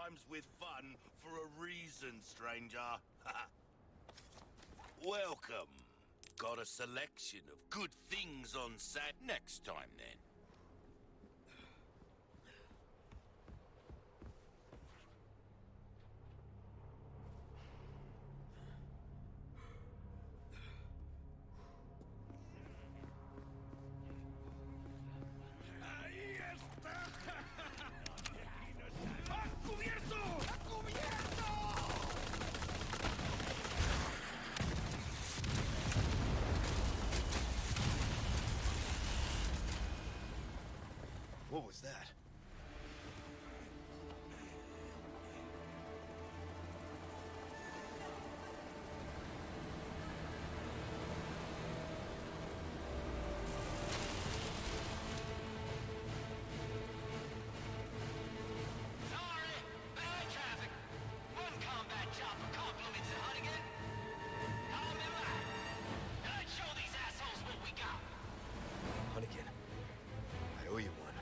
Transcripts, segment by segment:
rhymes with fun for a reason, stranger. Welcome. Got a selection of good things on sale. Next time, then. ¡Ahí está! ¡A cubierto! ¡A cubierto! What was that? Hunnigan, I owe you one.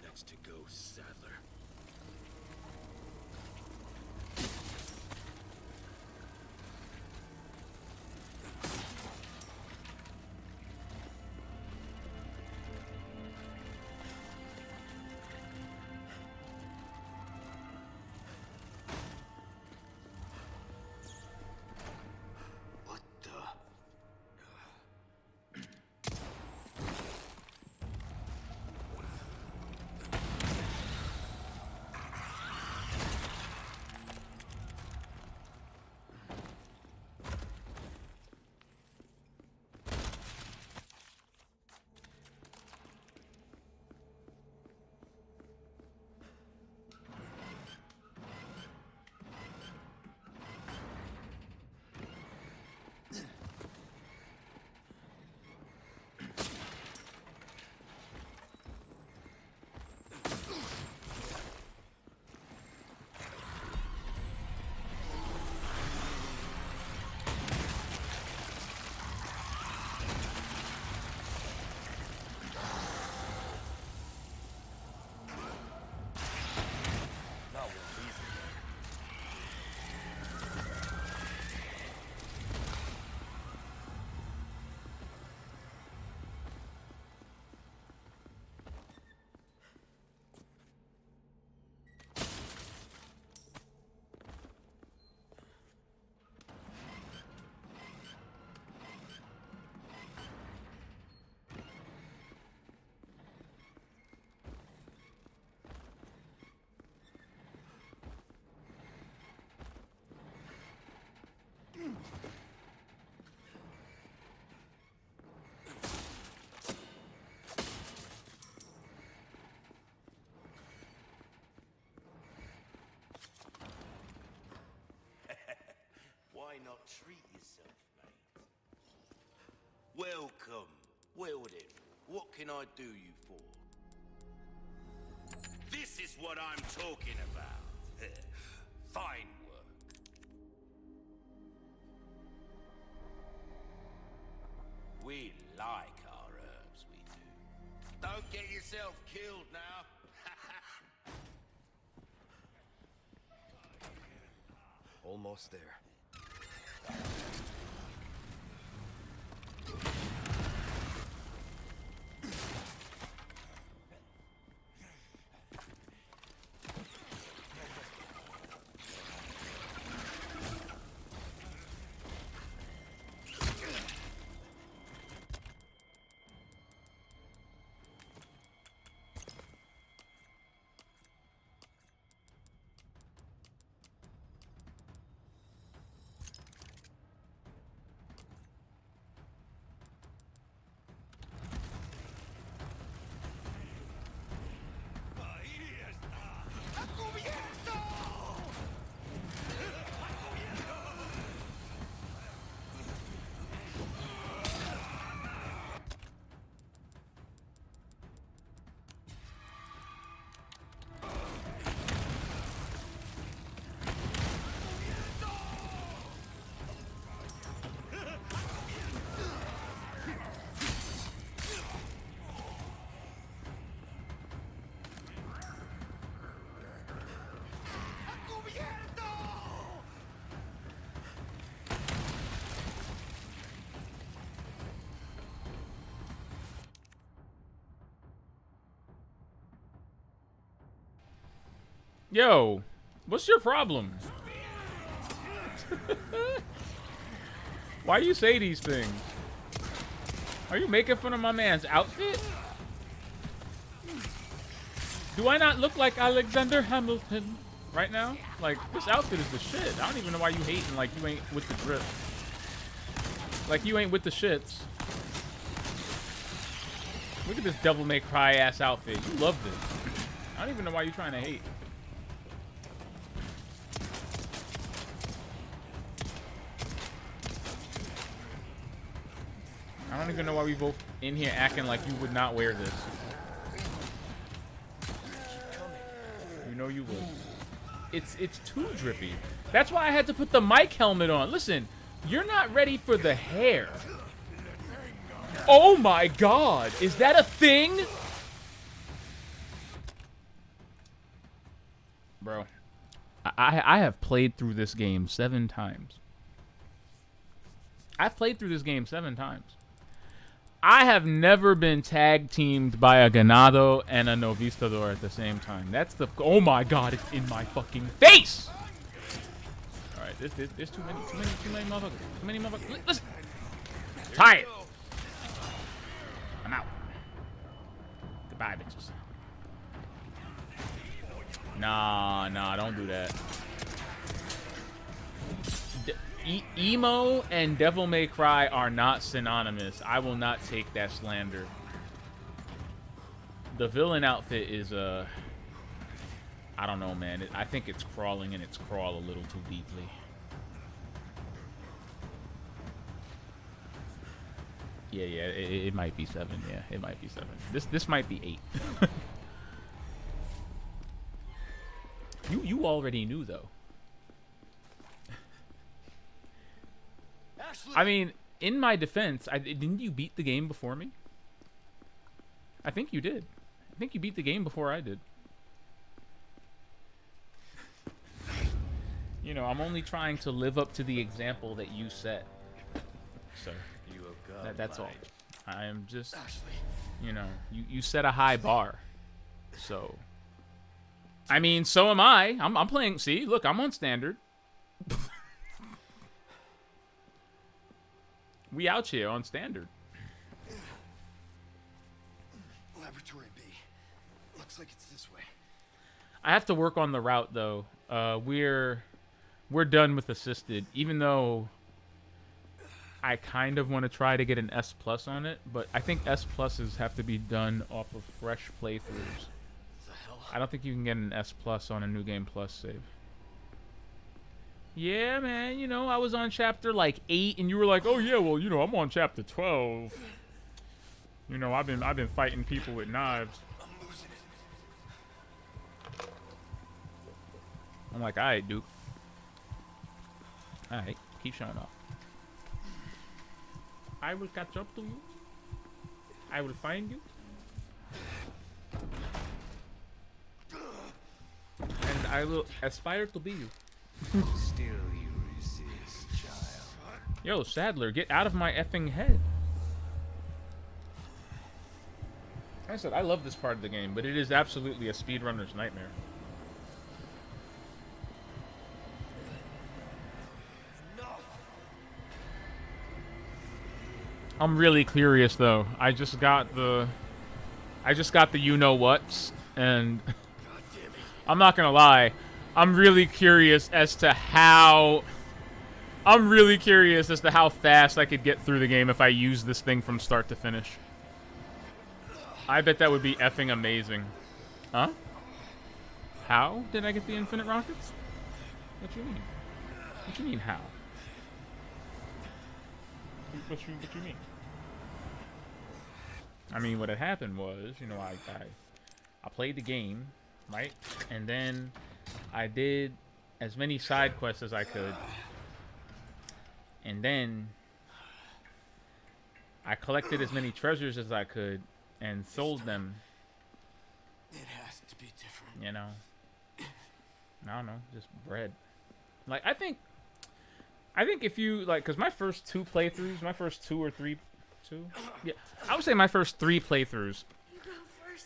That's to go, Sadler. What the? Why not treat yourself, mate? Welcome. Well then, what can I do you for? This is what I'm talking about. Fine work. We like our herbs, we do. Don't get yourself killed now. Almost there. Yo, what's your problem? Why do you say these things? Are you making fun of my man's outfit? Do I not look like Alexander Hamilton right now? Like, this outfit is the shit. I don't even know why you hating like you ain't with the drip. Like you ain't with the shits. Look at this Devil May Cry ass outfit. You love this. I don't even know why you're trying to hate. I don't even know why we both in here acting like you would not wear this. You know you would. It's too drippy. That's why I had to put the mic helmet on. Listen, you're not ready for the hair. Oh my god, is that a thing? Bro, I have played through this game 7 times. I've played through this game 7 times. I have never been tag teamed by a Ganado and a Novistador at the same time. That's the... Oh my god, it's in my fucking face! Alright, there's too many motherfuckers. Too many motherfuckers. Listen! Tired! I'm out. Goodbye, bitches. Nah, don't do that. Emo and Devil May Cry are not synonymous. I will not take that slander. The villain outfit is, I don't know, man. I think it's crawling in its crawl a little too deeply. Yeah, it might be 7. Yeah, it might be 7. This might be 8. You already knew, though. I mean, in my defense, didn't you beat the game before me? I think you did. I think you beat the game before I did. You know, I'm only trying to live up to the example that you set. So, that's all. I am just, you know, you set a high bar. So, I mean, so am I. I'm playing, see, look, I'm on standard. We out here on standard. Laboratory B. Looks like it's this way. I have to work on the route though. We're done with assisted, even though I kind of want to try to get an S+ on it, but I think S+ have to be done off of fresh playthroughs. The hell? I don't think you can get an S+ on a New Game Plus save. Yeah, man, you know, I was on chapter like 8 and you were like, "Oh yeah, well, you know, I'm on chapter 12. You know, I've been fighting people with knives." I'm losing it. I'm like, "All right, Duke. All right, keep showing off. I will catch up to you. I will find you. And I will aspire to be you." Still you resist, child. Yo, Sadler, get out of my effing head. Like I said, I love this part of the game, but it is absolutely a speedrunner's nightmare. I'm really curious though. I just got the you know what's, and I'm not gonna lie. I'm really curious as to how fast I could get through the game if I use this thing from start to finish. I bet that would be effing amazing. Huh? How did I get the infinite rockets? What you mean? What you mean how? What you mean? I mean, what had happened was, you know, I played the game, right? And then I did as many side quests as I could. And then I collected as many treasures as I could and sold them. It has to be different. You know. I don't know, just bread. Like, I think if you, like, because my first 2 playthroughs, my first 2 or 3, 2? Yeah, I would say my first 3 playthroughs,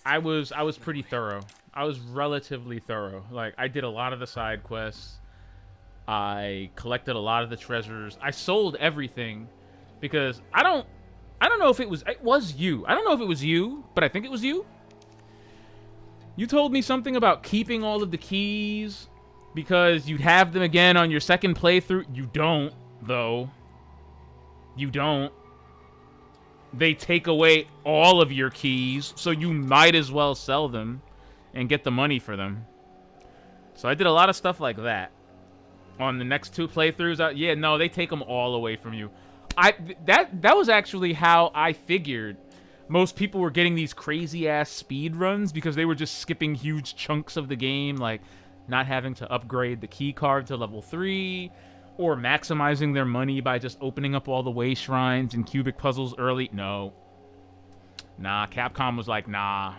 I was pretty thorough. I was relatively thorough. Like, I did a lot of the side quests. I collected a lot of the treasures. I sold everything because I don't know if it was you. I don't know if it was you, but I think it was you. You told me something about keeping all of the keys because you'd have them again on your second playthrough. You don't, though. You don't. They take away all of your keys, so you might as well sell them and get the money for them. So I did a lot of stuff like that. On the next 2 playthroughs, yeah, no, they take them all away from you. That was actually how I figured most people were getting these crazy ass speed runs, because they were just skipping huge chunks of the game, like not having to upgrade the key card to level 3, or maximizing their money by just opening up all the way shrines and cubic puzzles early. No. Nah, Capcom was like, nah.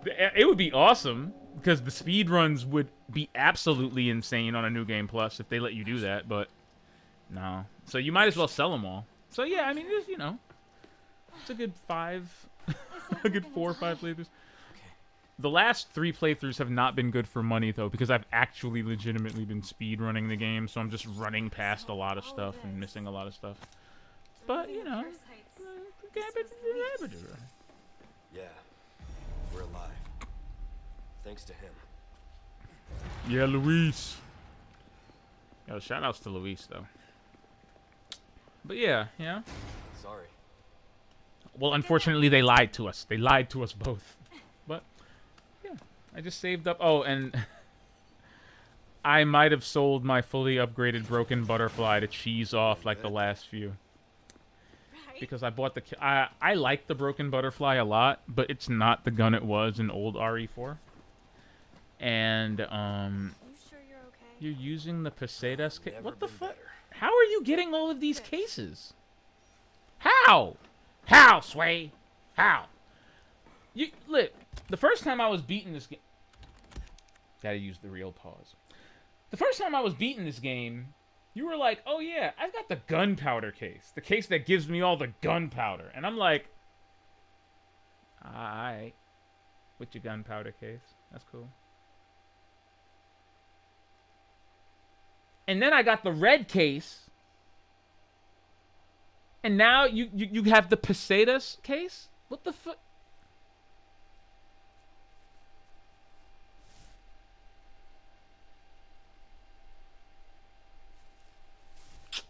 It would be awesome Because the speed runs would be absolutely insane on a New Game Plus if they let you do that, but no. So you might as well sell them all. So yeah, I mean, it's, you know, it's a good 5, a good 4 or 5 playthroughs. The last 3 playthroughs have not been good for money though, because I've actually legitimately been speed running the game, so I'm just running past a lot of stuff and missing a lot of stuff. But you know, Yeah, we're alive. Thanks to him. yeah, Luis. Yo, shout outs to Luis though. But yeah, yeah. Sorry. Well, unfortunately, they lied to us. They lied to us both. But yeah, I just saved up. Oh, and I might have sold my fully upgraded broken butterfly to cheese off like the last few. Because I bought the... I like the broken butterfly a lot, but it's not the gun it was in old RE4. And, You sure you're okay? you're using the Pesetas case? Never What the been fuck? better. How are you getting all of these cases? How? How, Sway? How? You look, the first time I was beating this game... Gotta use the real pause. The first time I was beating this game... You were like, oh yeah, I've got the gunpowder case. The case that gives me all the gunpowder. And I'm like, alright. With your gunpowder case. That's cool. And then I got the red case. And now you have the Pesetas case? What the fuck?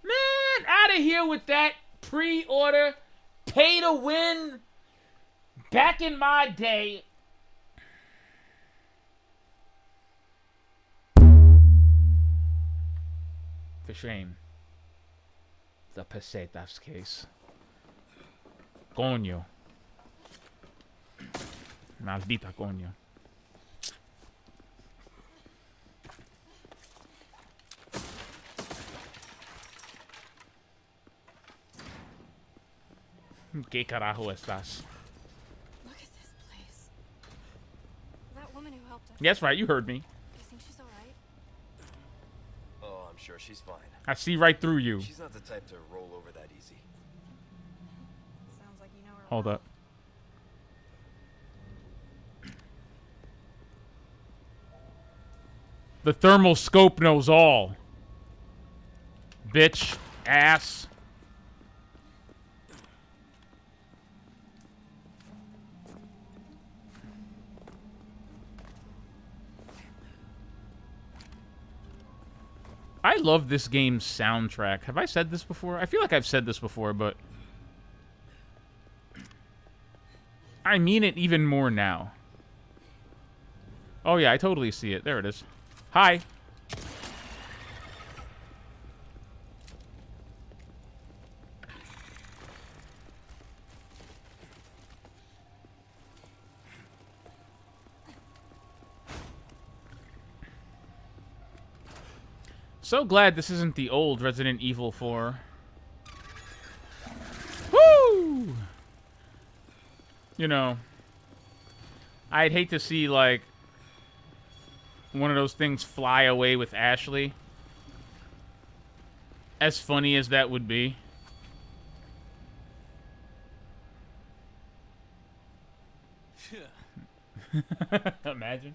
Man, out of here with that pre-order, pay to win. Back in my day. For shame. The Pesetas case. Coño. Maldita coño. ¿Qué carajo estás? Look at this place. That woman who helped us. That's right, you heard me. Do you think she's alright? Oh, I'm sure she's fine. I see right through you. She's not the type to roll over that easy. Sounds like you know her. Hold well. up. The thermal scope knows all. Bitch. Ass. I love this game's soundtrack. Have I said this before? I feel like I've said this before, but I mean it even more now. Oh yeah, I totally see it. There it is. Hi. So glad this isn't the old Resident Evil 4. Woo! You know, I'd hate to see, like, one of those things fly away with Ashley. As funny as that would be. Imagine.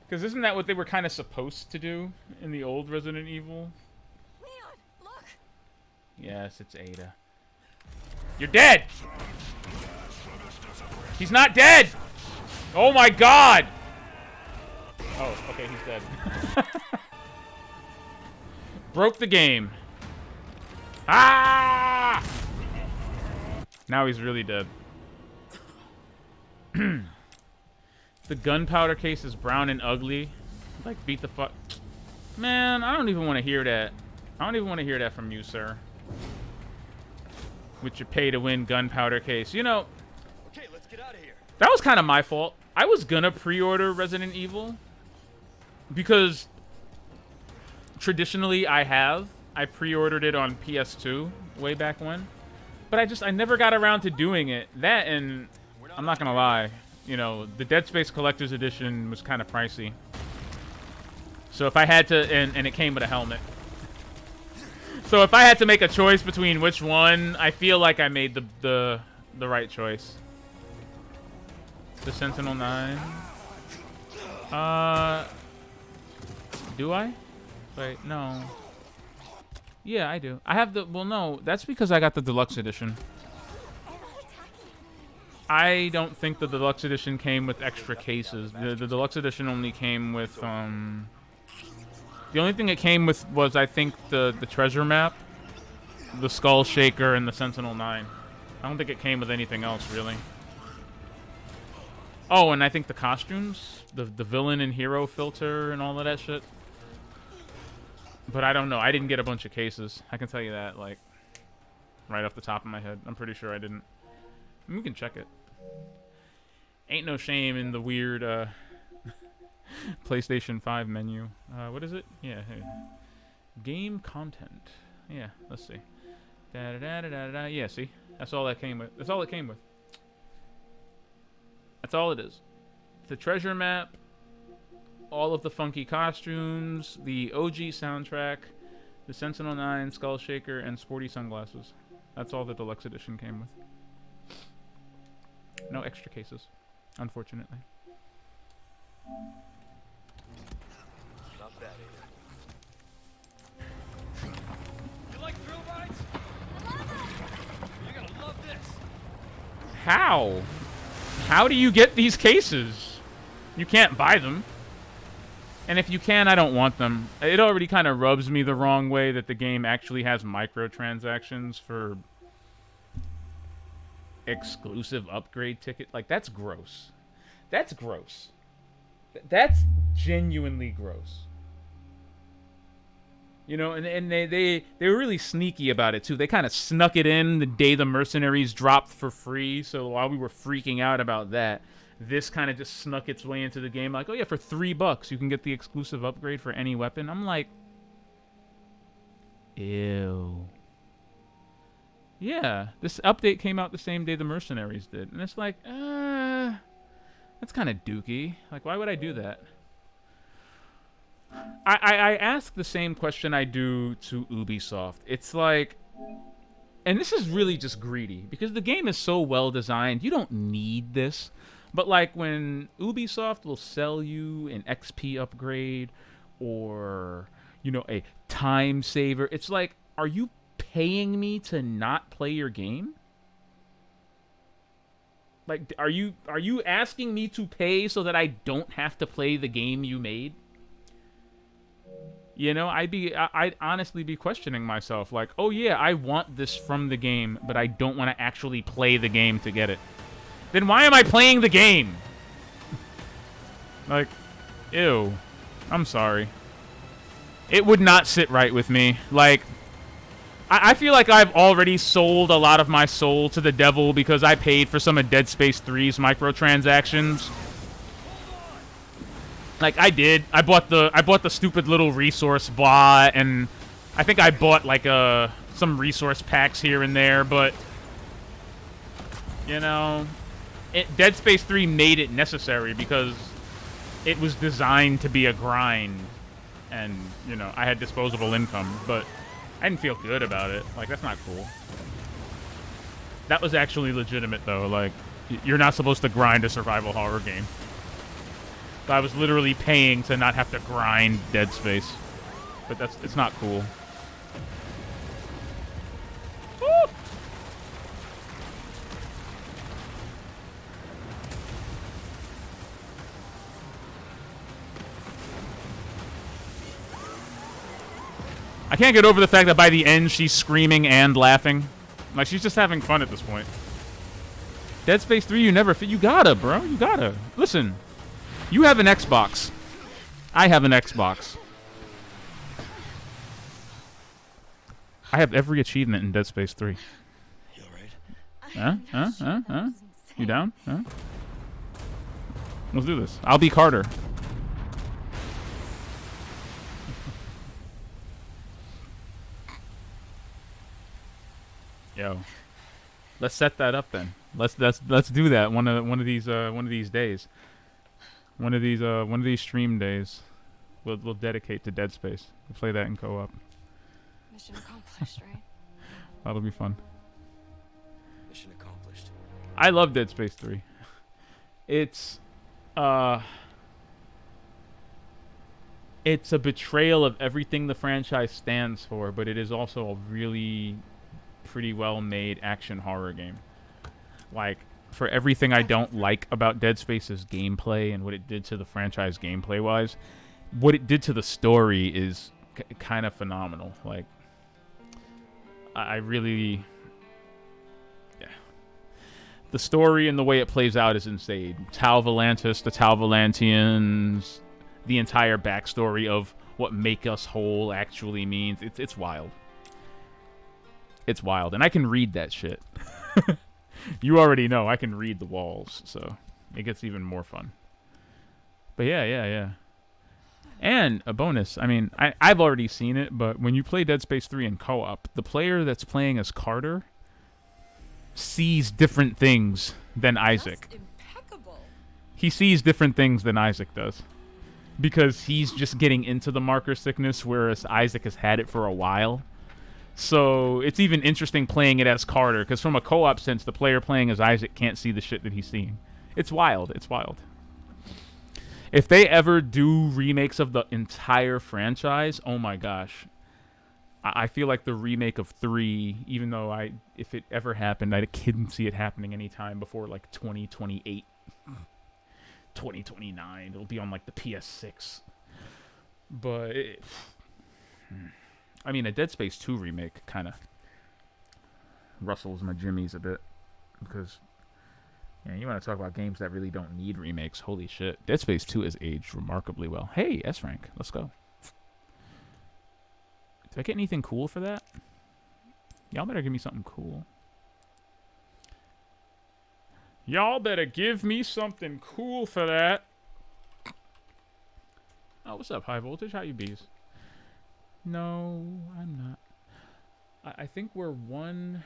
Because isn't that what they were kind of supposed to do in the old Resident Evil? Leon, look! Yes, it's Ada. You're dead! He's not dead! Oh my god! Oh, okay, he's dead. Broke the game. Ah! Now he's really dead. The gunpowder case is brown and ugly. Like, beat the fuck. Man, I don't even want to hear that. I don't even want to hear that from you, sir. With your pay-to-win gunpowder case. You know, Okay, let's get out of here. that was kind of my fault. I was gonna pre-order Resident Evil. Because traditionally I pre-ordered it on PS2 way back when. But I never got around to doing it. That and, I'm not gonna lie, you know, the Dead Space Collector's Edition was kind of pricey. So if I had to, and it came with a helmet. So if I had to make a choice between which one, I feel like I made the right choice. The Sentinel 9. Do I? Wait, no. Yeah, I do. I have the, well, no, that's because I got the Deluxe Edition. I don't think the Deluxe Edition came with extra cases. The Deluxe Edition only came with, the only thing it came with was, I think, the treasure map, the Skull Shaker, and the Sentinel 9. I don't think it came with anything else, really. Oh, and I think the costumes, the villain and hero filter and all of that shit. But I don't know. I didn't get a bunch of cases. I can tell you that, like, right off the top of my head. I'm pretty sure I didn't. We can check it. Ain't no shame in the weird PlayStation 5 menu. What is it? Yeah. Hey. Game content. Yeah. Let's see. Da da da da da da. Yeah. See, that's all that came with. That's all it came with. That's all it is. The treasure map, all of the funky costumes, the OG soundtrack, the Sentinel 9, Skull Shaker, and sporty sunglasses. That's all the Deluxe Edition came with. No extra cases, unfortunately. Not bad, You like thrill rides? You're gonna love this. How? How do you get these cases? You can't buy them. And if you can, I don't want them. It already kind of rubs me the wrong way that the game actually has microtransactions for exclusive upgrade ticket. Like, that's gross. That's gross. That's genuinely gross. You know, and they were really sneaky about it, too. They kind of snuck it in the day the mercenaries dropped for free. So while we were freaking out about that, this kind of just snuck its way into the game. Like, oh, yeah, for $3 you can get the exclusive upgrade for any weapon. I'm like, ew. Yeah, this update came out the same day the mercenaries did. And it's like, that's kind of dookie. Like, why would I do that? I ask the same question I do to Ubisoft. It's like, and this is really just greedy, because the game is so well designed, you don't need this. But like when Ubisoft will sell you an XP upgrade or, you know, a time saver, it's like, are you paying me to not play your game? Like, are you asking me to pay so that I don't have to play the game you made? You know, I'd honestly be questioning myself, like, oh yeah, I want this from the game, but I don't want to actually play the game to get it. Then why am I playing the game? Like, ew. I'm sorry. It would not sit right with me. Like, I feel like I've already sold a lot of my soul to the devil because I paid for some of Dead Space 3's microtransactions. Like, I did. I bought the stupid little resource blah, and I think I bought like some resource packs here and there, but you know, Dead Space 3 made it necessary because it was designed to be a grind, and you know, I had disposable income, but I didn't feel good about it. Like, that's not cool. That was actually legitimate though. Like, you're not supposed to grind a survival horror game. I was literally paying to not have to grind Dead Space. But it's not cool. Woo! I can't get over the fact that by the end she's screaming and laughing. Like, she's just having fun at this point. Dead Space 3, you never fit. You gotta, bro. You gotta. Listen. You have an Xbox. I have an Xbox. I have every achievement in Dead Space 3. You alright? Huh? You down? Huh? Let's do this. I'll be Carter. Yo. Let's set that up then. Let's do that one of these days. One of these stream days. We'll dedicate to Dead Space. We'll play that in co-op. Mission accomplished, right? That'll be fun. Mission accomplished. I love Dead Space 3. It's a betrayal of everything the franchise stands for, but it is also a really pretty well-made action horror game. Like, for everything I don't like about Dead Space's gameplay and what it did to the franchise gameplay-wise, what it did to the story is kind of phenomenal. Like, I really... Yeah. The story and the way it plays out is insane. Tau Volantis, the Tau Volantians, the entire backstory of what make us whole actually means. It's wild. It's wild. And I can read that shit. You already know I can read the walls, so it gets even more fun. But yeah. And a bonus, I mean, I've already seen it, but when you play Dead Space 3 in co-op, the player that's playing as Carter sees different things than Isaac. That's impeccable. He sees different things than Isaac does. Because he's just getting into the marker sickness, whereas Isaac has had it for a while. So it's even interesting playing it as Carter, because from a co-op sense, the player playing as Isaac can't see the shit that he's seeing. It's wild. It's wild. If they ever do remakes of the entire franchise, oh my gosh. I feel like the remake of 3, even though if it ever happened, I couldn't see it happening anytime before like 2028. 2029. It'll be on like the PS6. But I mean, a Dead Space 2 remake kind of rustles my jimmies a bit, because you want to talk about games that really don't need remakes. Holy shit. Dead Space 2 has aged remarkably well. Hey, S rank. Let's go. Did I get anything cool for that? Y'all better give me something cool. Y'all better give me something cool for that. Oh, what's up, High Voltage? How you bees? No, I'm not. I think we're one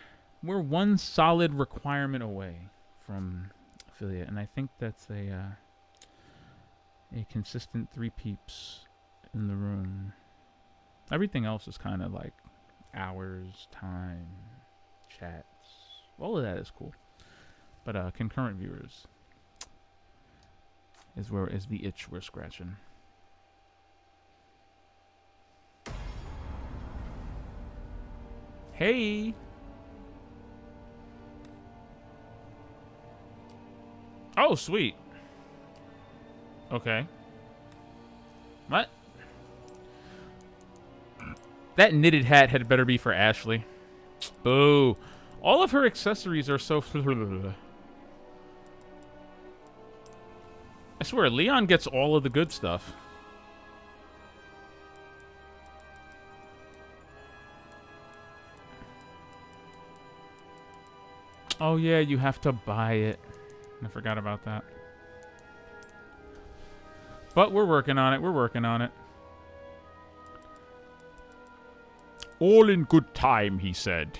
solid requirement away from affiliate, and I think that's a consistent 3 peeps in the room. Everything else is kind of like hours, time, chats. All of that is cool. But concurrent viewers is the itch we're scratching. Hey. Oh, sweet. Okay. What? That knitted hat had better be for Ashley. Boo. All of her accessories are so... I swear, Leon gets all of the good stuff. Oh yeah, you have to buy it. I forgot about that. But we're working on it. We're working on it. All in good time, he said.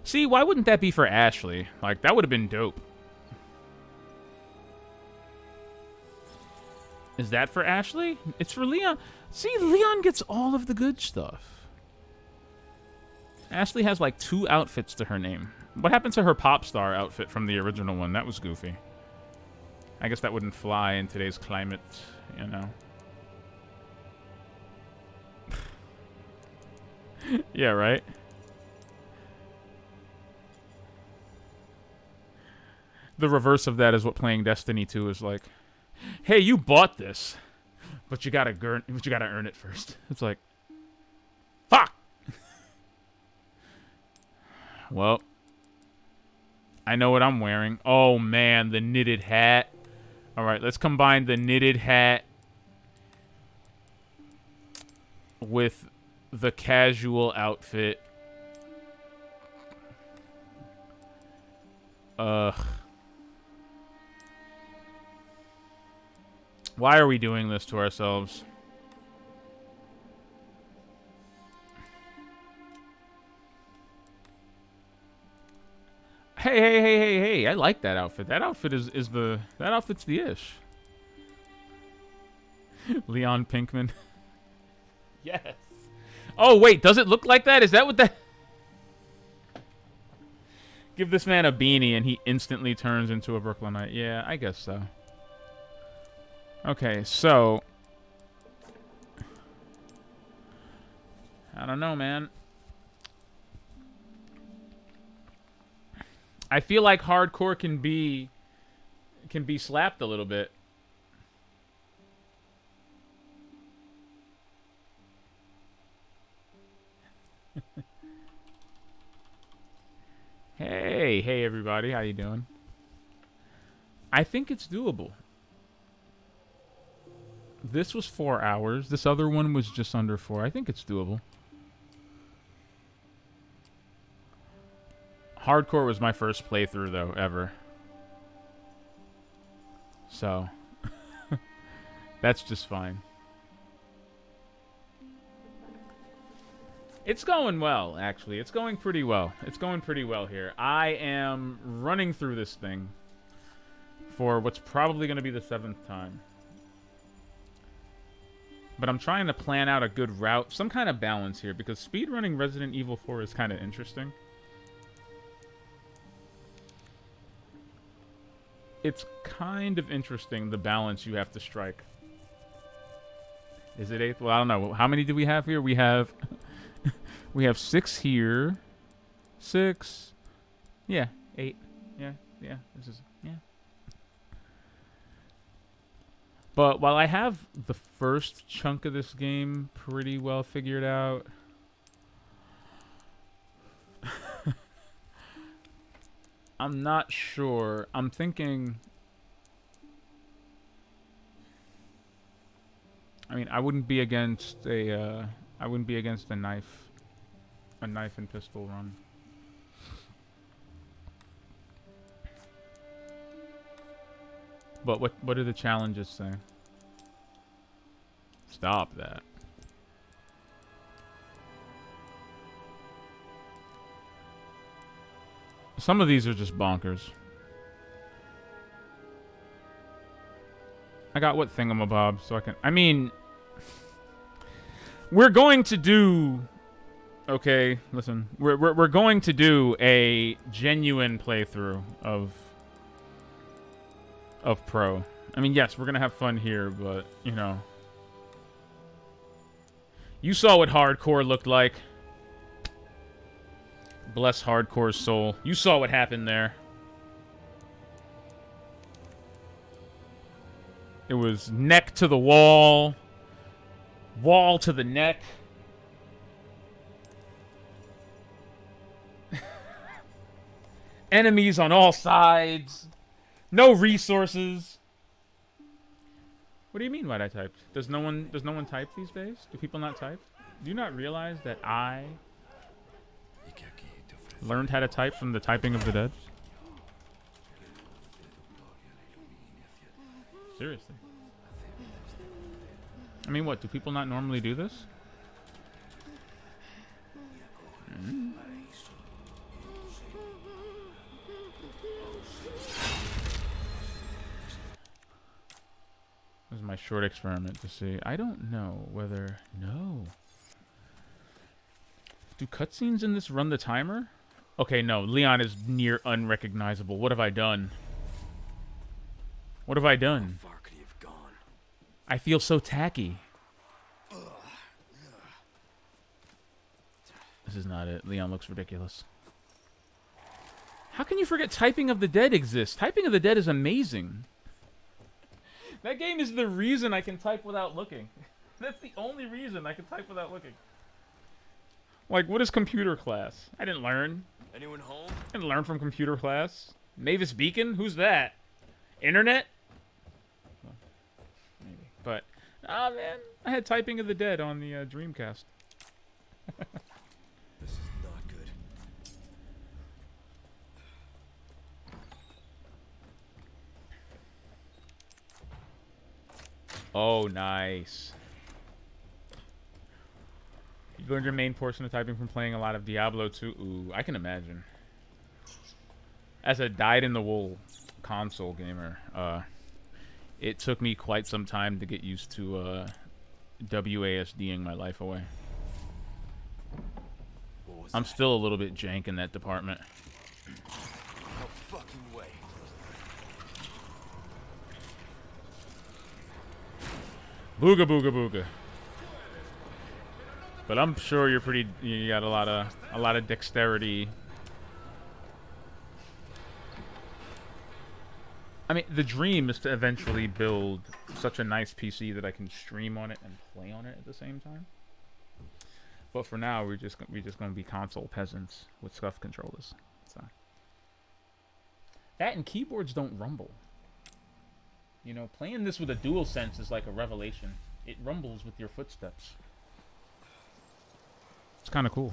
See, why wouldn't that be for Ashley? Like, that would have been dope. Is that for Ashley? It's for Leon. See, Leon gets all of the good stuff. Ashley has like 2 outfits to her name. What happened to her pop star outfit from the original one? That was goofy. I guess that wouldn't fly in today's climate, you know. Yeah, right? The reverse of that is what playing Destiny 2 is like. Hey, you bought this, but you gotta earn it first. It's like, fuck. Well, I know what I'm wearing. Oh man, the knitted hat. All right, let's combine the knitted hat with the casual outfit. Why are we doing this to ourselves? Hey, hey, hey, hey, hey! I like that outfit. That outfit that outfit's the ish. Leon Pinkman. Yes. Oh wait, does it look like that? Is that what that? Give this man a beanie and he instantly turns into a Brooklynite. Yeah, I guess so. Okay, so I don't know, man. I feel like hardcore can be slapped a little bit. Hey everybody, how you doing? I think it's doable. This was 4 hours. This other one was just under 4. I think it's doable. Hardcore was my first playthrough, though, ever. So, that's just fine. It's going well, actually. It's going pretty well. It's going pretty well here. I am running through this thing for what's probably going to be the 7th time. But I'm trying to plan out a good route, some kind of balance here, because speedrunning Resident Evil 4 is kind of interesting. It's kind of interesting, the balance you have to strike. Is it 8th? Well, I don't know. How many do we have here? We have 6 here. 6. Yeah, 8. Yeah. This is But while I have the first chunk of this game pretty well figured out, I'm not sure. I'm thinking, I mean, I wouldn't be against a knife and pistol run. But what do the challenges say? Stop that. Some of these are just bonkers. I got what thingamabob, so I can... I mean... We're going to do... Okay, listen. We're going to do a genuine playthrough of Pro. I mean, yes, we're gonna have fun here, but, you know... You saw what hardcore looked like. Bless hardcore's soul. You saw what happened there. It was neck to the wall. Wall to the neck. Enemies on all sides. No resources. What do you mean what I typed? Does no one type these days? Do people not type? Do you not realize that I learned how to type from the typing of the dead? Seriously. I mean, what? Do people not normally do this? Mm-hmm. This is my short experiment to see. I don't know whether... No. Do cutscenes in this run the timer? Okay, no. Leon is near unrecognizable. What have I done? What have I done? How far could he have gone? I feel so tacky. This is not it. Leon looks ridiculous. How can you forget Typing of the Dead exists? Typing of the Dead is amazing. That game is the reason I can type without looking. That's the only reason I can type without looking. Like, what is computer class? I didn't learn. Anyone home? I didn't learn from computer class. Mavis Beacon? Who's that? Internet? Well, maybe. But, ah, man. I had Typing of the Dead on the Dreamcast. This is not good. Oh, nice. You learned your main portion of typing from playing a lot of Diablo 2. Ooh, I can imagine. as a dyed-in-the-wool console gamer, it took me quite some time to get used to WASDing my life away. I'm still a little bit jank in that department. No fucking way. Booga booga booga. But I'm sure you're pretty. You got a lot of dexterity. I mean, the dream is to eventually build such a nice PC that I can stream on it and play on it at the same time. But for now, we're just gonna be console peasants with scuff controllers. So that and keyboards don't rumble. You know, playing this with a DualSense is like a revelation. It rumbles with your footsteps. It's kind of cool.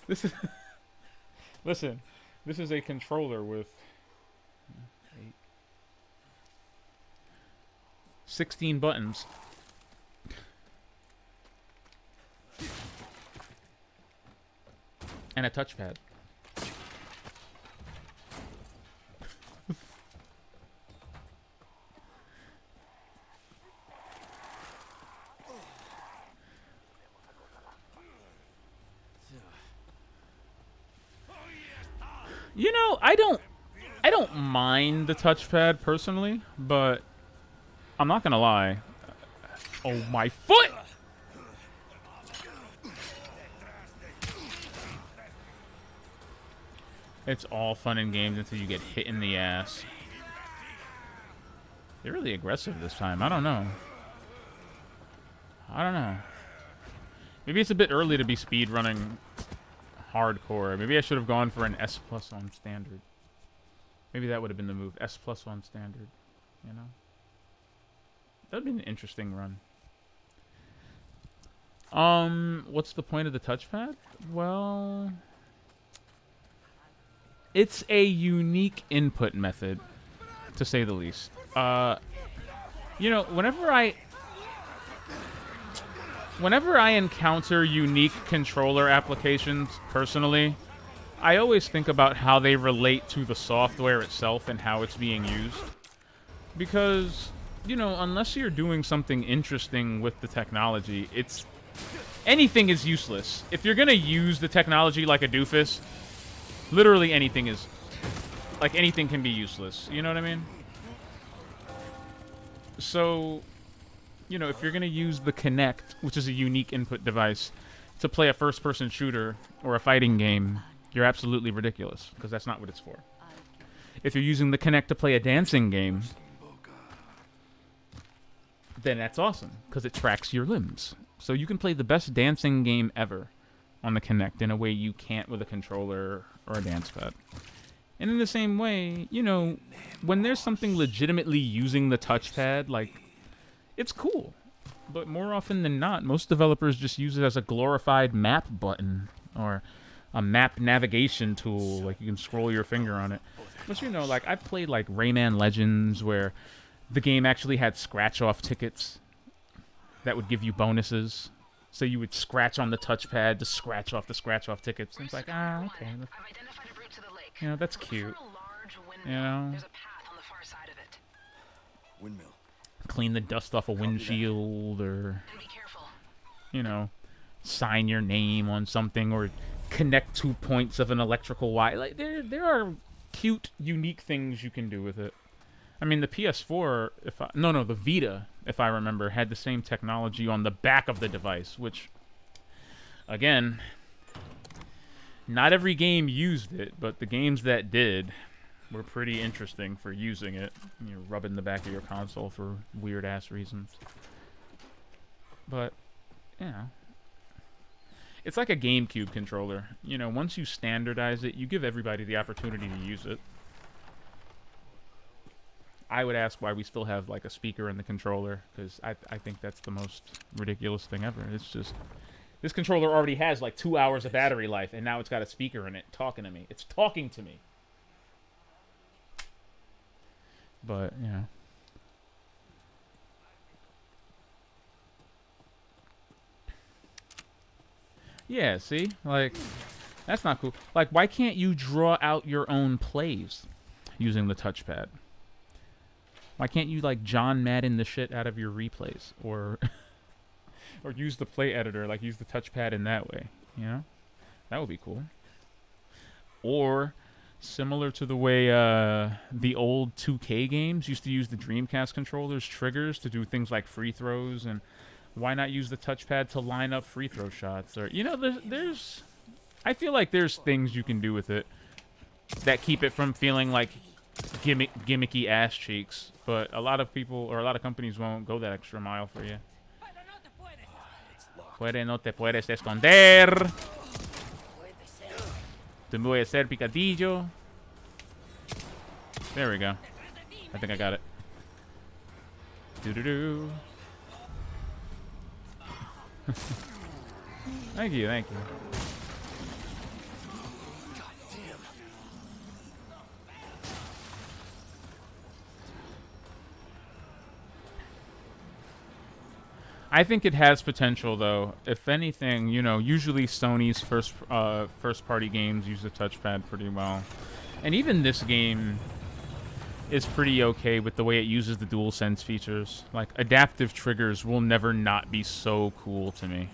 This is listen. This is a controller with 16 buttons. And a touchpad. You know, I don't mind the touchpad personally, but I'm not gonna lie. Oh, my foot! It's all fun and games until you get hit in the ass. They're really aggressive this time. I don't know. Maybe it's a bit early to be speedrunning hardcore. Maybe I should have gone for an S+ on standard. Maybe that would have been the move. S+ on standard. You know? That would be an interesting run. What's the point of the touchpad? Well, it's a unique input method, to say the least. You know, whenever I encounter unique controller applications, personally, I always think about how they relate to the software itself and how it's being used. Because, you know, unless you're doing something interesting with the technology, anything is useless. If you're gonna use the technology like a doofus, literally anything can be useless. You know what I mean? So, you know, if you're going to use the Kinect, which is a unique input device, to play a first-person shooter or a fighting game, you're absolutely ridiculous, because that's not what it's for. If you're using the Kinect to play a dancing game, then that's awesome, because it tracks your limbs. So you can play the best dancing game ever on the Kinect in a way you can't with a controller or a dance pad. And in the same way, you know, when there's something legitimately using the touchpad, like, it's cool. But more often than not, most developers just use it as a glorified map button or a map navigation tool. Like, you can scroll your finger on it. But, you know, like, I've played, like, Rayman Legends, where the game actually had scratch-off tickets that would give you bonuses. So you would scratch on the touchpad to scratch off the scratch-off tickets. And it's like, okay. You know, that's cute. You know? Windmill. Clean the dust off a windshield, or, you know, sign your name on something, or connect 2 points of an electrical wire. Like, there are cute, unique things you can do with it. I mean, the PS4, the Vita, if I remember, had the same technology on the back of the device, which, again, not every game used it, but the games that did were pretty interesting for using it. You're rubbing the back of your console for weird-ass reasons. But, you know, it's like a GameCube controller. You know, once you standardize it, you give everybody the opportunity to use it. I would ask why we still have, like, a speaker in the controller, because I think that's the most ridiculous thing ever. It's just, this controller already has, like, 2 hours of battery life, and now it's got a speaker in it talking to me. It's talking to me. But, you know. Yeah, see? Like, that's not cool. Like, why can't you draw out your own plays using the touchpad? Why can't you, like, John Madden the shit out of your replays? Or or use the play editor, like, use the touchpad in that way, you know? That would be cool. Or, similar to the way the old 2K games used to use the Dreamcast controller's triggers to do things like free throws, and why not use the touchpad to line up free throw shots? Or, you know, there's I feel like there's things you can do with it that keep it from feeling like gimmicky ass cheeks, but a lot of people or a lot of companies won't go that extra mile for you. Puede no te puedes esconder. Te voy a hacer picadillo. There we go. I think I got it. Doo-doo-doo. Thank you, thank you. I think it has potential, though. If anything, you know, usually Sony's first-party games use the touchpad pretty well, and even this game is pretty okay with the way it uses the DualSense features. Like, adaptive triggers will never not be so cool to me.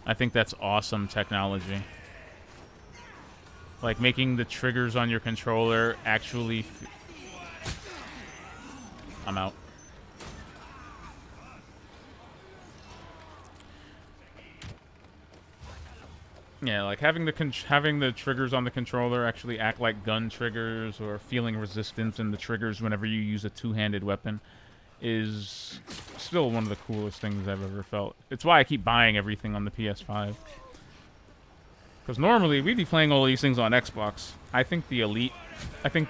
I think that's awesome technology. Like, making the triggers on your controller actually... I'm out. Yeah, like having the triggers on the controller actually act like gun triggers, or feeling resistance in the triggers whenever you use a two-handed weapon, is still one of the coolest things I've ever felt. It's why I keep buying everything on the PS5. Because normally we'd be playing all these things on Xbox. I think the Elite, I think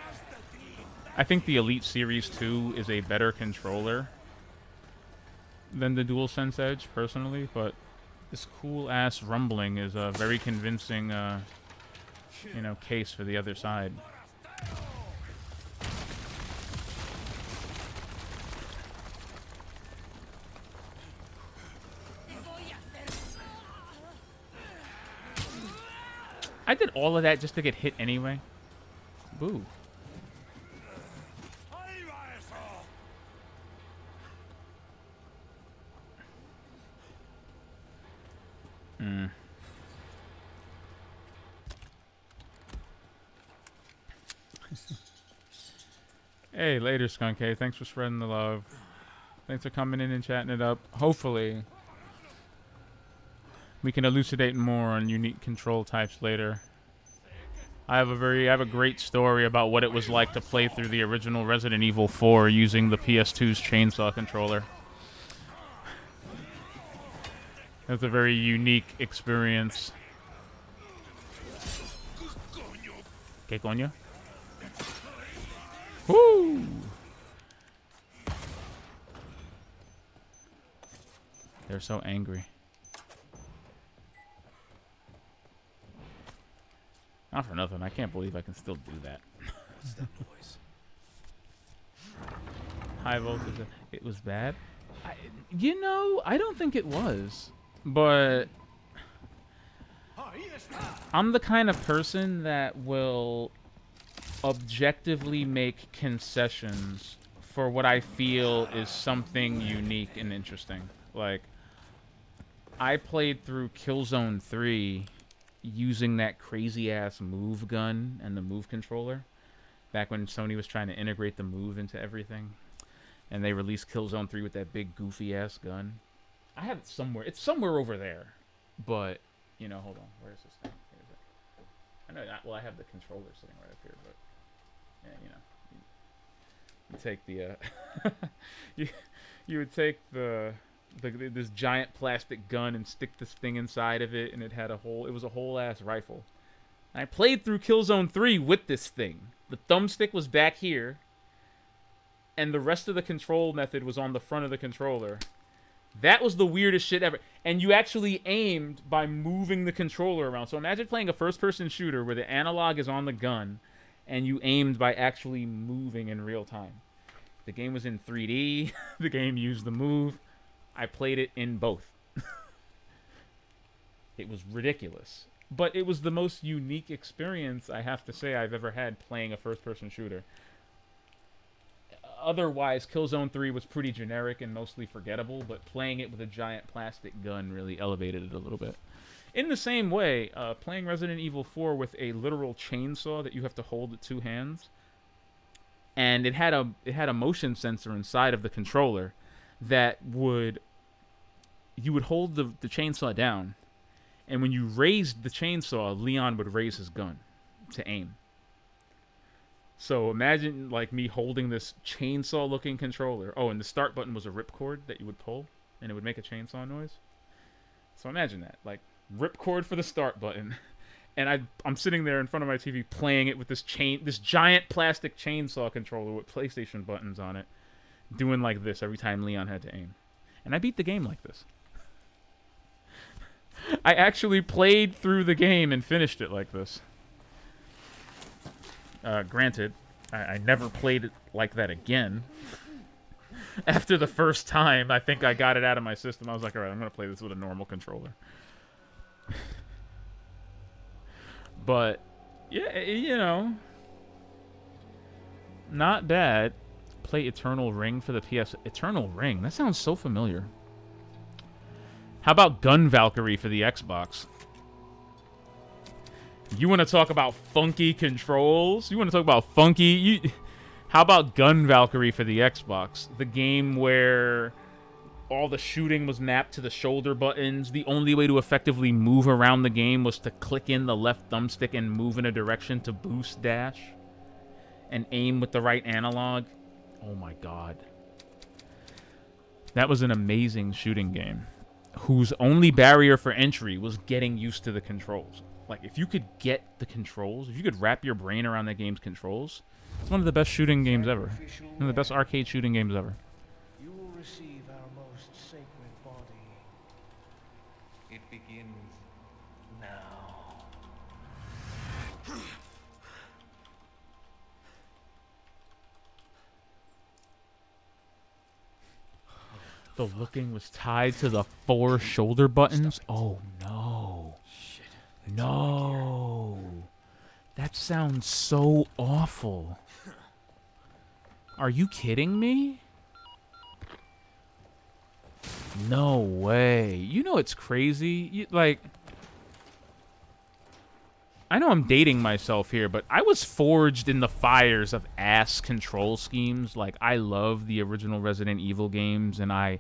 the Elite Series 2 is a better controller than the DualSense Edge, personally, but this cool-ass rumbling is a very convincing, you know, case for the other side. I did all of that just to get hit anyway. Boo. Hey, later, Skunk. Hey, thanks for spreading the love. Thanks for coming in and chatting it up. Hopefully, we can elucidate more on unique control types later. I have a great story about what it was like to play through the original Resident Evil 4 using the PS2's chainsaw controller. It was a very unique experience. ¿Qué coño? Woo! They're so angry. Not for nothing. I can't believe I can still do that. What's that noise? High voltage. It was bad? You know, I don't think it was. But I'm the kind of person that will objectively make concessions for what I feel is something unique and interesting. Like, I played through Killzone 3 using that crazy-ass move gun and the move controller back when Sony was trying to integrate the move into everything. And they released Killzone 3 with that big goofy-ass gun. I have it somewhere. It's somewhere over there. But, you know, hold on. Where is this thing? Where is it? I know that. Well, I have the controller sitting right up here, but yeah, you know, you take the you would take this giant plastic gun and stick this thing inside of it, and it had a whole. It was a whole ass rifle. And I played through Killzone 3 with this thing. The thumbstick was back here, and the rest of the control method was on the front of the controller. That was the weirdest shit ever. And you actually aimed by moving the controller around. So imagine playing a first-person shooter where the analog is on the gun, and you aimed by actually moving in real time. The game was in 3D. The game used the move. I played it in both. It was ridiculous. But it was the most unique experience, I have to say, I've ever had playing a first-person shooter. Otherwise, Killzone 3 was pretty generic and mostly forgettable, but playing it with a giant plastic gun really elevated it a little bit. In the same way, playing Resident Evil 4 with a literal chainsaw that you have to hold with 2 hands, and it had a motion sensor inside of the controller that you would hold the chainsaw down, and when you raised the chainsaw, Leon would raise his gun to aim. So imagine like me holding this chainsaw-looking controller. Oh, and the start button was a ripcord that you would pull, and it would make a chainsaw noise. So imagine that, like ripcord for the start button, and I'm sitting there in front of my TV playing it with this giant plastic chainsaw controller with PlayStation buttons on it, doing like this every time Leon had to aim. And I beat the game like this. I actually played through the game and finished it like this. Granted, I never played it like that again. After the first time, I think I got it out of my system. I was like, alright, I'm going to play this with a normal controller. But, yeah, you know, not bad. Play Eternal Ring for the PS. Eternal Ring? That sounds so familiar. How about Gun Valkyrie for the Xbox? You want to talk about funky controls? You want to talk about funky... How about Gun Valkyrie for the Xbox? The game where all the shooting was mapped to the shoulder buttons. The only way to effectively move around the game was to click in the left thumbstick and move in a direction to boost dash. And aim with the right analog. Oh my god. That was an amazing shooting game, whose only barrier for entry was getting used to the controls. Like, if you could get the controls, if you could wrap your brain around that game's controls, it's one of the best shooting games ever. One of the best arcade shooting games ever. You will receive our most sacred body. It begins now. The looking was tied to the 4 shoulder buttons? Oh, no. No. That sounds so awful. Are you kidding me? No way. You know it's crazy? Like, I know I'm dating myself here, but I was forged in the fires of ass control schemes. Like, I love the original Resident Evil games, and I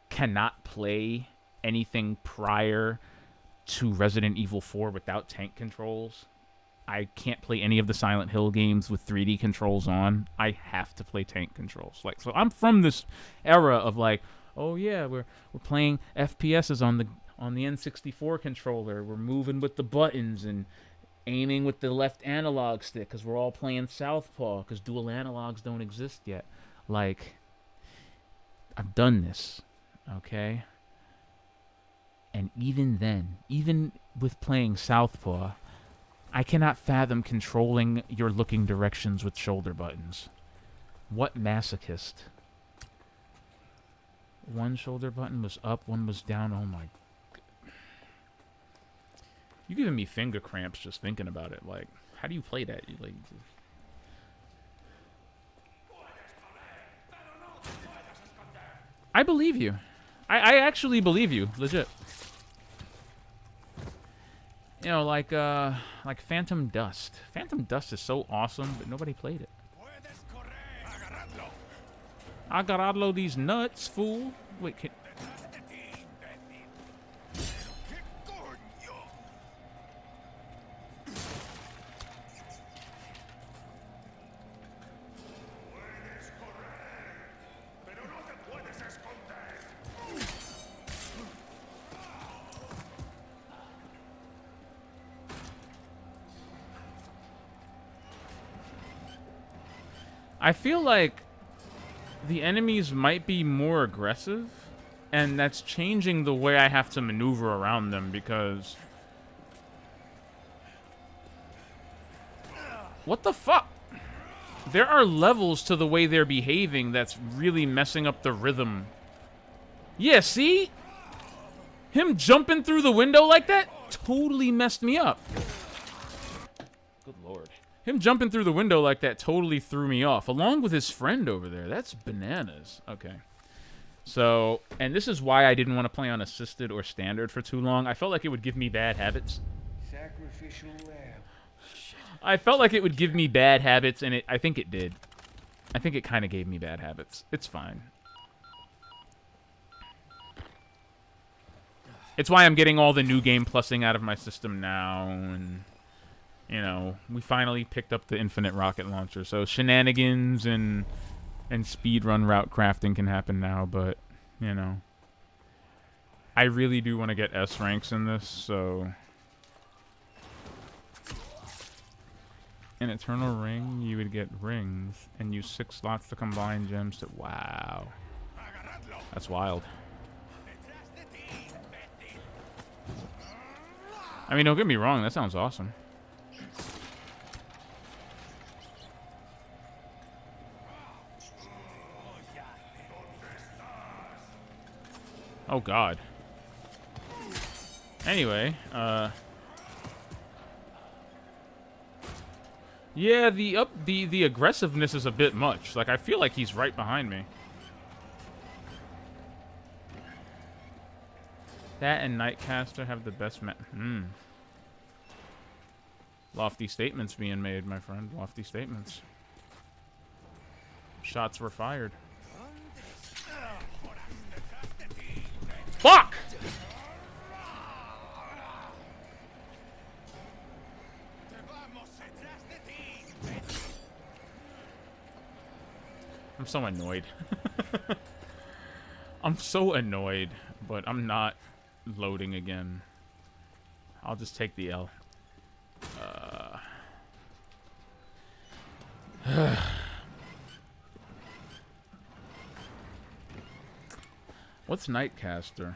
cannot play anything prior to Resident Evil 4 without tank controls. I can't play any of the Silent Hill games with 3D controls on. I have to play tank controls. Like, so I'm from this era of like, oh yeah, we're playing FPSs on the N64 controller. We're moving with the buttons and aiming with the left analog stick because we're all playing Southpaw because dual analogs don't exist yet. Like, I've done this, okay? And even then, even with playing Southpaw, I cannot fathom controlling your looking directions with shoulder buttons. What masochist? One shoulder button was up, one was down. Oh my... You're giving me finger cramps just thinking about it. Like, how do you play that? You, like... I believe you. I actually believe you. Legit. You know, like Phantom Dust. Phantom Dust is so awesome, but nobody played it. Agarradlo these nuts, fool. Wait, can... I feel like the enemies might be more aggressive, and that's changing the way I have to maneuver around them because... What the fuck? There are levels to the way they're behaving that's really messing up the rhythm. Yeah, see? Him jumping through the window like that totally messed me up. Good lord. Him jumping through the window like that totally threw me off, along with his friend over there. That's bananas. Okay. So, and this is why I didn't want to play on assisted or standard for too long. I felt like it would give me bad habits. Sacrificial lamb. I felt like it would give me bad habits, and I think it did. I think it kind of gave me bad habits. It's fine. It's why I'm getting all the new game plussing out of my system now, and, you know, we finally picked up the infinite rocket launcher, so shenanigans and speedrun route crafting can happen now, but, you know, I really do want to get S ranks in this, so... In Eternal Ring, you would get rings and use 6 slots to combine gems to... Wow. That's wild. I mean, don't get me wrong, that sounds awesome. Oh god. Anyway, yeah, the aggressiveness is a bit much. Like, I feel like he's right behind me. That and Nightcaster have the best Lofty statements being made, my friend. Lofty statements. Shots were fired. Fuck! I'm so annoyed. I'm so annoyed, but I'm not loading again. I'll just take the L. What's Nightcaster?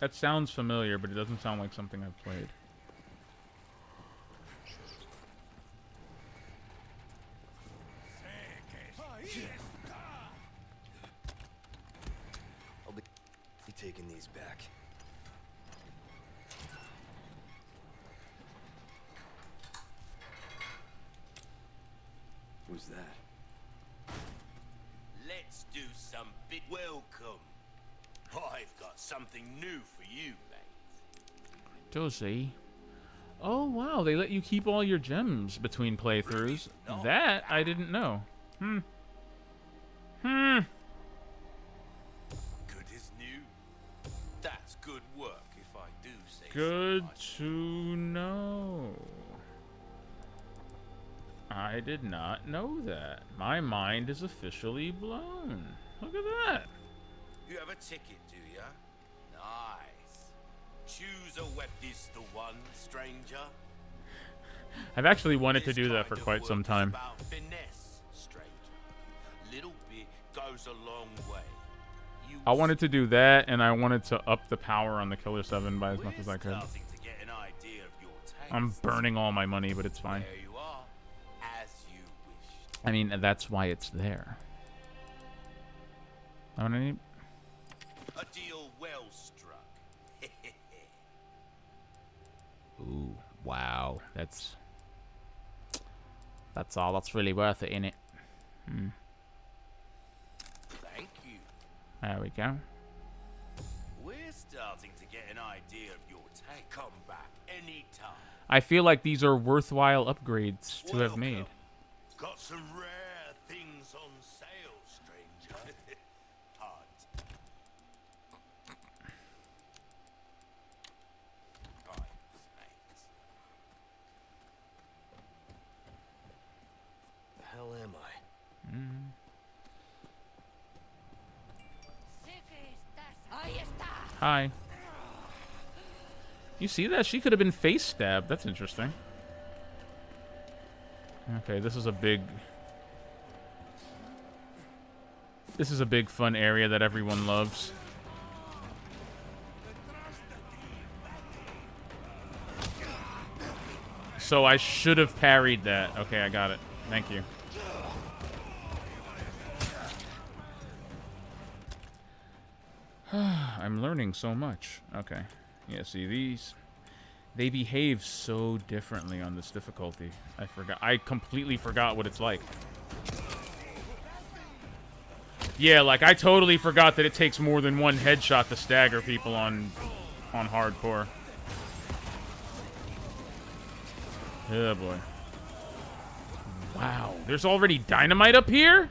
That sounds familiar, but it doesn't sound like something I've played. I'll be taking these back. Who's that? Let's do some bit welcome. I've got something new for you, mate. Does he? Oh, wow. They let you keep all your gems between playthroughs. That I didn't know. Good as new. That's good work, if I do say so Good myself. to know. I did not know that. My mind is officially blown. Look at that. You have a ticket, do ya? Nice. Choose a weapon. This the one, stranger? I've actually wanted to This do that kind for of quite work some is time. about finesse, stranger. Little bit goes a long way. You I wanted to do that, and I wanted to up the power on the Killer 7 by as much as I could. starting to get an idea of your taste. I'm burning all my money, but it's fine. There you are, as you wished. I mean, that's why it's there. I want to... A deal well struck. Ooh, wow. That's all that's really worth it, innit? Thank you. There we go. We're starting to get an idea of your take. Come back anytime. I feel like these are worthwhile upgrades to have Welcome. made. Got some rare things on sale, stranger. Hard. Snakes. The hell am I? Hi. You see that? She could have been face stabbed. That's interesting. Okay, this is a big... This is a big fun area that everyone loves. So I should have parried that. Okay, I got it. Thank you. I'm learning so much. Okay. Yeah, see, these... They behave so differently on this difficulty. I forgot. I completely forgot what it's like. Yeah, like, I totally forgot that it takes more than one headshot to stagger people on hardcore. Oh, boy. Wow. There's already dynamite up here?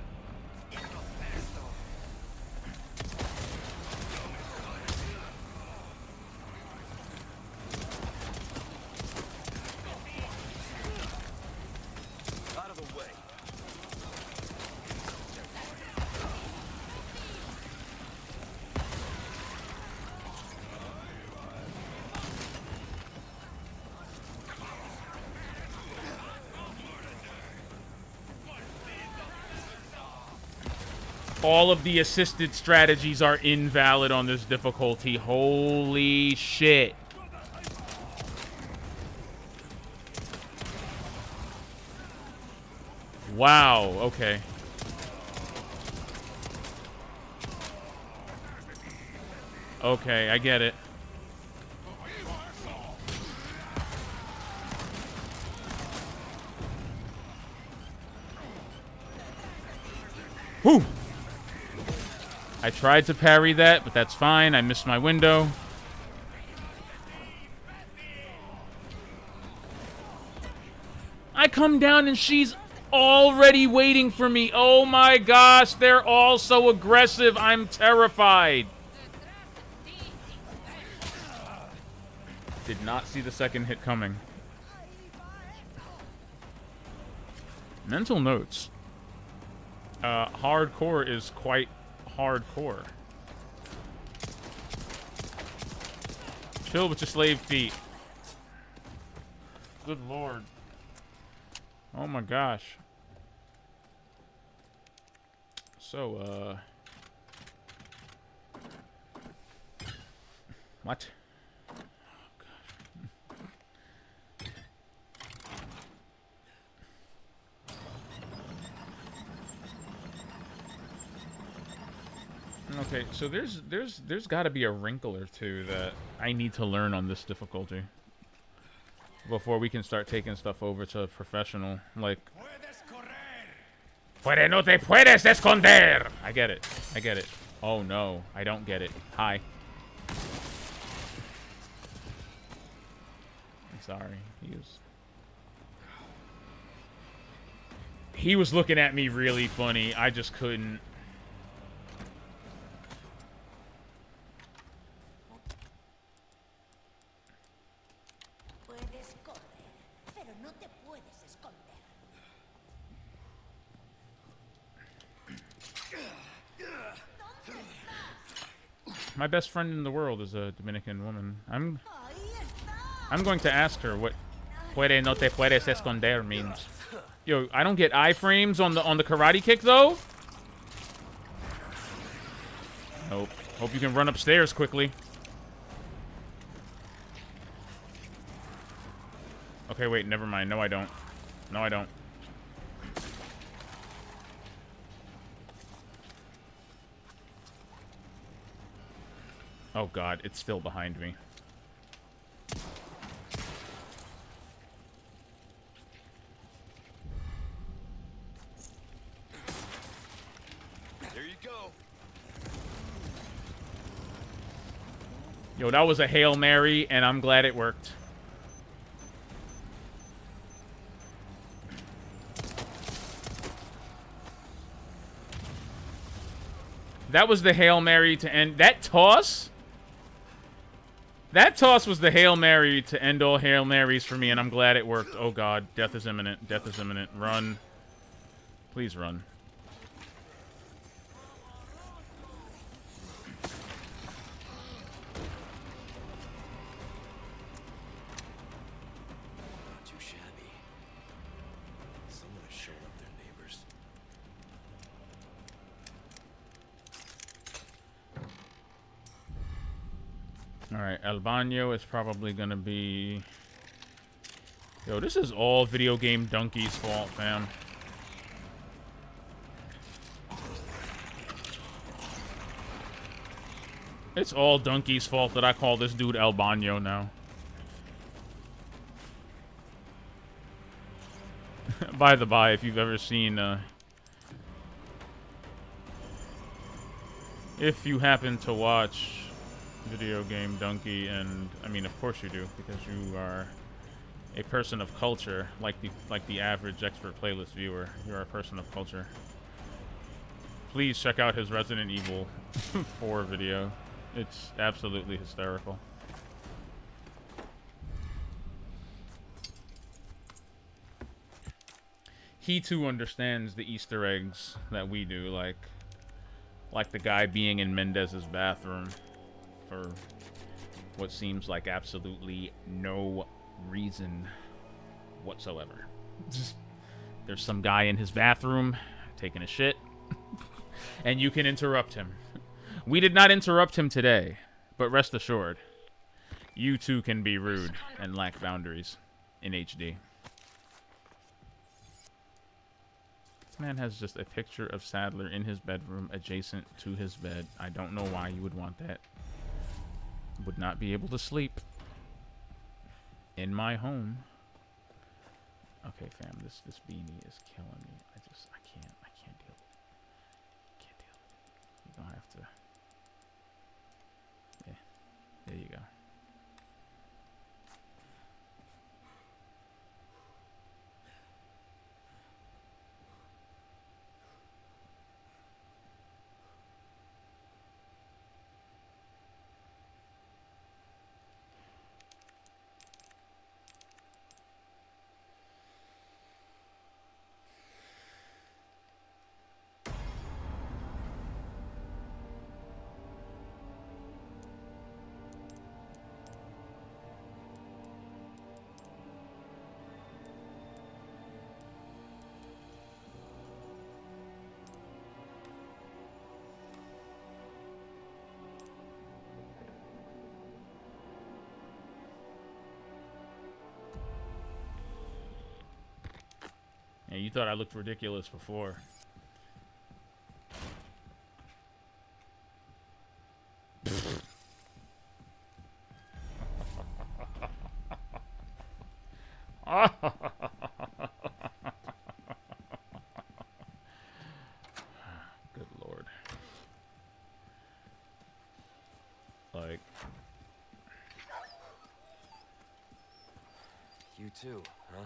All of the assisted strategies are invalid on this difficulty. Holy shit. Wow, okay. Okay, I get it. Whew! I tried to parry that, but that's fine. I missed my window. I come down and she's already waiting for me. Oh my gosh, they're all so aggressive. I'm terrified. Did not see the second hit coming. Mental notes. Hardcore is quite hardcore. Chill with your slave feet. Good lord. Oh my gosh. So, what? Okay, so there's got to be a wrinkle or two that I need to learn on this difficulty before we can start taking stuff over to professional. Like, no te puedes esconder. I get it. I get it. Oh no, I don't get it. Hi. I'm sorry. He was looking at me really funny. I just couldn't. My best friend in the world is a Dominican woman. I'm going to ask her what "puede no te puedes esconder" means. Yo, I don't get iframes on the karate kick though. Nope. Hope you can run upstairs quickly. Okay, wait, never mind. No, I don't. No, I don't. Oh god, it's still behind me. There you go. Yo, that was a Hail Mary, and I'm glad it worked. That was the Hail Mary to end... That toss? That toss was the Hail Mary to end all Hail Marys for me, and I'm glad it worked. Oh god, death is imminent. Death is imminent. Run. Please run. Not too shabby. Someone has shown up their neighbors. Alright, El Baño is probably gonna be... Yo, this is all Video Game Donkey's fault, fam. It's all Donkey's fault that I call this dude El Baño now. By the by, if you've ever seen, if you happen to watch Video Game Donkey, and I mean, of course you do, because you are a person of culture, like the average expert playlist viewer. You're a person of culture. Please check out his Resident Evil 4 video. It's absolutely hysterical. He too understands the Easter eggs that we do, like the guy being in Mendez's bathroom for what seems like absolutely no reason whatsoever. Just, there's some guy in his bathroom taking a shit, and you can interrupt him. We did not interrupt him today, but rest assured, you too can be rude and lack boundaries in HD. This man has just a picture of Sadler in his bedroom adjacent to his bed. I don't know why you would want that. Would not be able to sleep in my home. Okay, fam, this beanie is killing me. I can't deal with it. Can't deal with it. You're gonna have to. Yeah, there you go. Yeah, you thought I looked ridiculous before. Good Lord. Like... You too, huh?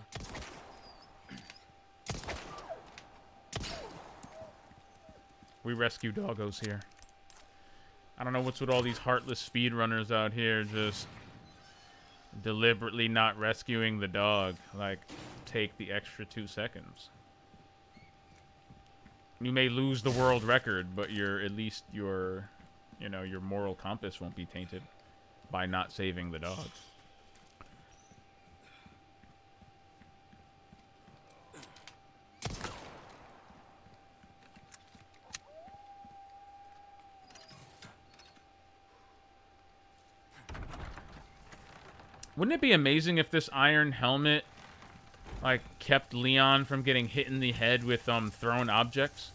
We rescue doggos here. I don't know what's with all these heartless speedrunners out here just deliberately not rescuing the dog. Like, take the extra 2 seconds. You may lose the world record, but at least your moral compass won't be tainted by not saving the dog. Wouldn't it be amazing if this iron helmet, like, kept Leon from getting hit in the head with, thrown objects?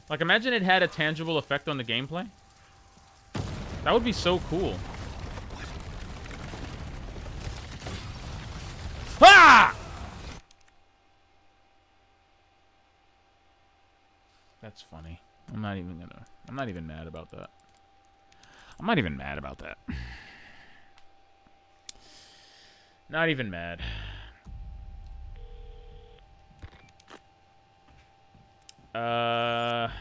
Like, imagine it had a tangible effect on the gameplay. That would be so cool. Ah! That's funny. I'm not even mad about that. I'm not even mad about that. Not even mad. A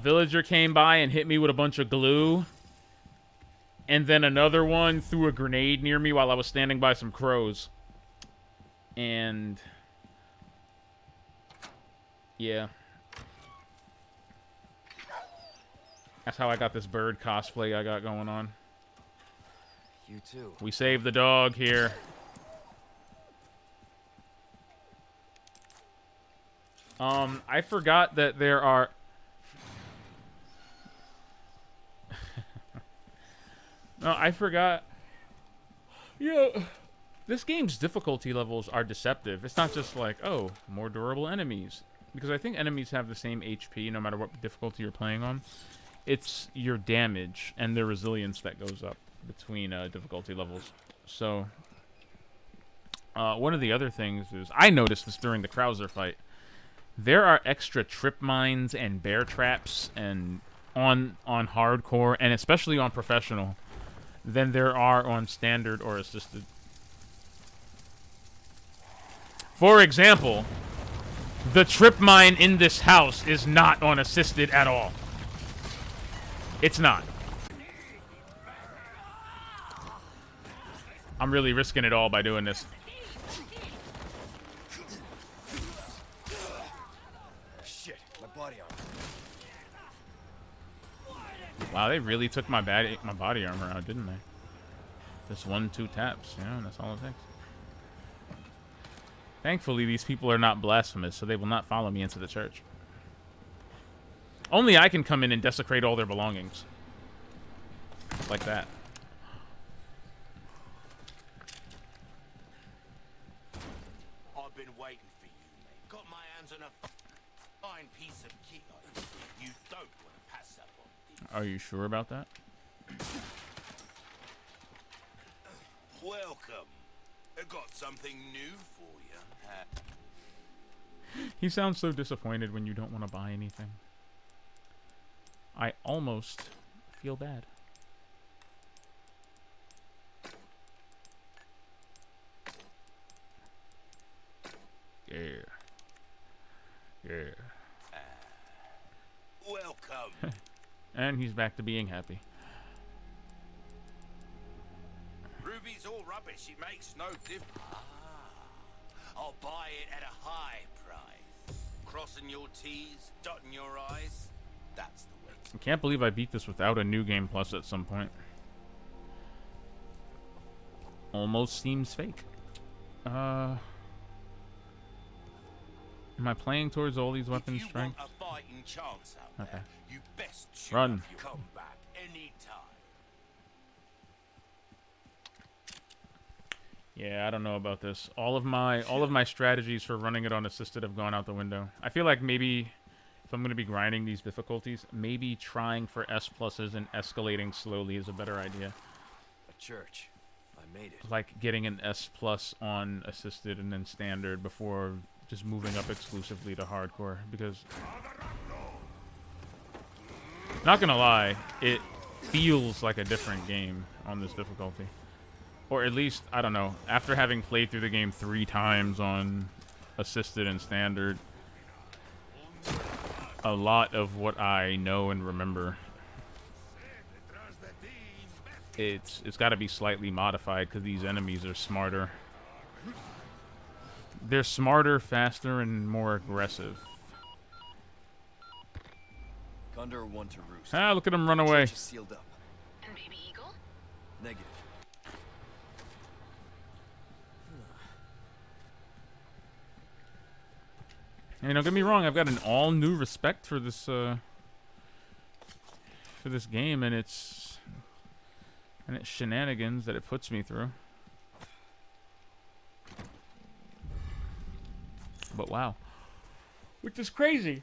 villager came by and hit me with a bunch of glue. And then another one threw a grenade near me while I was standing by some crows. And... yeah. That's how I got this bird cosplay I got going on. You too. We saved the dog here. I forgot that there are... No, I forgot. You know, this game's difficulty levels are deceptive. It's not just like, oh, more durable enemies. Because I think enemies have the same HP no matter what difficulty you're playing on. it's your damage and the resilience that goes up between difficulty levels. So, one of the other things is, I noticed this during the Krauser fight, there are extra trip mines and bear traps and on hardcore, and especially on professional, than there are on standard or assisted. For example, the trip mine in this house is not on assisted at all. It's not. I'm really risking it all by doing this. Shit, my body armor. Wow, they really took my body armor out, didn't they? Just 1-2 taps, you know, and that's all it takes. Thankfully, these people are not blasphemous, so they will not follow me into the church. Only I can come in and desecrate all their belongings. Like that. I've been waiting for you, mate. Got my hands on a fine piece of kit. You don't want to pass up on this. Are you sure about that? Welcome. I got something new for you. He sounds so disappointed when you don't want to buy anything. I almost feel bad. Yeah. Yeah. Welcome. And he's back to being happy. Ruby's all rubbish. It makes no difference. I'll buy it at a high price. Crossing your T's, dotting your I's. That's the way. I can't believe I beat this without a new game plus at some point. Almost seems fake. Am I playing towards all these weapon strengths? Want a fighting chance out Okay. there, you best Run. Come back anytime. Yeah, I don't know about this. All of my strategies for running it on assisted have gone out the window. I feel like maybe if I'm going to be grinding these difficulties, maybe trying for S pluses and escalating slowly is a better idea. A church. I made it. Like getting an S plus on assisted and then standard before just moving up exclusively to hardcore, because not gonna lie, it feels like a different game on this difficulty. Or at least, I don't know, after having played through the game 3 times on assisted and standard, a lot of what I know and remember, it's got to be slightly modified because these enemies are smarter. They're smarter, faster, and more aggressive. Condor 1 to roost. Ah, look at him run away. Church is sealed up. And baby eagle? Negative. And don't get me wrong, I've got an all new respect for this game and its shenanigans that it puts me through. But wow. Which is crazy.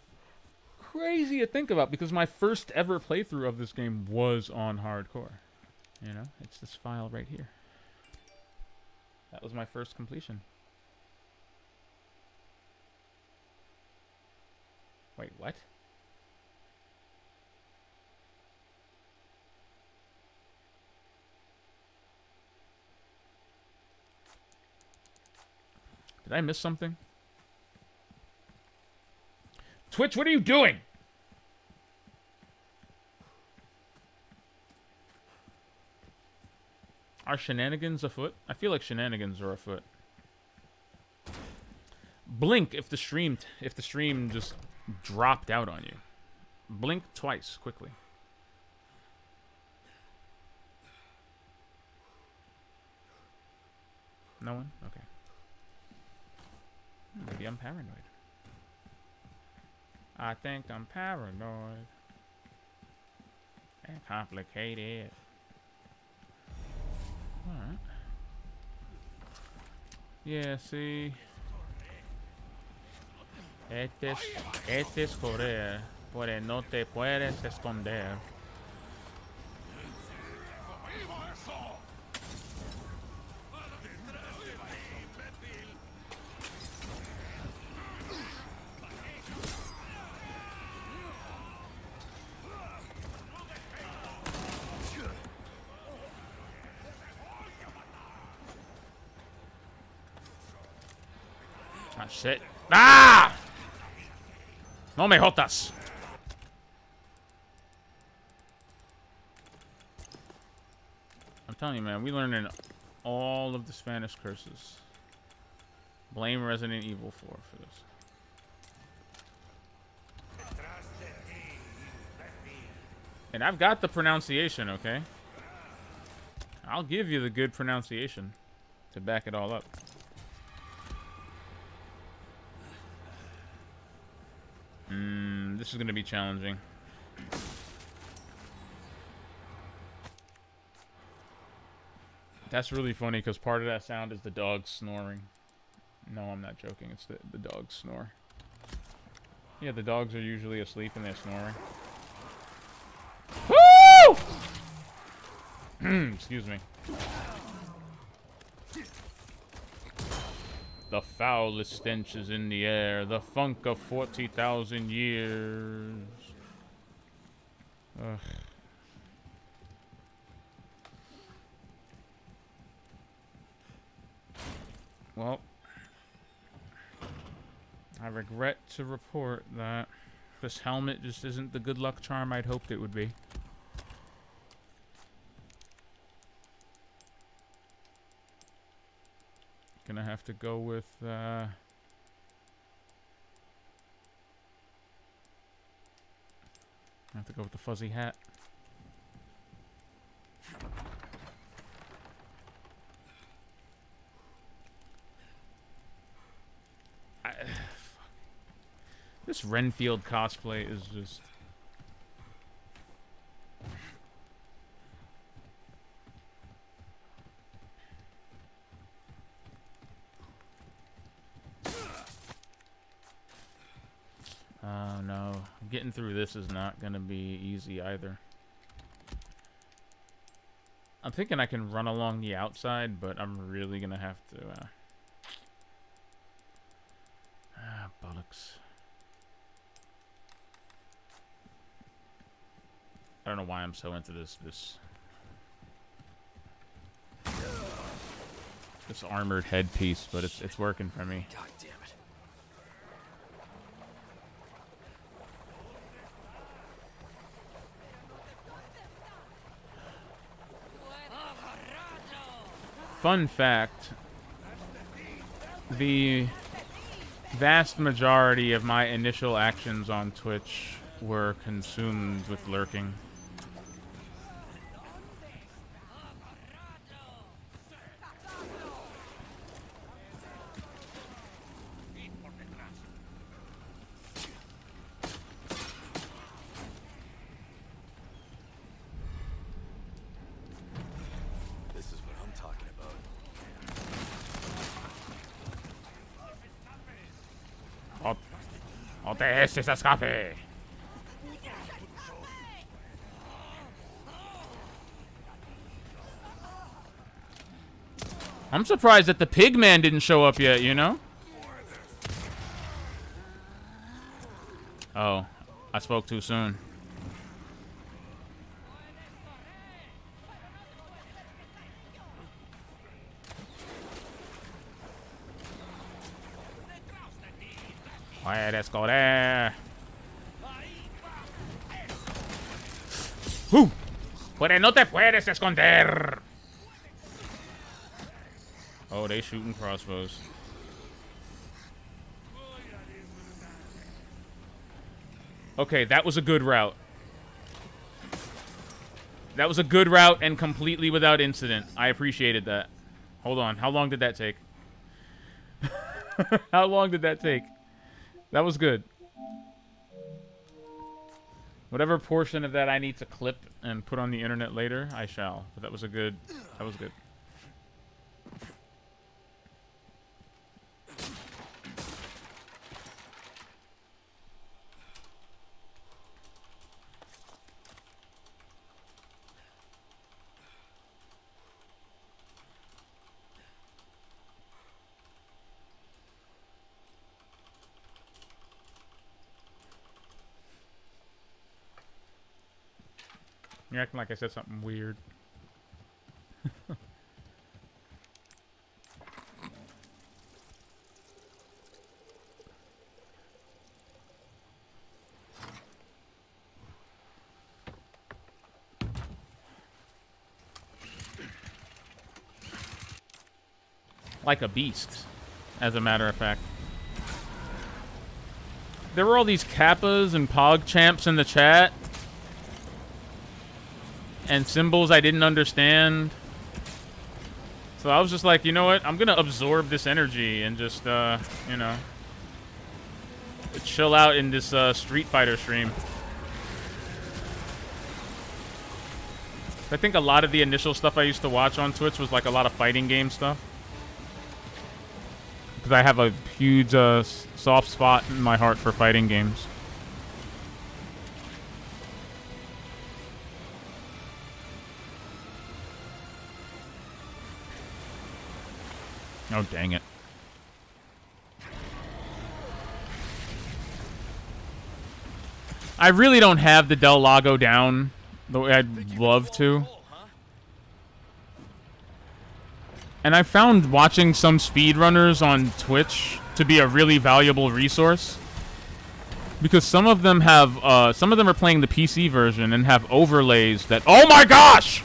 Crazy to think about, because my first ever playthrough of this game was on hardcore. You know, it's this file right here. That was my first completion. Wait, what? Did I miss something? Twitch, what are you doing? Are shenanigans afoot? I feel like shenanigans are afoot. Blink if the stream just dropped out on you. Blink twice quickly. No one? Okay. Maybe I'm paranoid. I think I'm paranoid. And complicated. Alright. Yeah, see. Este es correr, pues no te puedes esconder. Ah, shit. Ah! No me jotas. I'm telling you, man, we learned in all of the Spanish curses. Blame Resident Evil 4 for this. And I've got the pronunciation, okay? I'll give you the good pronunciation to back it all up. This is going to be challenging. That's really funny because part of that sound is the dog snoring. No, I'm not joking. It's the dog snore. Yeah, the dogs are usually asleep and they're snoring. Woo! Excuse me. The foulest stench is in the air. The funk of 40,000 years. Ugh. Well, I regret to report that this helmet just isn't the good luck charm I'd hoped it would be. Gonna have to go with, I have to go with the fuzzy hat. This Renfield cosplay is just... Oh no, getting through this is not gonna be easy either. I'm thinking I can run along the outside, but I'm really gonna have to, bollocks. I don't know why I'm so into this armored headpiece, but it's working for me. God damn it. Fun fact, the vast majority of my initial actions on Twitch were consumed with lurking. This is what I'm talking about. No te dejes escape. I'm surprised that the pig man didn't show up yet, you know? Oh, I spoke too soon. Puedes correr. Pues no te puedes esconder. Oh, they shooting crossbows. Okay, that was a good route. That was a good route and completely without incident. I appreciated that. Hold on. How long did that take? How long did that take? That was good. Whatever portion of that I need to clip and put on the internet later, I shall. But that was a good... That was good. You're acting like I said something weird. like a beast, as a matter of fact. There were all these Kappas and Pog champs in the chat. And symbols I didn't understand. So I was just like, you know what? I'm going to absorb this energy and just, you know, chill out in this Street Fighter stream. I think a lot of the initial stuff I used to watch on Twitch was like a lot of fighting game stuff. Because I have a huge soft spot in my heart for fighting games. Oh, dang it. I really don't have the Del Lago down the way I'd love to. And I found watching some speedrunners on Twitch to be a really valuable resource. Because some of them have, some of them are playing the PC version and have overlays that, oh my gosh!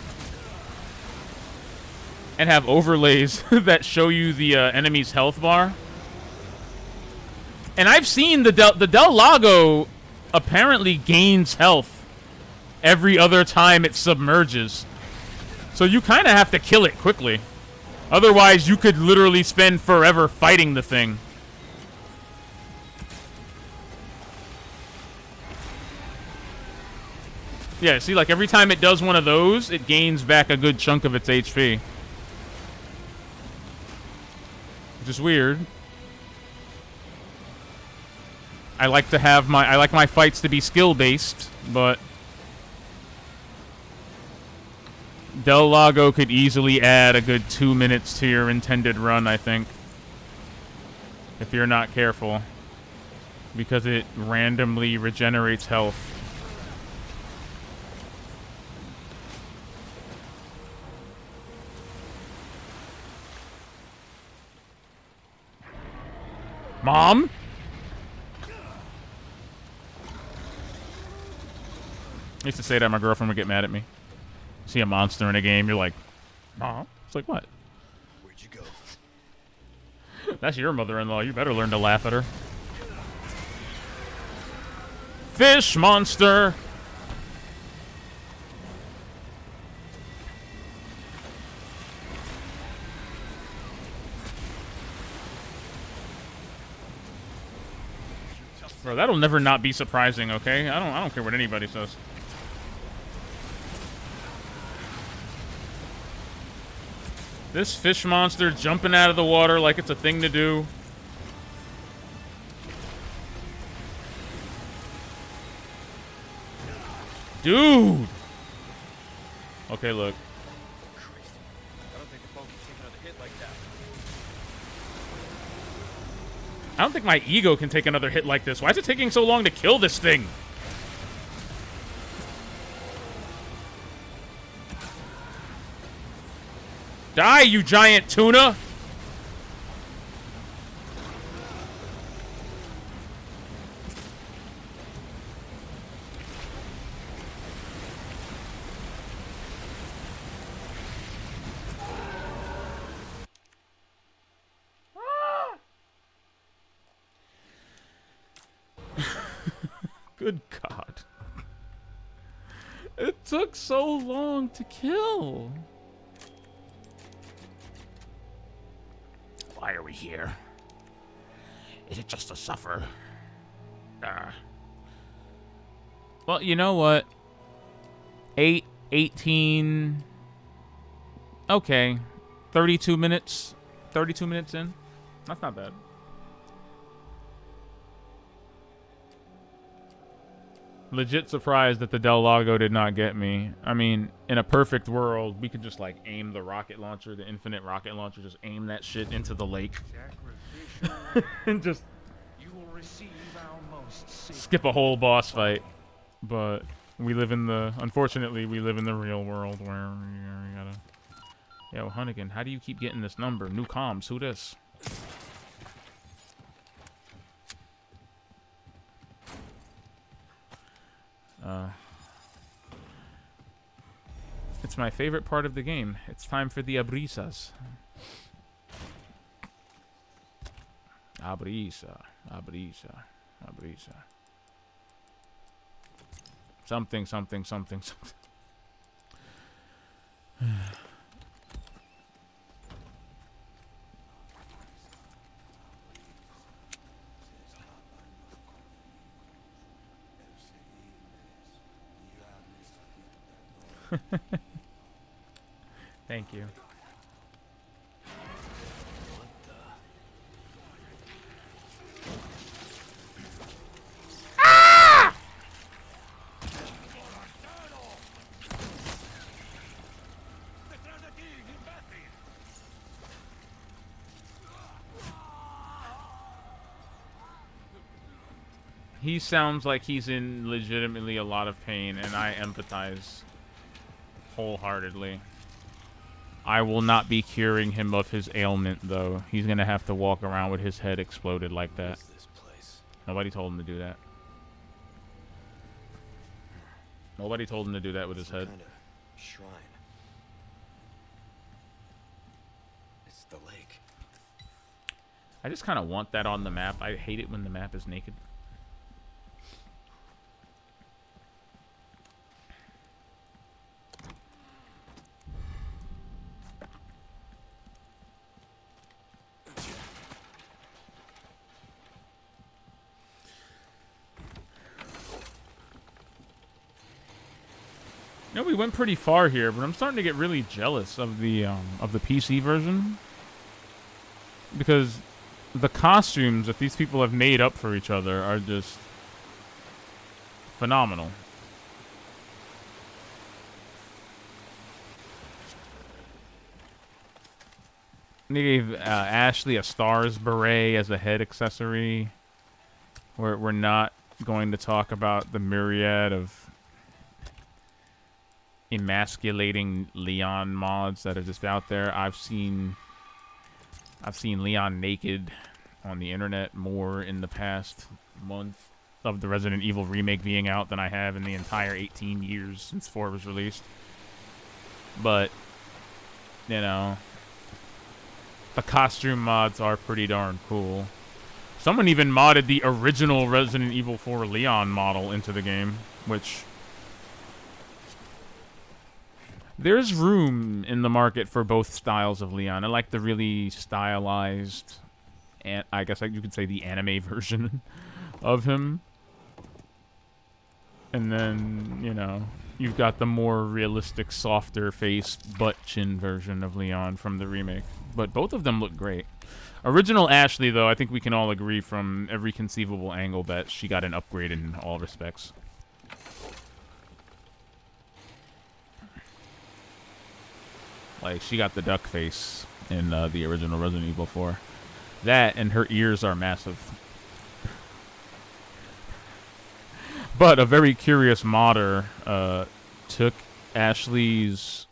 And have overlays that show you the enemy's health bar. And I've seen the Del Lago apparently gains health every other time it submerges. So you kind of have to kill it quickly. Otherwise, you could literally spend forever fighting the thing. Yeah, see, like every time it does one of those, it gains back a good chunk of its HP. Which is weird. I like my fights to be skill based, but Del Lago could easily add a good 2 minutes to your intended run, I think. If you're not careful. Because it randomly regenerates health. Mom? I used to say that my girlfriend would get mad at me. See a monster in a game, you're like, Mom? It's like, what? Where'd you go? That's your mother-in-law. You better learn to laugh at her. Fish monster! Bro, that'll never not be surprising, okay? I don't care what anybody says. This fish monster jumping out of the water like it's a thing to do. Dude! Okay, look. I don't think the phone can take another hit like that. I don't think my ego can take another hit like this. Why is it taking so long to kill this thing? Die, you giant tuna! Good God. It took so long to kill. Why are we here? Is it just to suffer? Well, you know what? 18... Okay. 32 minutes. 32 minutes in. That's not bad. Legit surprised that the Del Lago did not get me. I mean, in a perfect world, we could just like aim the rocket launcher, the infinite rocket launcher, just aim that shit into the lake. And just You will receive our most skip a whole boss fight. But we live in the, unfortunately, we live in the real world where you gotta... Yo, Hunnigan, how do you keep getting this number? New comms, who this? It's my favorite part of the game. It's time for the abrisas. Abrisa. Abrisa. Abrisa. Something, something, something, something. Thank you. He sounds like he's in legitimately a lot of pain, and I empathize wholeheartedly. I will not be curing him of his ailment, though. He's gonna have to walk around with his head exploded like that. This place. Nobody told him to do that. Nobody told him to do that with his head. Kind of shrine. It's the lake. I just kind of want that on the map. I hate it when the map is naked. No, we went pretty far here, but I'm starting to get really jealous of the PC version, because the costumes that these people have made up for each other are just phenomenal. They gave Ashley a Stars beret as a head accessory. We're not going to talk about the myriad of emasculating Leon mods that are just out there. I've seen Leon naked on the internet more in the past month of the Resident Evil remake being out than I have in the entire 18 years since 4 was released. But, you know, the costume mods are pretty darn cool. Someone even modded the original Resident Evil 4 Leon model into the game, which... There's room in the market for both styles of Leon. I like the really stylized, and I guess you could say the anime version of him. And then, you know, you've got the more realistic, softer faced butt chin version of Leon from the remake. But both of them look great. Original Ashley, though, I think we can all agree from every conceivable angle that she got an upgrade in all respects. Like, she got the duck face in the original Resident Evil 4. That and her ears are massive. But a very curious modder took Ashley's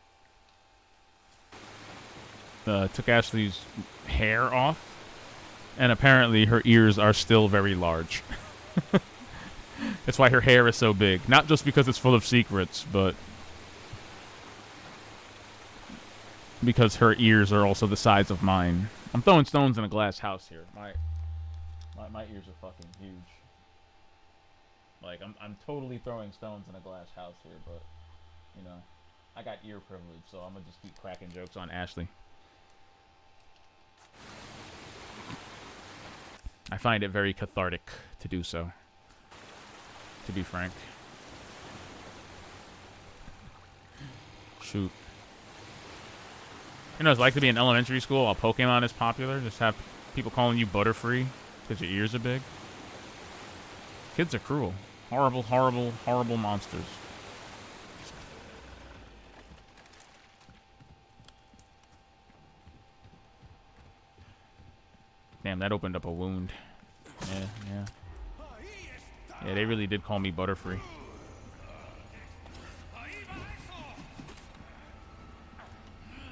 hair off, and apparently her ears are still very large. That's why her hair is so big. Not just because it's full of secrets, but because her ears are also the size of mine. I'm throwing stones in a glass house here. My ears are fucking huge. Like, I'm totally throwing stones in a glass house here, but, you know, I got ear privilege, so I'm gonna just keep cracking jokes on Ashley. I find it very cathartic to do so, to be frank. Shoot. You know, it's like to be in elementary school while Pokemon is popular. Just have people calling you Butterfree because your ears are big. Kids are cruel. Horrible, horrible, horrible monsters. Damn, that opened up a wound. Yeah. Yeah, they really did call me Butterfree.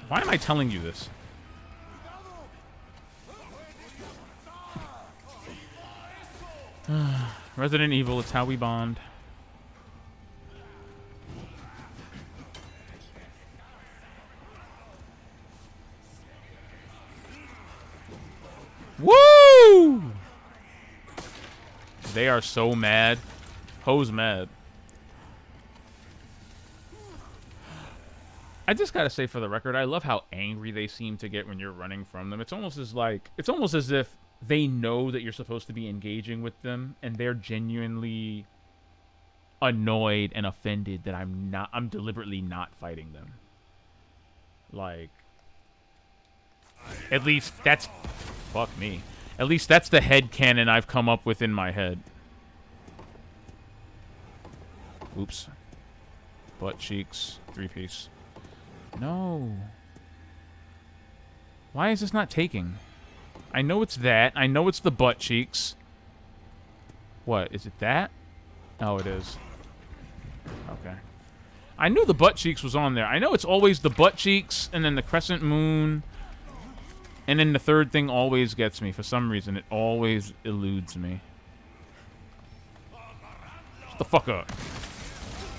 Why am I telling you this? Resident Evil, it's how we bond. Woo! They are so mad. Ho's mad. I just gotta say, for the record, I love how angry they seem to get when you're running from them. It's almost as if they know that you're supposed to be engaging with them, and they're genuinely annoyed and offended that I'm deliberately not fighting them. Like, at least that's, fuck me. At least that's the headcanon I've come up with in my head. Oops. Butt cheeks, 3-piece. No. Why is this not taking? I know it's that. I know it's the butt cheeks. What? Is it that? Oh, it is. Okay. I knew the butt cheeks was on there. I know it's always the butt cheeks and then the crescent moon. And then the third thing always gets me. For some reason, it always eludes me. Shut the fuck up.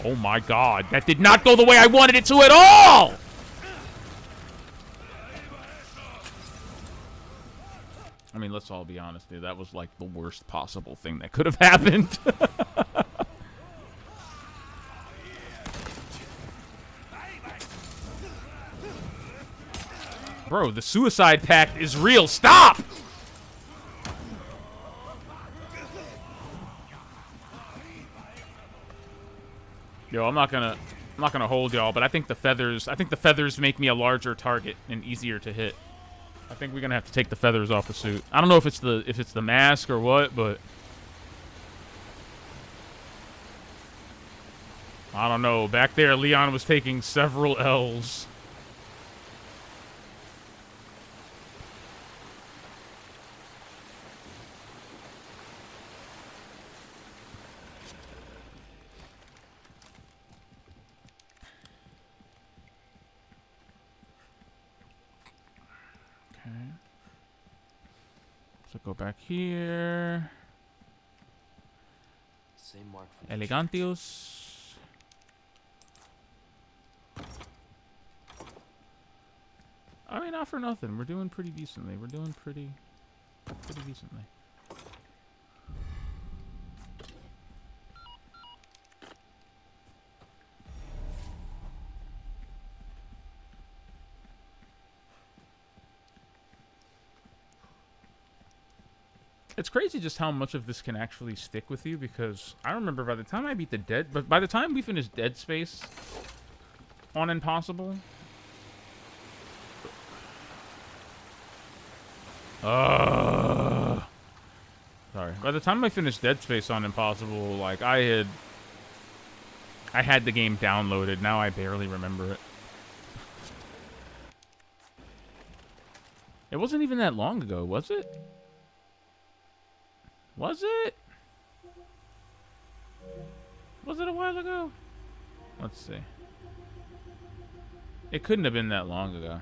Oh my god. That did not go the way I wanted it to at all! I mean, let's all be honest, dude. That was like the worst possible thing that could have happened. Bro, the suicide pact is real. Stop! Yo, I'm not gonna hold y'all, but I think the feathers make me a larger target and easier to hit. I think we're gonna have to take the feathers off the suit. I don't know if it's the mask or what, but I don't know. Back there, Leon was taking several L's. So go back here. Same mark for Elegantius. I mean, not for nothing. We're doing pretty decently. We're doing pretty decently. It's crazy just how much of this can actually stick with you, because I remember by the time I beat by the time we finished Dead Space on Impossible, sorry. By the time I finished Dead Space on Impossible, like I had the game downloaded. Now I barely remember it. It wasn't even that long ago, was it? Was it? Was it a while ago? Let's see. It couldn't have been that long ago.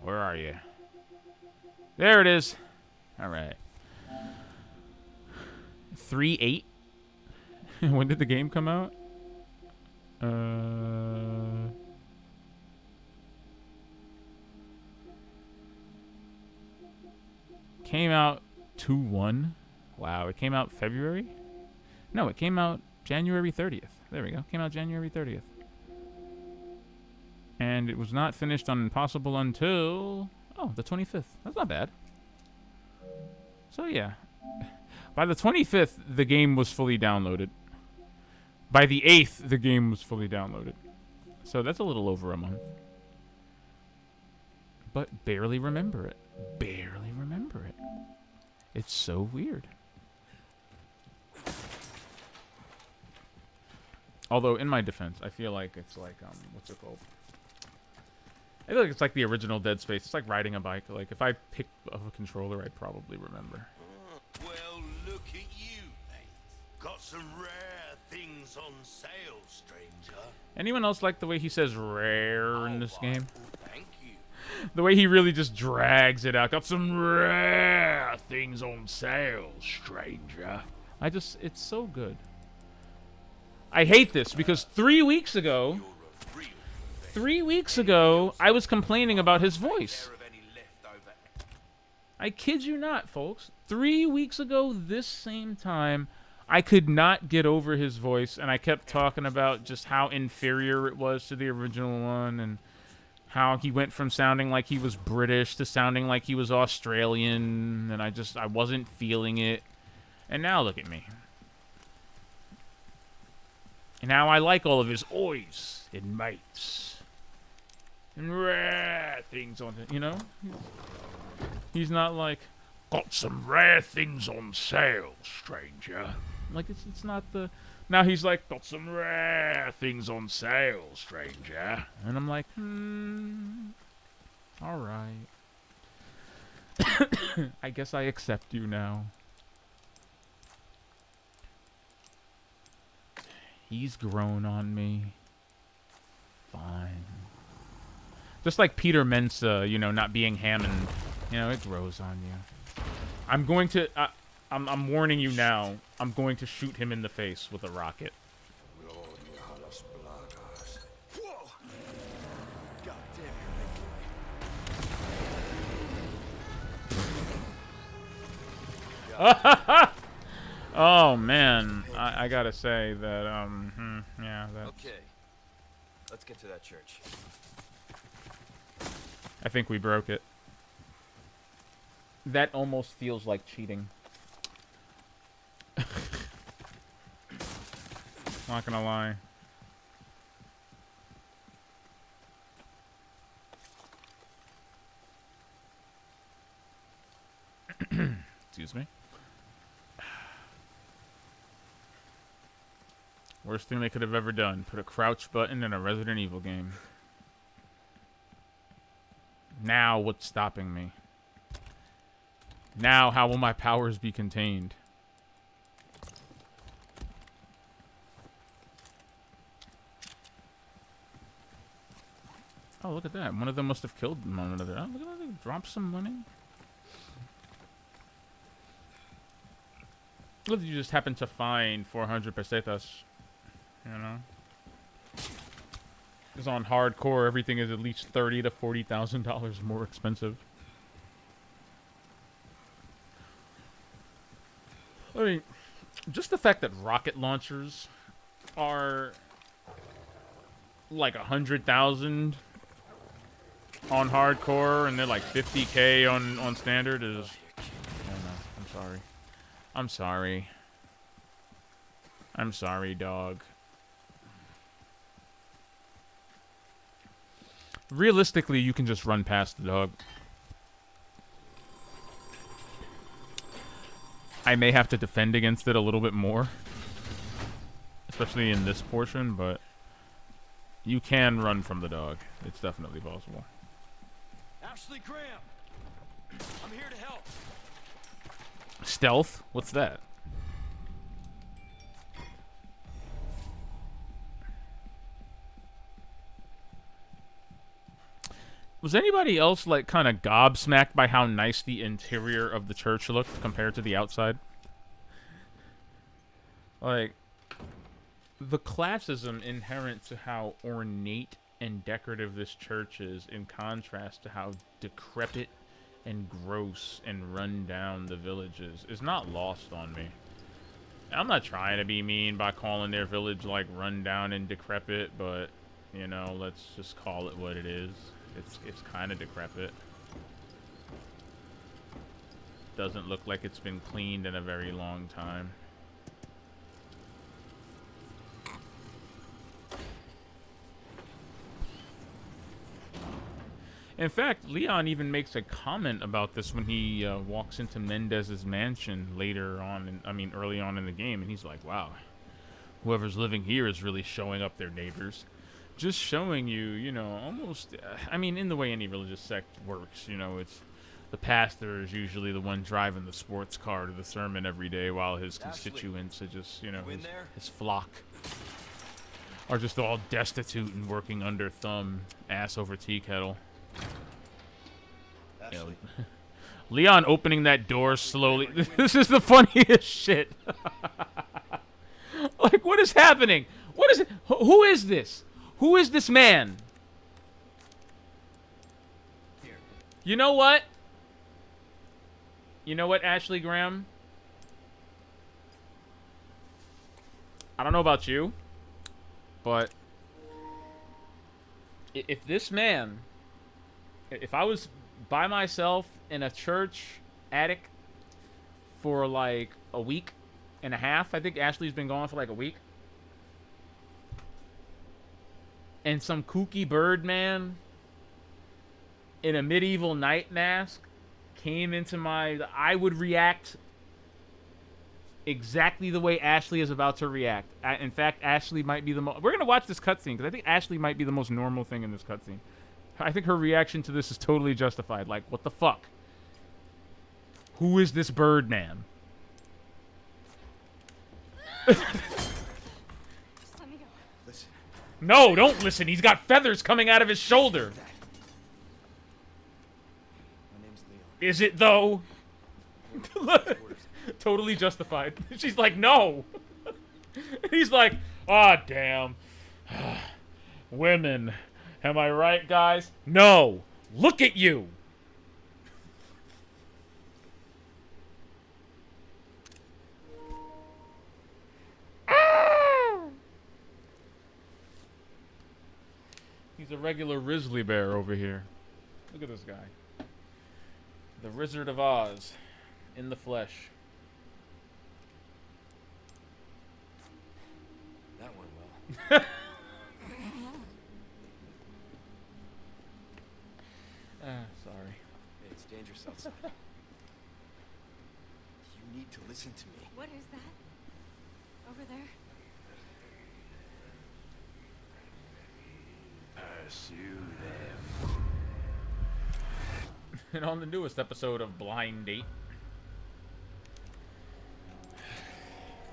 Where are you? There it is. All right. 3.8. When did the game come out? Came out 2/1. Wow, it came out February? No, it came out January 30th. There we go. Came out January 30th. And it was not finished on Impossible until the 25th. That's not bad. So yeah. By the 25th, the game was fully downloaded. By the 8th, the game was fully downloaded. So that's a little over a month. But barely remember it. Barely remember it. It's so weird. Although, in my defense, I feel like it's like, what's it called? I feel like it's like the original Dead Space. It's like riding a bike. Like, if I picked up a controller, I'd probably remember. Well, look at you, mate. Got some rare things on sale, stranger. Anyone else like the way he says rare in this game? Thank you. The way he really just drags it out. Got some rare things on sale, stranger. It's so good. I hate this because 3 weeks ago, You're a real 3 weeks ago, I was complaining about his voice. Care of any leftover. I kid you not, folks. 3 weeks ago, this same time, I could not get over his voice, and I kept talking about just how inferior it was to the original one, and how he went from sounding like he was British to sounding like he was Australian, and I wasn't feeling it. And now look at me. And now I like all of his oys and mates and rare things on it, you know? He's not like, got some rare things on sale, stranger. Like, it's not the... Now he's like, got some rare things on sale, stranger. And I'm like, alright. I guess I accept you now. He's grown on me. Fine. Just like Peter Mensa, you know, not being Hammond. You know, it grows on you. I'm going to... I'm warning you now. I'm going to shoot him in the face with a rocket. Whoa! God damn, you're big boy. Oh man, I gotta say that yeah, that. Okay. Let's get to that church. I think we broke it. That almost feels like cheating. Not gonna lie. Excuse me. Worst thing they could have ever done. Put a crouch button in a Resident Evil game. Now what's stopping me? Now how will my powers be contained? Oh, look at that. One of them must have killed one another. Oh, look at that. They dropped some money. What if you just happen to find 400 pesetas? You know? Because on hardcore, everything is at least $30,000 to $40,000 more expensive. I mean, just the fact that rocket launchers are like 100,000 on hardcore and they're like 50K on standard is... Oh no, I'm sorry. I'm sorry. I'm sorry, dog. Realistically, you can just run past the dog. I may have to defend against it a little bit more. Especially in this portion, but you can run from the dog. It's definitely possible. Ashley Graham, I'm here to help. Stealth? What's that? Was anybody else, like, kind of gobsmacked by how nice the interior of the church looked compared to the outside? Like, the classism inherent to how ornate and decorative this church is in contrast to how decrepit and gross and run down the village is not lost on me. I'm not trying to be mean by calling their village, like, run down and decrepit, but, you know, let's just call it what it is. It's kind of decrepit. Doesn't look like it's been cleaned in a very long time. In fact, Leon even makes a comment about this when he walks into Mendez's mansion later on, early on in the game, and he's like, wow, whoever's living here is really showing up their neighbors. Just showing you, you know, almost, in the way any religious sect works, you know, it's the pastor is usually the one driving the sports car to the sermon every day while his constituents are just, you know, his flock are just all destitute and working under thumb, ass over tea kettle. You know, Leon opening that door slowly. This is the funniest shit. Like, what is happening? What is it? Who is this? Who is this man? You know what? You know what, Ashley Graham? I don't know about you, but if this man, if I was by myself in a church attic for like a week and a half, I think Ashley's been gone for like a week, and some kooky bird man in a medieval knight mask came into I would react exactly the way Ashley is about to react. In fact, Ashley might be the most... We're going to watch this cutscene, because I think Ashley might be the most normal thing in this cutscene. I think her reaction to this is totally justified. Like, what the fuck? Who is this bird man? Just let me go. Listen. No, don't listen. He's got feathers coming out of his shoulder. My name's Leon. Is it, though? Totally justified. She's like, no. He's like, ah, oh, damn. Women. Am I right, guys? No. Look at you. He's a regular Grizzly Bear over here. Look at this guy. The Wizard of Oz. In the flesh. That went well. Sorry. Hey, it's dangerous outside. You need to listen to me. What is that? Over there? Pursue them. And on the newest episode of Blind Date.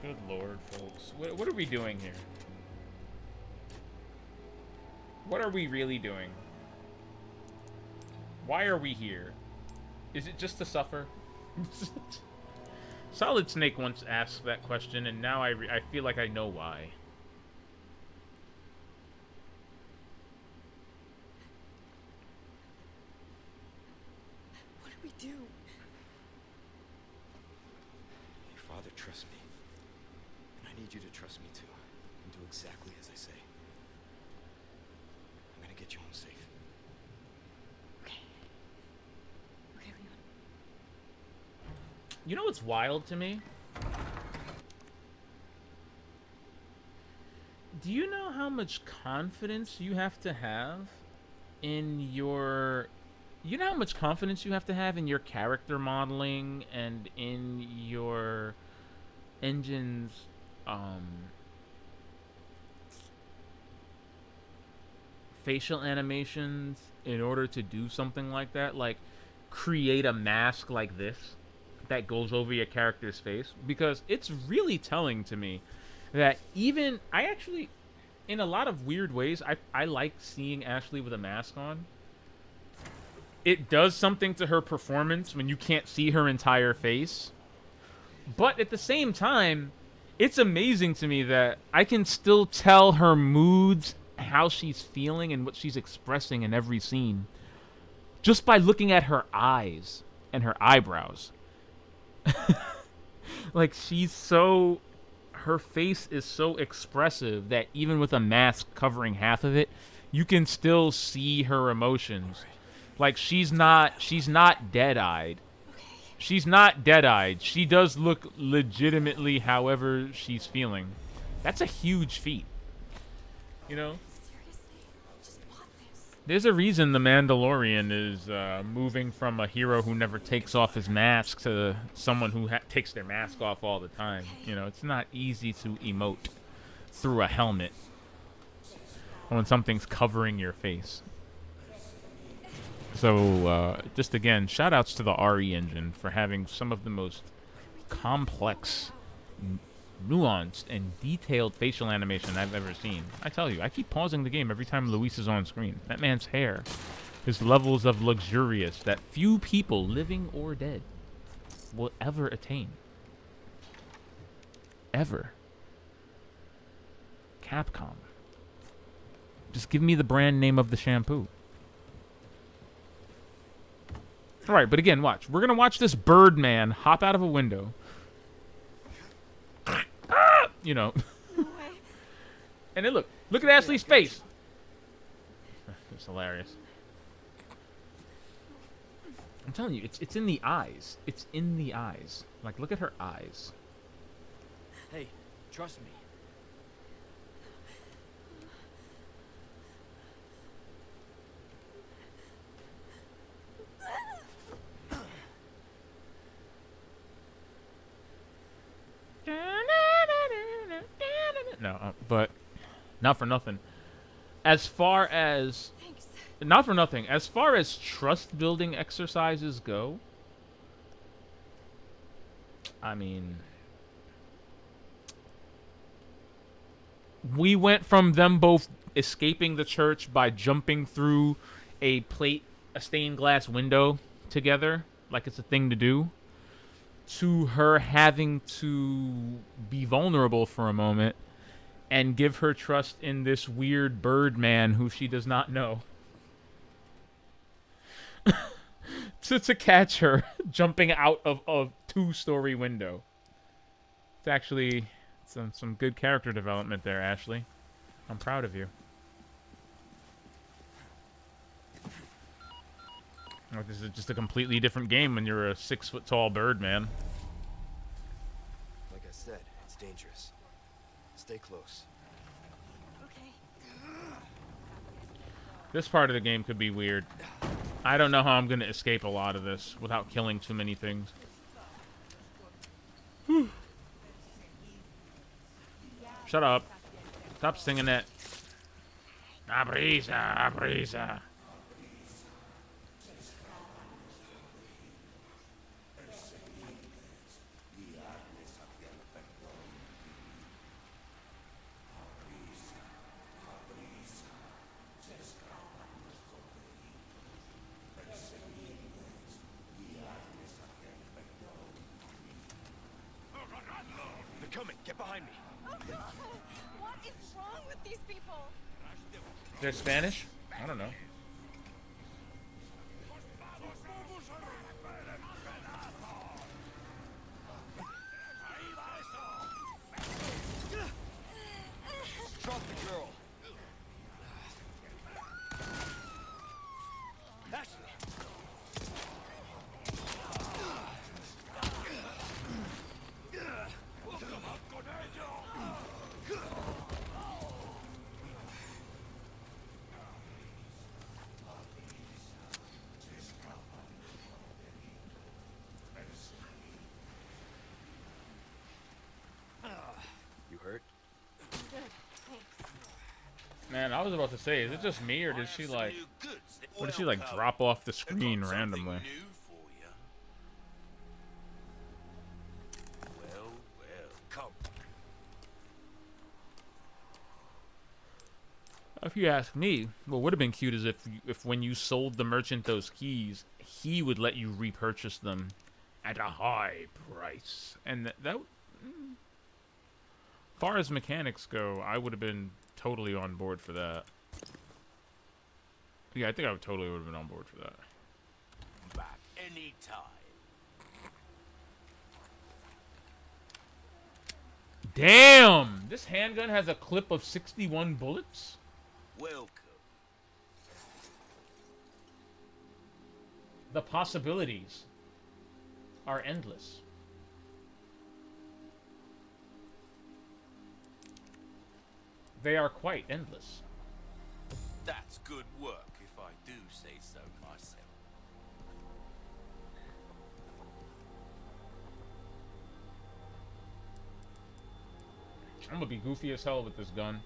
Good lord, folks. What are we doing here? What are we really doing? Why are we here? Is it just to suffer? Solid Snake once asked that question, and now I feel like I know why. What do we do? Your father trusts me. And I need you to trust me too. And do exactly as I say. I'm gonna get you home safe. Okay. Okay, Leon. You know what's wild to me? Do you know how much confidence you have to have in your... You know how much confidence you have to have in your character modeling and in your engine's facial animations in order to do something like that? Like, create a mask like this that goes over your character's face? Because it's really telling to me that even... I actually, in a lot of weird ways, I like seeing Ashley with a mask on. It does something to her performance when you can't see her entire face. But at the same time, it's amazing to me that I can still tell her moods, how she's feeling, and what she's expressing in every scene, just by looking at her eyes and her eyebrows. Like, she's so... Her face is so expressive that even with a mask covering half of it, you can still see her emotions. Like, she's not dead-eyed. She's not dead-eyed. She does look legitimately however she's feeling. That's a huge feat. You know? Seriously? Just bought this. There's a reason The Mandalorian is moving from a hero who never takes off his mask to someone who takes their mask off all the time. You know, it's not easy to emote through a helmet when something's covering your face. So, just again, shout-outs to the RE engine for having some of the most complex, nuanced, and detailed facial animation I've ever seen. I tell you, I keep pausing the game every time Luis is on screen. That man's hair is levels of luxurious that few people, living or dead, will ever attain. Ever. Capcom. Just give me the brand name of the shampoo. All right, but again, watch. We're gonna watch this Birdman hop out of a window. You know. No way. And then look at Ashley's face. It's hilarious. I'm telling you, it's in the eyes. It's in the eyes. Like, look at her eyes. Hey, trust me. No, but not for nothing. As far as Thanks. not for nothing, as far as trust building exercises go, I mean, we went from them both escaping the church by jumping through a stained glass window together, like it's a thing to do, to her having to be vulnerable for a moment and give her trust in this weird bird man who she does not know. to catch her jumping out of a 2-story window. It's actually some good character development there, Ashley. I'm proud of you. Oh, this is just a completely different game when you're a 6-foot-tall bird man. Like I said, it's dangerous. Stay close. Okay. This part of the game could be weird. I don't know how I'm going to escape a lot of this without killing too many things. Shut up. Stop singing that. Abrisa, abrisa. They're coming. Get behind me. What is wrong with these people? They're Spanish? I don't know. Drop the girl. Ashley. You hurt? Good. Thanks. Man, I was about to say, is it just me or did she like... New goods that Or did she oil like cover. drop off the I've got screen something randomly? new for you. Well, come. If you ask me, what would have been cute is if when you sold the merchant those keys, he would let you repurchase them at a high price. And that far as mechanics go, I would have been totally on board for that. Yeah, I think I totally would have been on board for that. Back anytime. Damn! This handgun has a clip of 61 bullets? Welcome. The possibilities are endless. They are quite endless. That's good work, if I do say so myself. I'm gonna be goofy as hell with this gun.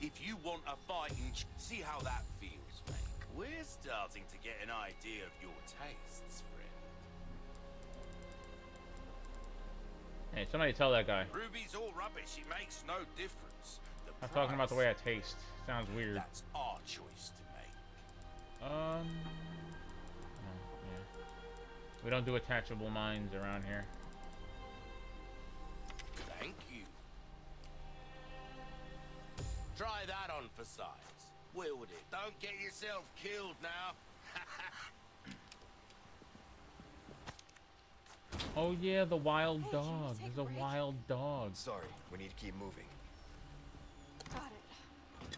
If you want a fighting, see how that feels, mate. We're starting to get an idea of your tastes, friend. Hey, somebody tell that guy. Ruby's all rubbish. It makes no difference. The I'm talking about the way I price, taste. Sounds weird. that's our choice to make. Oh, yeah. We don't do attachable mines around here. Thank you. Try that on for size. Wield it. Don't get yourself killed now. Oh yeah, the wild Hey, can we dog. take There's a a break? wild dog. Sorry, we need to keep moving. Got it.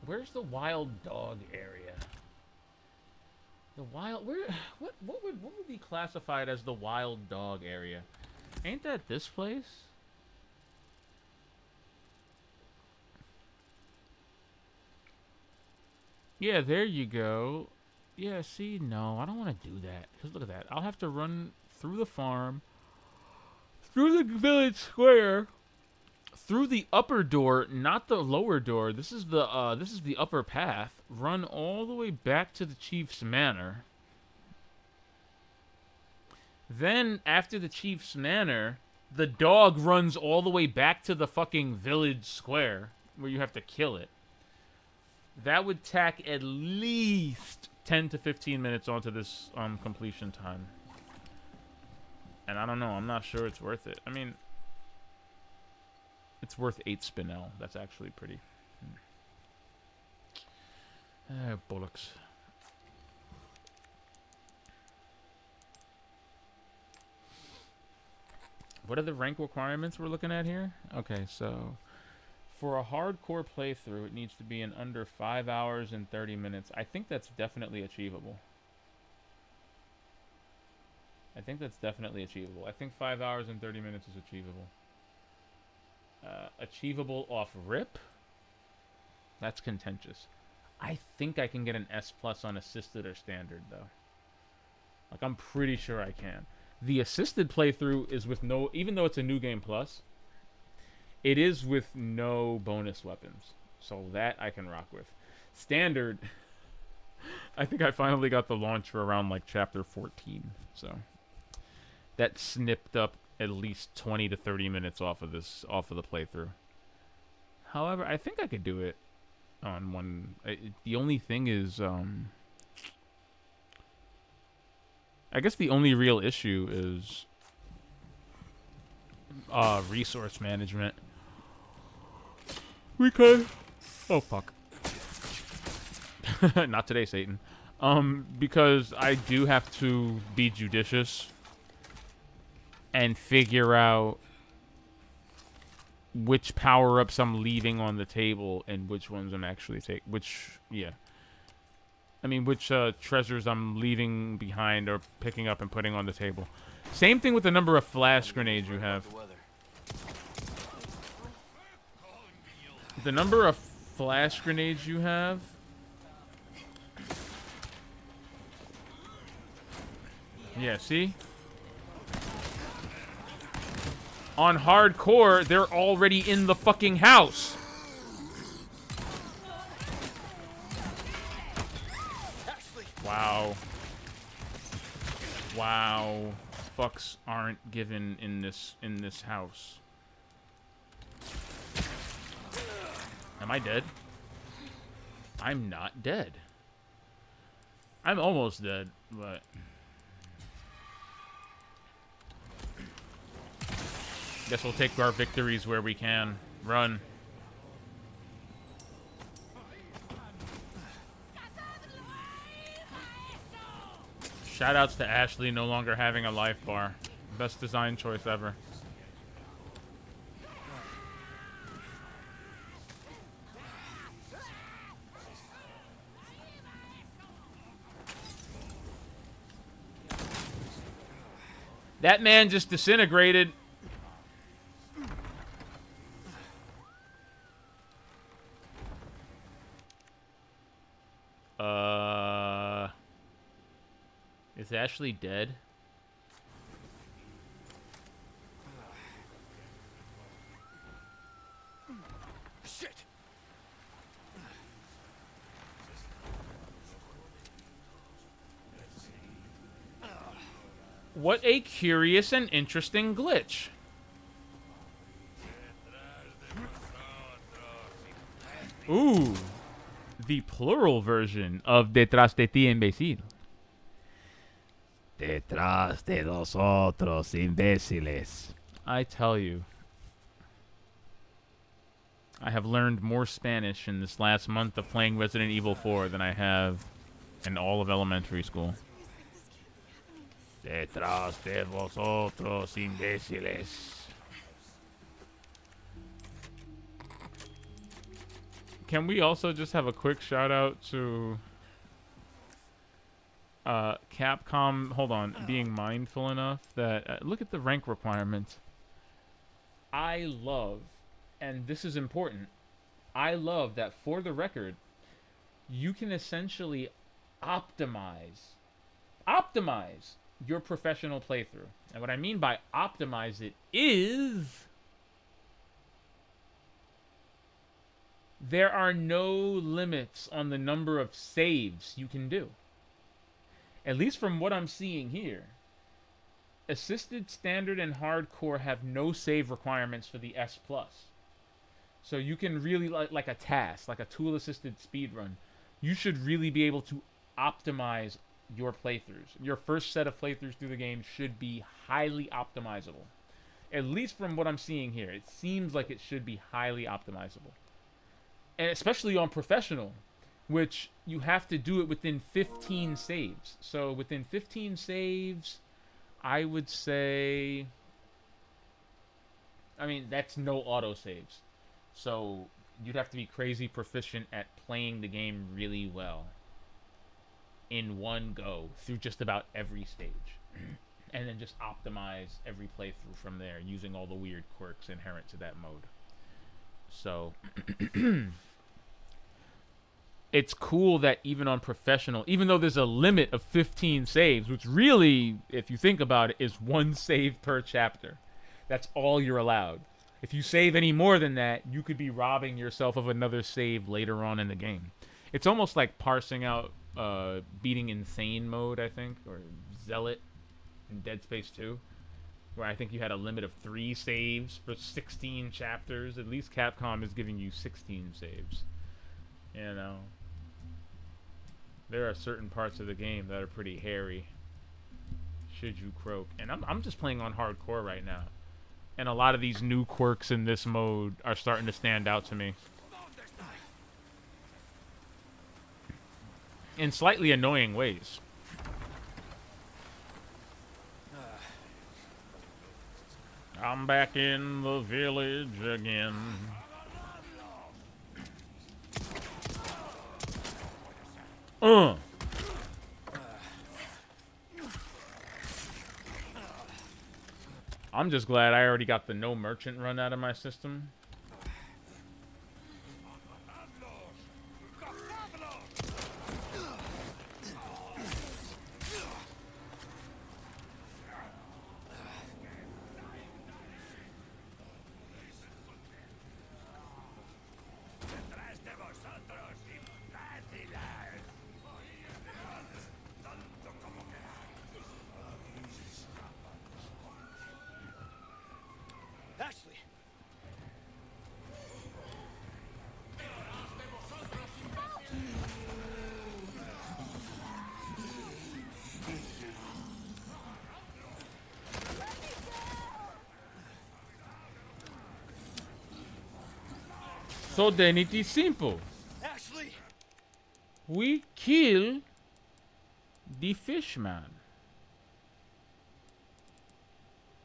Where's the wild dog area? The wild what would be classified as the wild dog area? Ain't that this place? Yeah, there you go. Yeah, see, no, I don't want to do that. Because look at that. I'll have to run through the farm, through the village square, through the upper door, not the lower door. This is the upper path. Run all the way back to the chief's manor. Then, after the chief's manor, the dog runs all the way back to the fucking village square, where you have to kill it. That would tack at least 10 to 15 minutes onto this completion time. And I don't know, I'm not sure it's worth it. I mean, it's worth 8 spinel. That's actually pretty... bollocks. What are the rank requirements we're looking at here? Okay, so... For a hardcore playthrough, it needs to be in under 5 hours and 30 minutes. I think that's definitely achievable. I think 5 hours and 30 minutes is achievable. Achievable off rip? That's contentious. I think I can get an S+ on assisted or standard, though. Like, I'm pretty sure I can. The assisted playthrough is with no... Even though it's a New Game Plus... It is with no bonus weapons. So that I can rock with. Standard, I think I finally got the launch for around like chapter 14. So that snipped up at least 20 to 30 minutes off of the playthrough. However, I think I could do it on one. The only thing is, I guess the only real issue is resource management. Because, oh fuck, not today, Satan. Because I do have to be judicious and figure out which power-ups I'm leaving on the table and which ones I'm actually which treasures I'm leaving behind or picking up and putting on the table. Same thing with the number of flash grenades you have. The number of flash grenades you have. Yeah, see? On hardcore, they're already in the fucking house. Wow. Wow. Fucks aren't given in this house. Am I dead? I'm not dead. I'm almost dead, but... Guess we'll take our victories where we can. Run. Shoutouts to Ashley no longer having a life bar. Best design choice ever. That man just disintegrated. Is Ashley dead? Shit! What a curious and interesting glitch. Ooh. The plural version of Detrás de ti, imbécil. Detrás de los otros imbéciles. I tell you, I have learned more Spanish in this last month of playing Resident Evil 4 than I have in all of elementary school. Detrás de vosotros, imbéciles. Can we also just have a quick shout out to Capcom? Hold on, being mindful enough that look at the rank requirements. I love, and this is important, I love that for the record, you can essentially optimize your professional playthrough. And what I mean by optimize it is there are no limits on the number of saves you can do. At least from what I'm seeing here. Assisted, standard, and hardcore have no save requirements for the S+. So you can really, like a task, like a tool-assisted speedrun, you should really be able to optimize your playthroughs. Your first set of playthroughs through the game should be highly optimizable. At least from what I'm seeing here, it seems like it should be highly optimizable. And especially on professional, which you have to do it within 15 saves. So within 15 saves, I would say, I mean, that's no autosaves. So you'd have to be crazy proficient at playing the game really well in one go through just about every stage. And then just optimize every playthrough from there using all the weird quirks inherent to that mode. So it's cool that even on professional, even though there's a limit of 15 saves, which really, if you think about it, is one save per chapter. That's all you're allowed. If you save any more than that, you could be robbing yourself of another save later on in the game. It's almost like parsing out beating insane mode, I think, or Zealot in Dead Space 2, where I think you had a limit of 3 saves for 16 chapters. At least Capcom is giving you 16 saves. You know, there are certain parts of the game that are pretty hairy, should you croak. And I'm just playing on hardcore right now. And a lot of these new quirks in this mode are starting to stand out to me. In slightly annoying ways. I'm back in the village again. I'm just glad I already got the no merchant run out of my system. Ashley! So then it is simple. Ashley! We kill the fishman.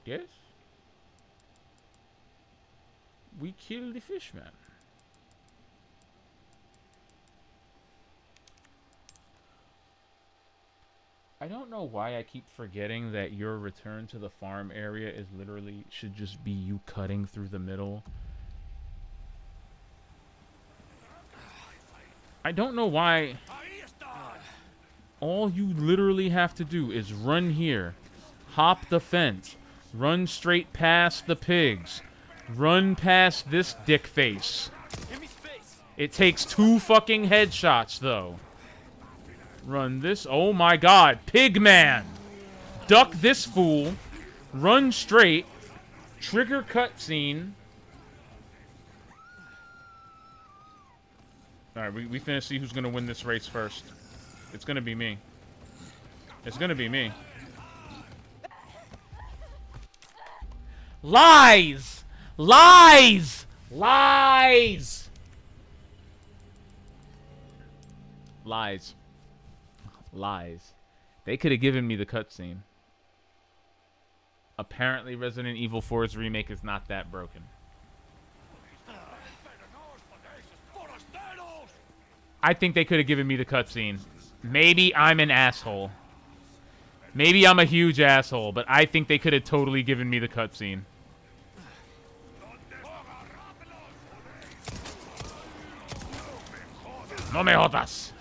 Yes? We kill the fishman. I don't know why I keep forgetting that your return to the farm area is literally should just be you cutting through the middle. I don't know why. All you literally have to do is run here, hop the fence, run straight past the pigs, run past this dick face. It takes 2 fucking headshots, though. Run this. Oh my god. Pig man. Duck this fool. Run straight. Trigger cutscene. Alright, we finna see who's gonna win this race first. It's gonna be me. It's gonna be me. Lies! Lies! Lies! Lies. Lies. They could have given me the cutscene. Apparently, Resident Evil 4's remake is not that broken. I think they could have given me the cutscene. Maybe I'm an asshole. Maybe I'm a huge asshole, but I think they could have totally given me the cutscene. No me jodas.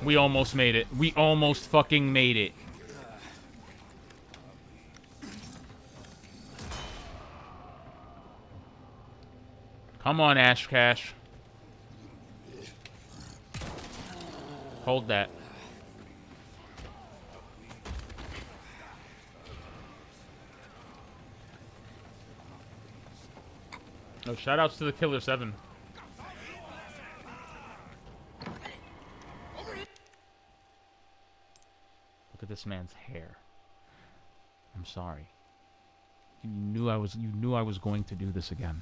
We almost made it. We almost fucking made it. Come on, Ash Cash. Hold that. Oh, shoutouts to the Killer 7. Look at this man's hair. I'm sorry. You knew I was going to do this again.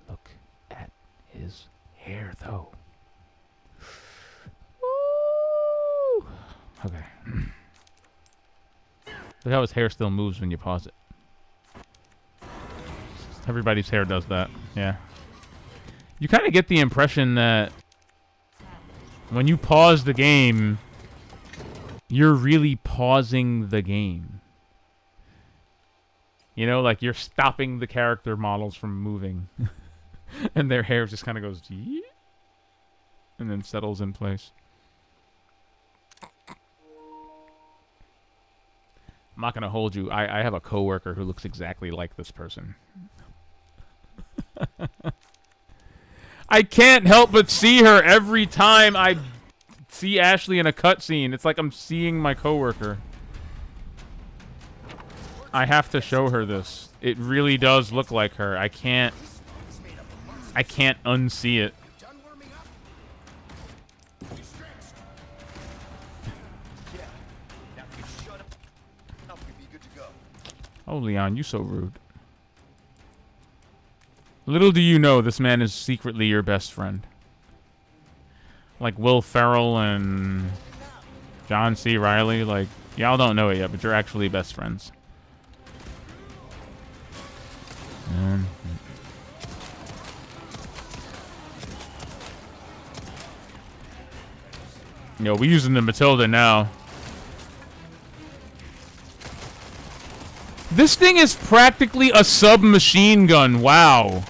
Look at his hair, though. Woo! Okay. Look how his hair still moves when you pause it. Everybody's hair does that. Yeah. You kind of get the impression that when you pause the game, you're really pausing the game. You know, like you're stopping the character models from moving. And their hair just kind of goes and then settles in place. I'm not going to hold you. I have a coworker who looks exactly like this person. I can't help but see her every time I see Ashley in a cutscene. It's like I'm seeing my coworker. I have to show her this. It really does look like her. I can't unsee it. Oh, Leon, you so rude. Little do you know, this man is secretly your best friend. Like Will Ferrell and John C. Reilly. Like, y'all don't know it yet, but you're actually best friends. Yo, we using the Matilda now. This thing is practically a submachine gun. Wow.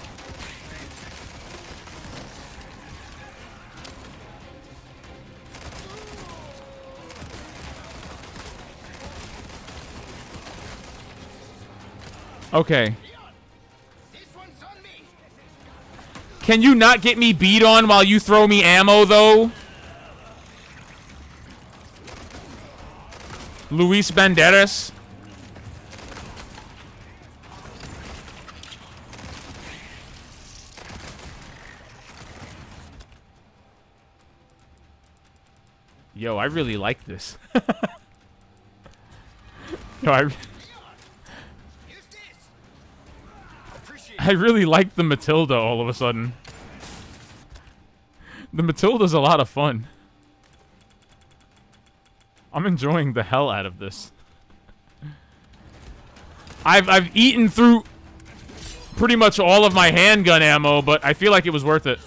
Okay. Can you not get me beat on while you throw me ammo, though? Luis Banderas? Yo, I really like this. Yo, I really like the Matilda all of a sudden. The Matilda's a lot of fun. I'm enjoying the hell out of this. I've eaten through pretty much all of my handgun ammo, but I feel like it was worth it.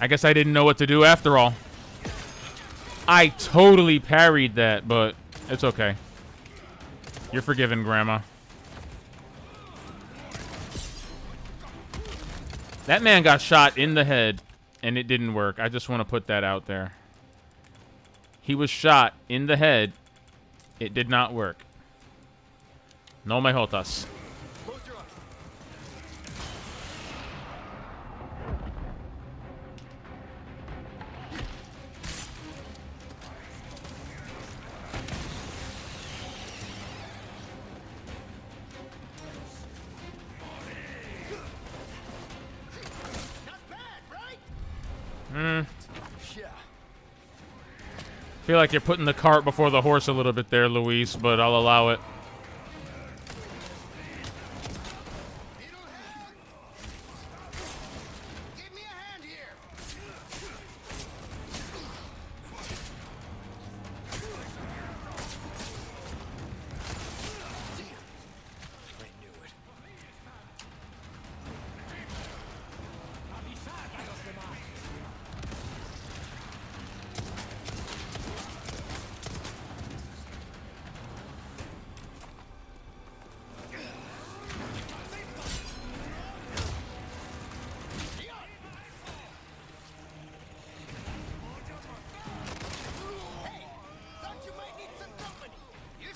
I guess I didn't know what to do after all. I totally parried that, but it's okay. You're forgiven, Grandma. That man got shot in the head, and it didn't work. I just want to put that out there. He was shot in the head. It did not work. No me jotas. Hmm. Yeah. Feel like you're putting the cart before the horse a little bit there, Luis, but I'll allow it. Give me a hand here. Damn. I knew it.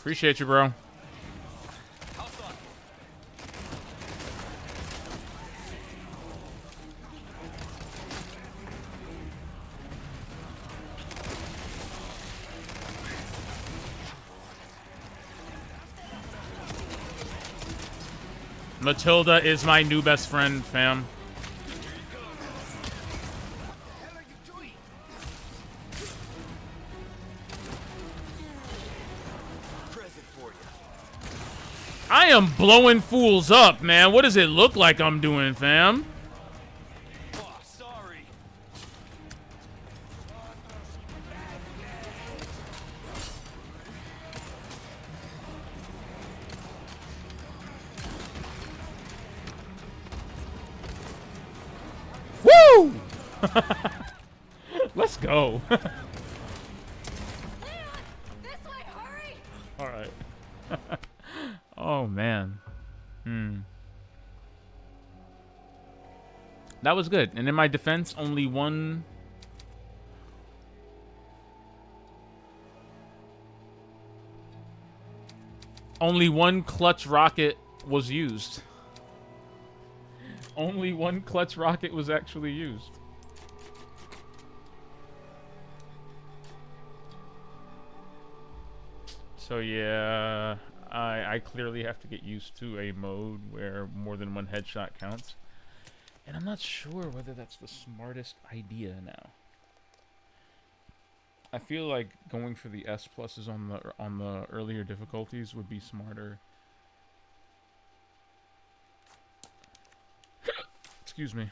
Appreciate you, bro. Matilda is my new best friend, fam. I am blowing fools up, man. What does it look like I'm doing, fam? Oh, sorry. Woo! Let's go. Leon! This way, hurry! All right. Oh, man. That was good. And in my defense, only one... Only one clutch rocket was used. Only one clutch rocket was actually used. So yeah, I clearly have to get used to a mode where more than one headshot counts. And I'm not sure whether that's the smartest idea now. I feel like going for the S pluses on the earlier difficulties would be smarter. Excuse me.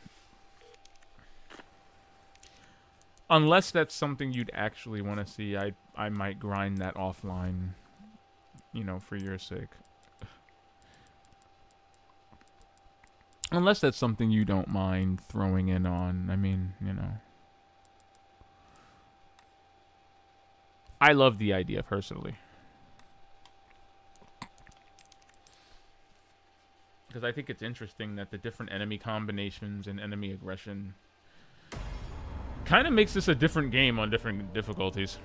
Unless that's something you'd actually want to see, I might grind that offline, you know, for your sake. Unless that's something you don't mind throwing in on. I mean, you know. I love the idea, personally. Because I think it's interesting that the different enemy combinations and enemy aggression kind of makes this a different game on different difficulties.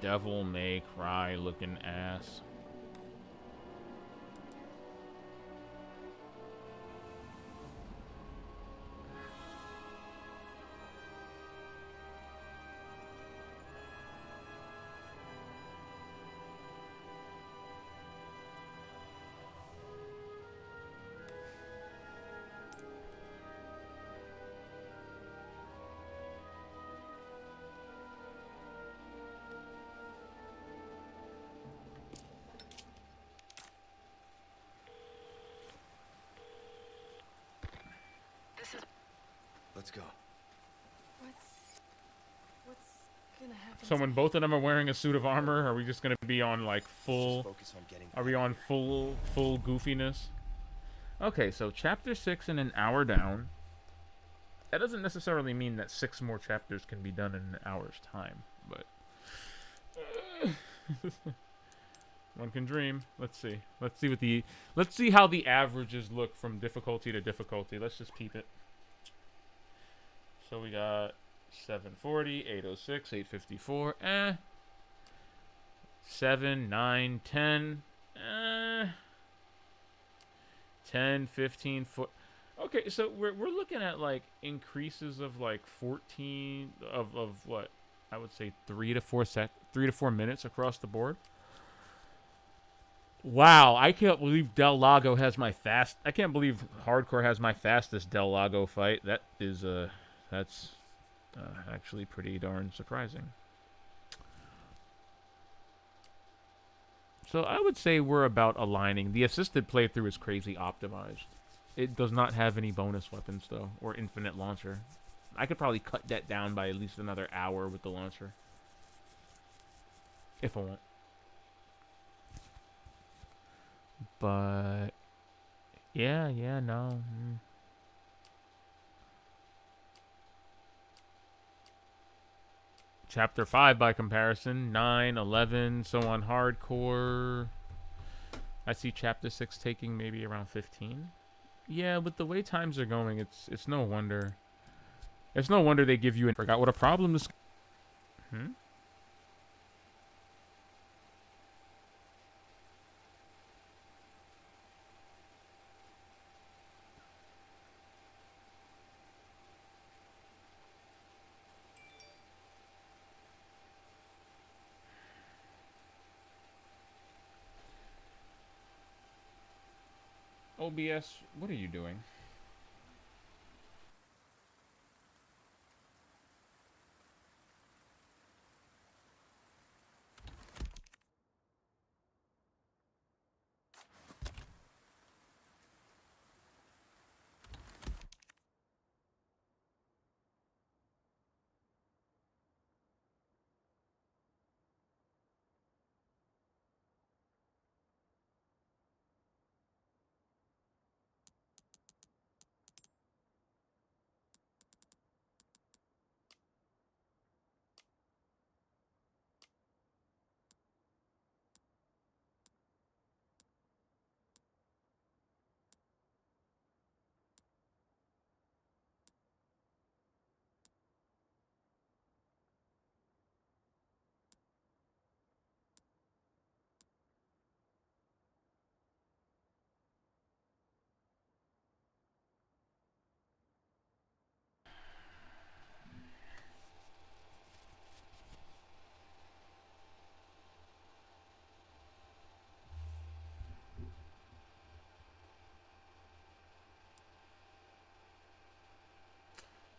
Devil May Cry looking ass. Let's go. What's gonna happen? So when both of them are wearing a suit of armor, are we just gonna be on like full? Focus on getting. Are we on full goofiness? Okay, so chapter 6 in an hour down. That doesn't necessarily mean that 6 more chapters can be done in an hour's time, but one can dream. Let's see. Let's see how the averages look from difficulty to difficulty. Let's just peep it. So we got 740, 806, 854, 7, 9, 10, 10, 15, okay, so we're looking at like increases of like 14 of what? I would say 3 to 4 minutes across the board. Wow, I can't believe Del Lago has my fast. I can't believe Hardcore has my fastest Del Lago fight. That is that's actually pretty darn surprising. So I would say we're about aligning. The assisted playthrough is crazy optimized. It does not have any bonus weapons though, or infinite launcher. I could probably cut that down by at least another hour with the launcher, if I want. But yeah, no. Chapter 5 by comparison, 9, 11, so on hardcore. I see chapter 6 taking maybe around 15. Yeah, with the way times are going, it's no wonder. It's no wonder they give you an forgot what a problem is. OBS, what are you doing?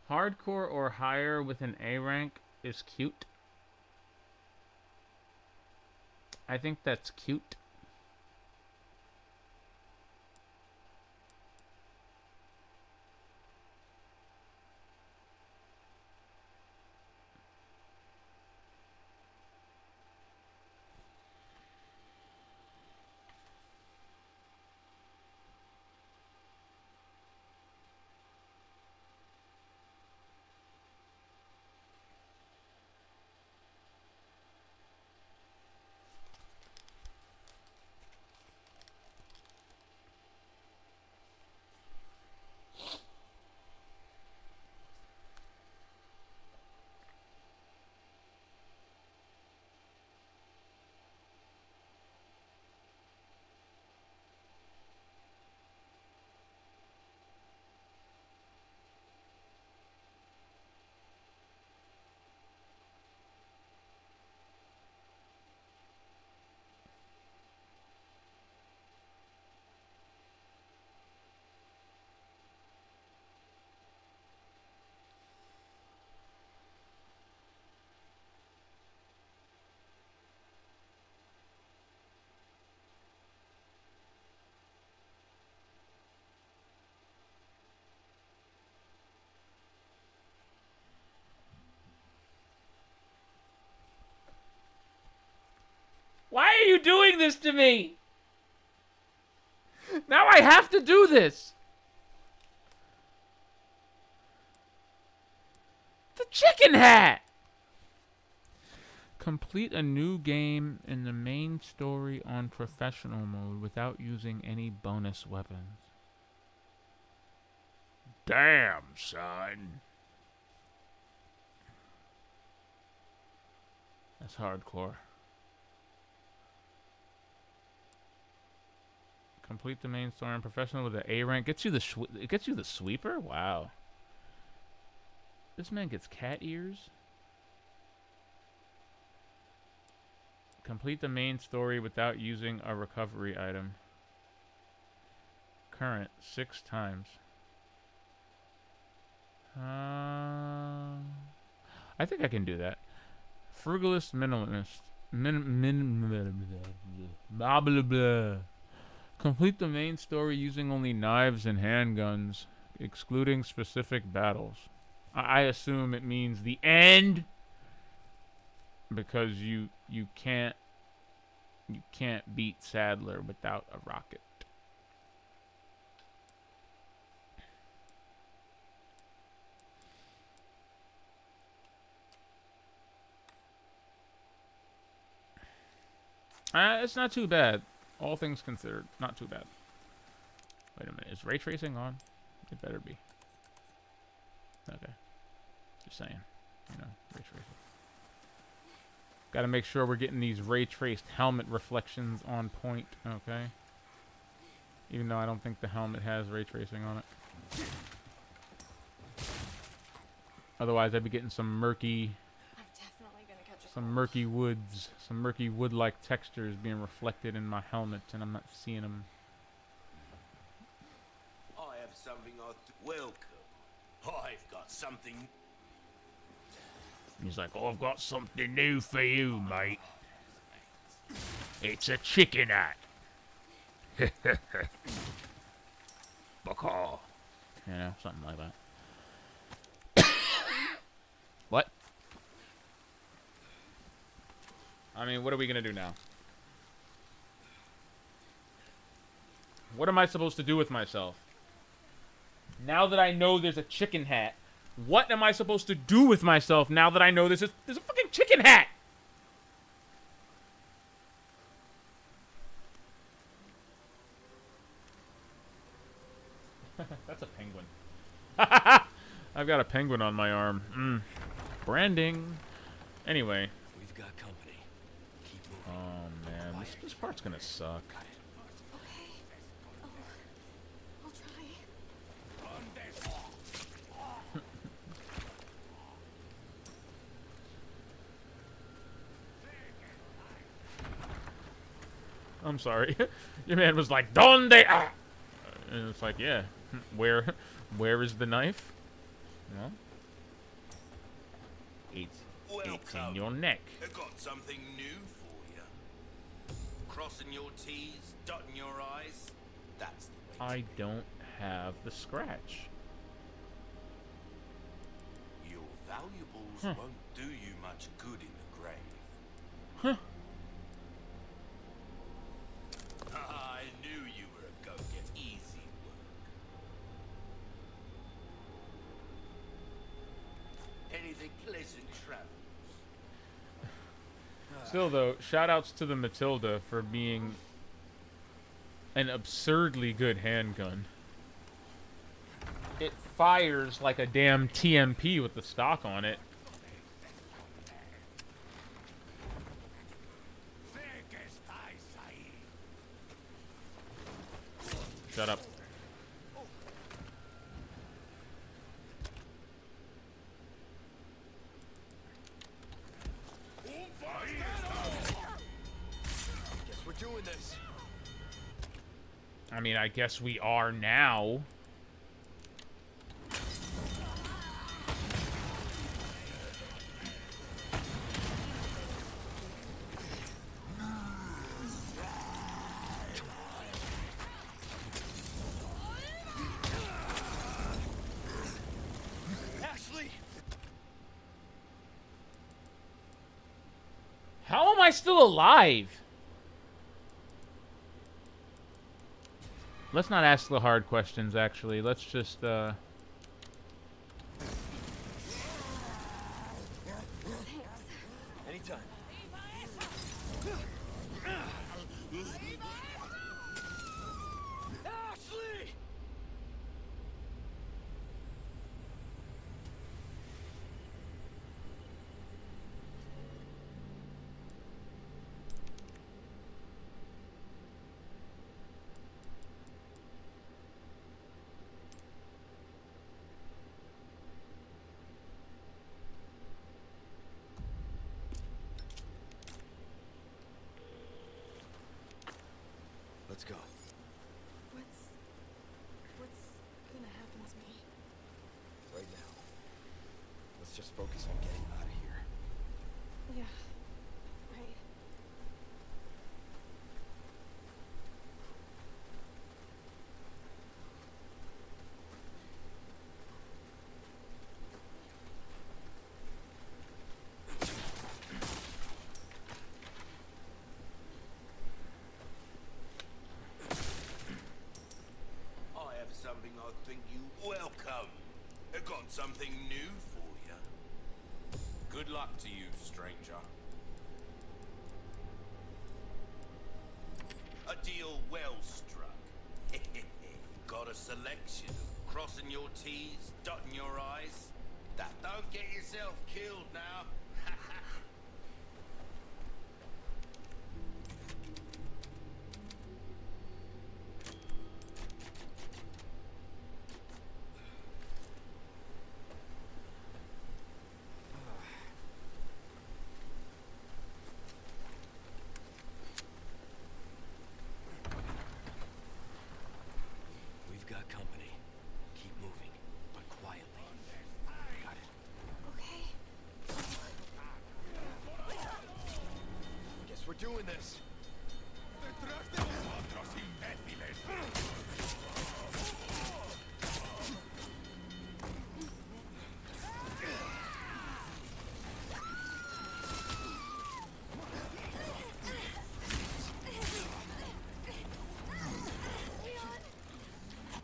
Hardcore or higher with an A rank is cute. I think that's cute. Why are you doing this to me? Now I have to do this. The chicken hat. Complete a new game in the main story on professional mode without using any bonus weapons. Damn, son. That's hardcore. Complete the main story on professional with an A rank. Gets you the sweeper? Wow. This man gets cat ears. Complete the main story without using a recovery item. Current 6 times. I think I can do that. Frugalist minimalist. Blah, blah, blah. Complete the main story using only knives and handguns, excluding specific battles. I assume it means the end, because you can't beat Sadler without a rocket. It's not too bad. All things considered, not too bad. Wait a minute, is ray tracing on? It better be. Okay. Just saying. You know, ray tracing. Gotta make sure we're getting these ray traced helmet reflections on point, okay? Even though I don't think the helmet has ray tracing on it. Otherwise, I'd be getting some murky... Some murky woods, some murky wood-like textures being reflected in my helmet, and I'm not seeing them. I have something welcome. I've got something. He's like, oh, I've got something new for you, mate. It's a chicken hat. Baka. You know, something like that. What? I mean, what are we gonna do now? What am I supposed to do with myself? Now that I know there's a chicken hat, what am I supposed to do with myself now that I know there's a fucking chicken hat? That's a penguin. I've got a penguin on my arm. Branding. Anyway. We've got company. Oh man, this part's gonna suck. Okay. I'll try. I'm sorry. Your man was like, "Donde?" Ah! And it's like, yeah, where is the knife? Well, it's in your neck. I got something new for you. Crossing your T's, dotting your I's. That's the way. I don't have the scratch. Your valuables won't do you much good in the grave. Huh. I knew you were a go-get easy work. Anything pleasant travels. Still though, shoutouts to the Matilda for being an absurdly good handgun. It fires like a damn TMP with the stock on it. Shut up. Guess we're doing this. I mean, I guess we are now. How am I still alive? Let's not ask the hard questions, actually. Let's just, Anytime. Ashley! focus on getting out of here. Yeah. Right. I have something I think you welcome. I got something new for you. Good luck to you, stranger. A deal well struck. Got a selection of crossing your T's, dotting your I's. That don't get yourself killed now. We've got company. Keep moving, but quietly. Got it. Okay. Guess we're doing this.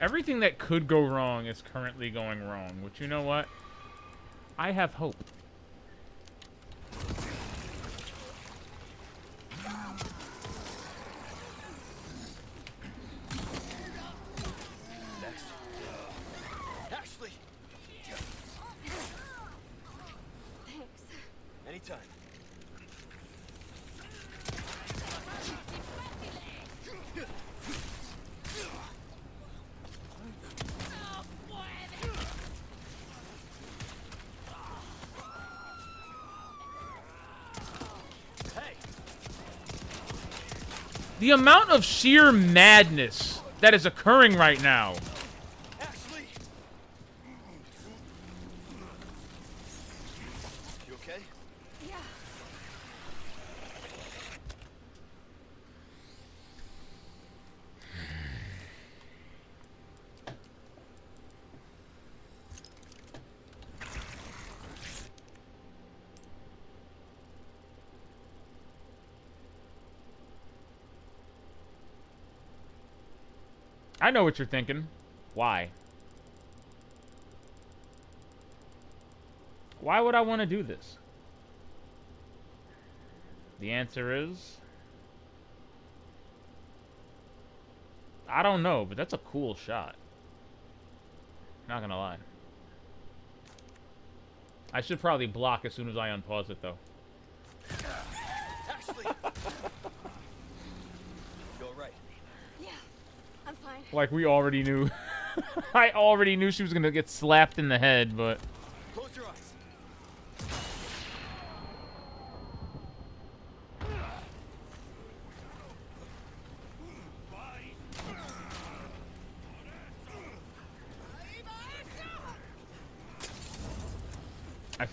Everything that could go wrong is currently going wrong. But you know what? I have hope. Next. Ashley! Thanks. Anytime. The amount of sheer madness that is occurring right now. Ashley! You okay? Yeah. I know what you're thinking. Why? Why would I want to do this? The answer is... I don't know, but that's a cool shot. Not gonna lie. I should probably block as soon as I unpause it, though. Ashley! You alright? Yeah. I'm fine. Like, we already knew. I already knew she was gonna get slapped in the head, but... Close your eyes. I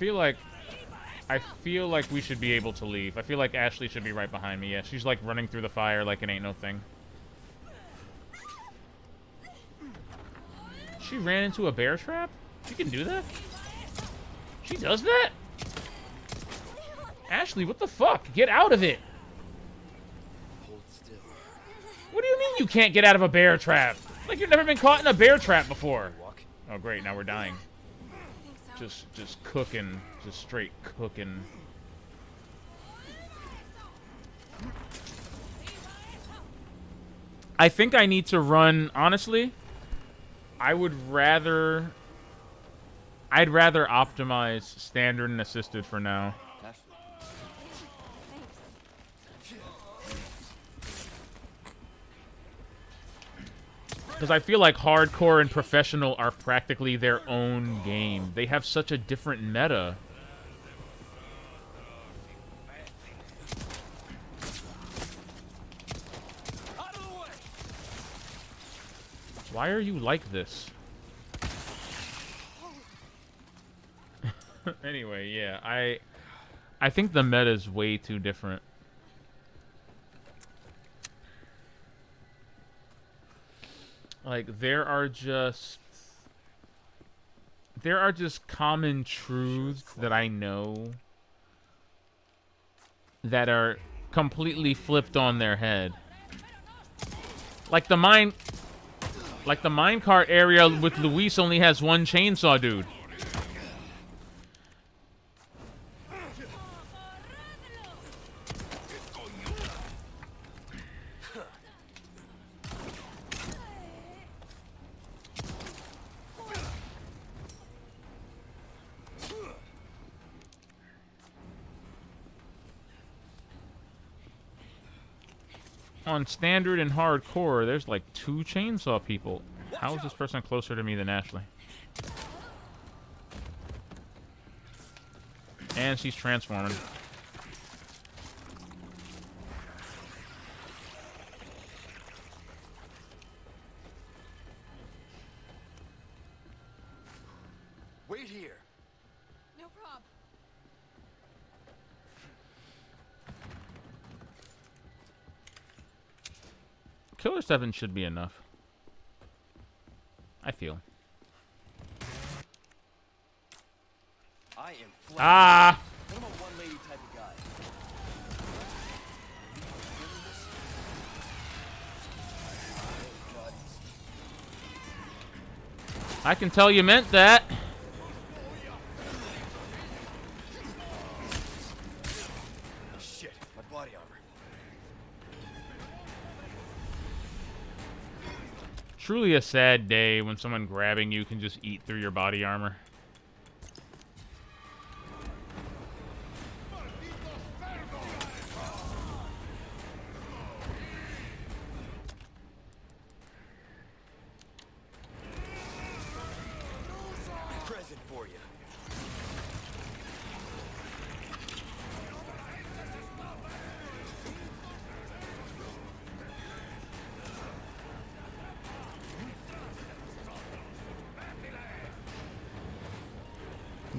feel like we should be able to leave. I feel like Ashley should be right behind me. Yeah, she's like running through the fire like it ain't no thing. She ran into a bear trap? She can do that? She does that? Ashley, what the fuck? Get out of it! Hold still. What do you mean you can't get out of a bear trap? Like you've never been caught in a bear trap before. Walk. Oh great, now we're dying. I think so. Just cooking. Just straight cooking. I think I need to run, honestly, I'd rather optimize standard and assisted for now. Thanks. Because I feel like hardcore and professional are practically their own game. They have such a different meta. Why are you like this? Anyway, yeah, I think the meta is way too different. Like there are just common truths that I know that are completely flipped on their head. Like the minecart area with Luis only has one chainsaw dude. On standard and hardcore, there's like 2 chainsaw people. How is this person closer to me than Ashley? And she's transforming. Wait here. No prob. Killer 7 should be enough. I feel. I am flat. Ah! I'm a one-lady type of guy. I can tell you meant that. Shit, my body armor. Truly a sad day when someone grabbing you can just eat through your body armor. Present for you.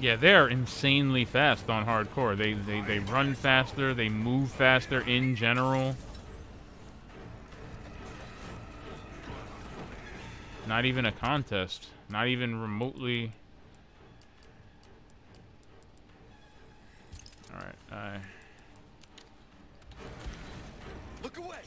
Yeah, they're insanely fast on hardcore. They run faster, they move faster in general. Not even a contest. Not even remotely. Alright, Look away.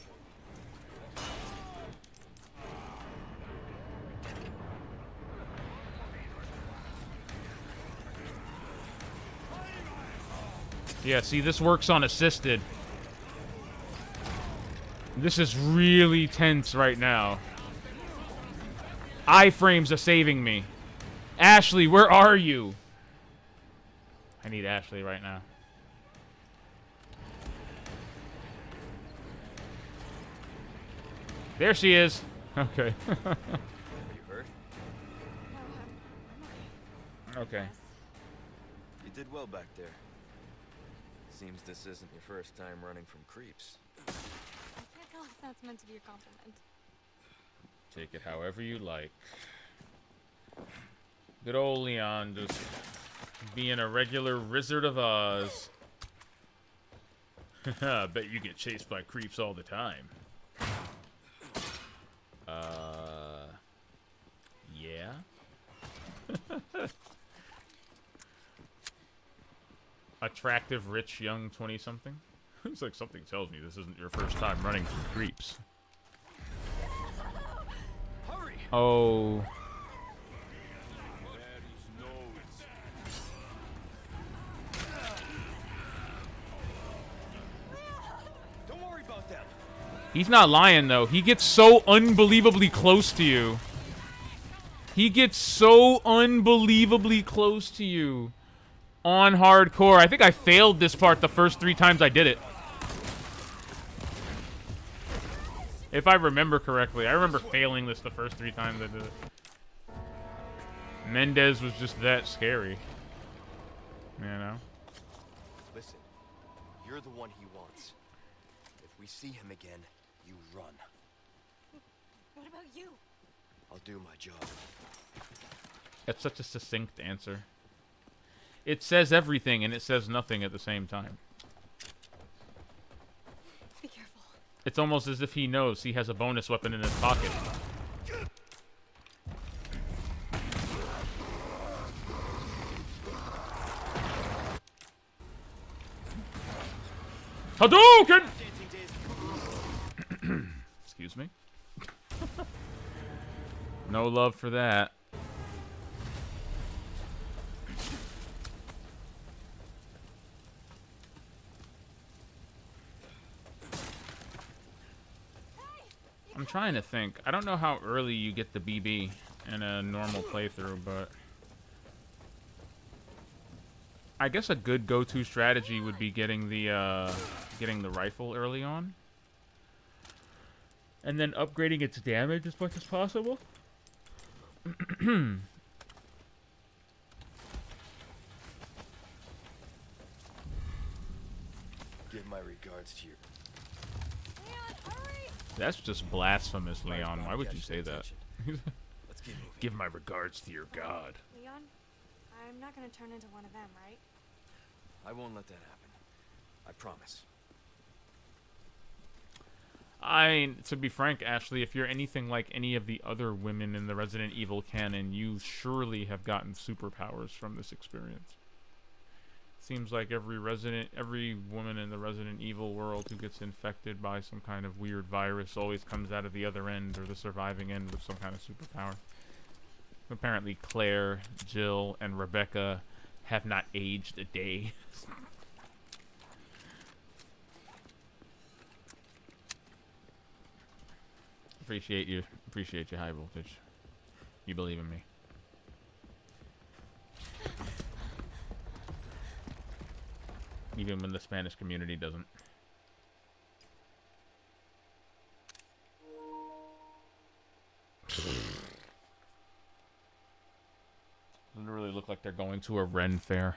yeah, see, this works on assisted. This is really tense right now. Iframes are saving me. Ashley, where are you? I need Ashley right now. There she is. Okay. You hurt? No, I'm okay. Okay. You did well back there. Seems this isn't your first time running from creeps. I can't tell if that's meant to be a compliment. Take it however you like. Good old Leon just being a regular Wizard of Oz. I bet you get chased by creeps all the time. Yeah? Attractive, rich, young 20-something? It's like something tells me this isn't your first time running from creeps. Hurry! Oh. Don't worry about them. He's not lying, though. He gets so unbelievably close to you. He gets so unbelievably close to you on hardcore. I think I failed this part the first 3 times I did it. If I remember correctly. I remember failing this the first 3 times I did it. Mendez was just that scary. You know? Listen, you're the one he wants. If we see him again, you run. What about you? I'll do my job. That's such a succinct answer. It says everything and it says nothing at the same time. Be careful. It's almost as if he knows he has a bonus weapon in his pocket. Hadouken! Excuse me. No love for that. I'm trying to think. I don't know how early you get the BB in a normal playthrough, but I guess a good go-to strategy would be getting the rifle early on, and then upgrading its damage as much as possible. Give my regards to your... Leon, hurry! That's just blasphemous, Leon. Right, Why would catch you the say that? attention. Let's get moving. Give my regards to your god. Leon, I'm not gonna turn into one of them, right? I won't let that happen. I promise. To be frank, Ashley, if you're anything like any of the other women in the Resident Evil canon, you surely have gotten superpowers from this experience. Seems like every woman in the Resident Evil world who gets infected by some kind of weird virus always comes out of the other end, or the surviving end, with some kind of superpower. Apparently Claire, Jill, and Rebecca have not aged a day. Appreciate you, high voltage. You believe in me. Even when the Spanish community doesn't. Doesn't really look like they're going to a Ren fair.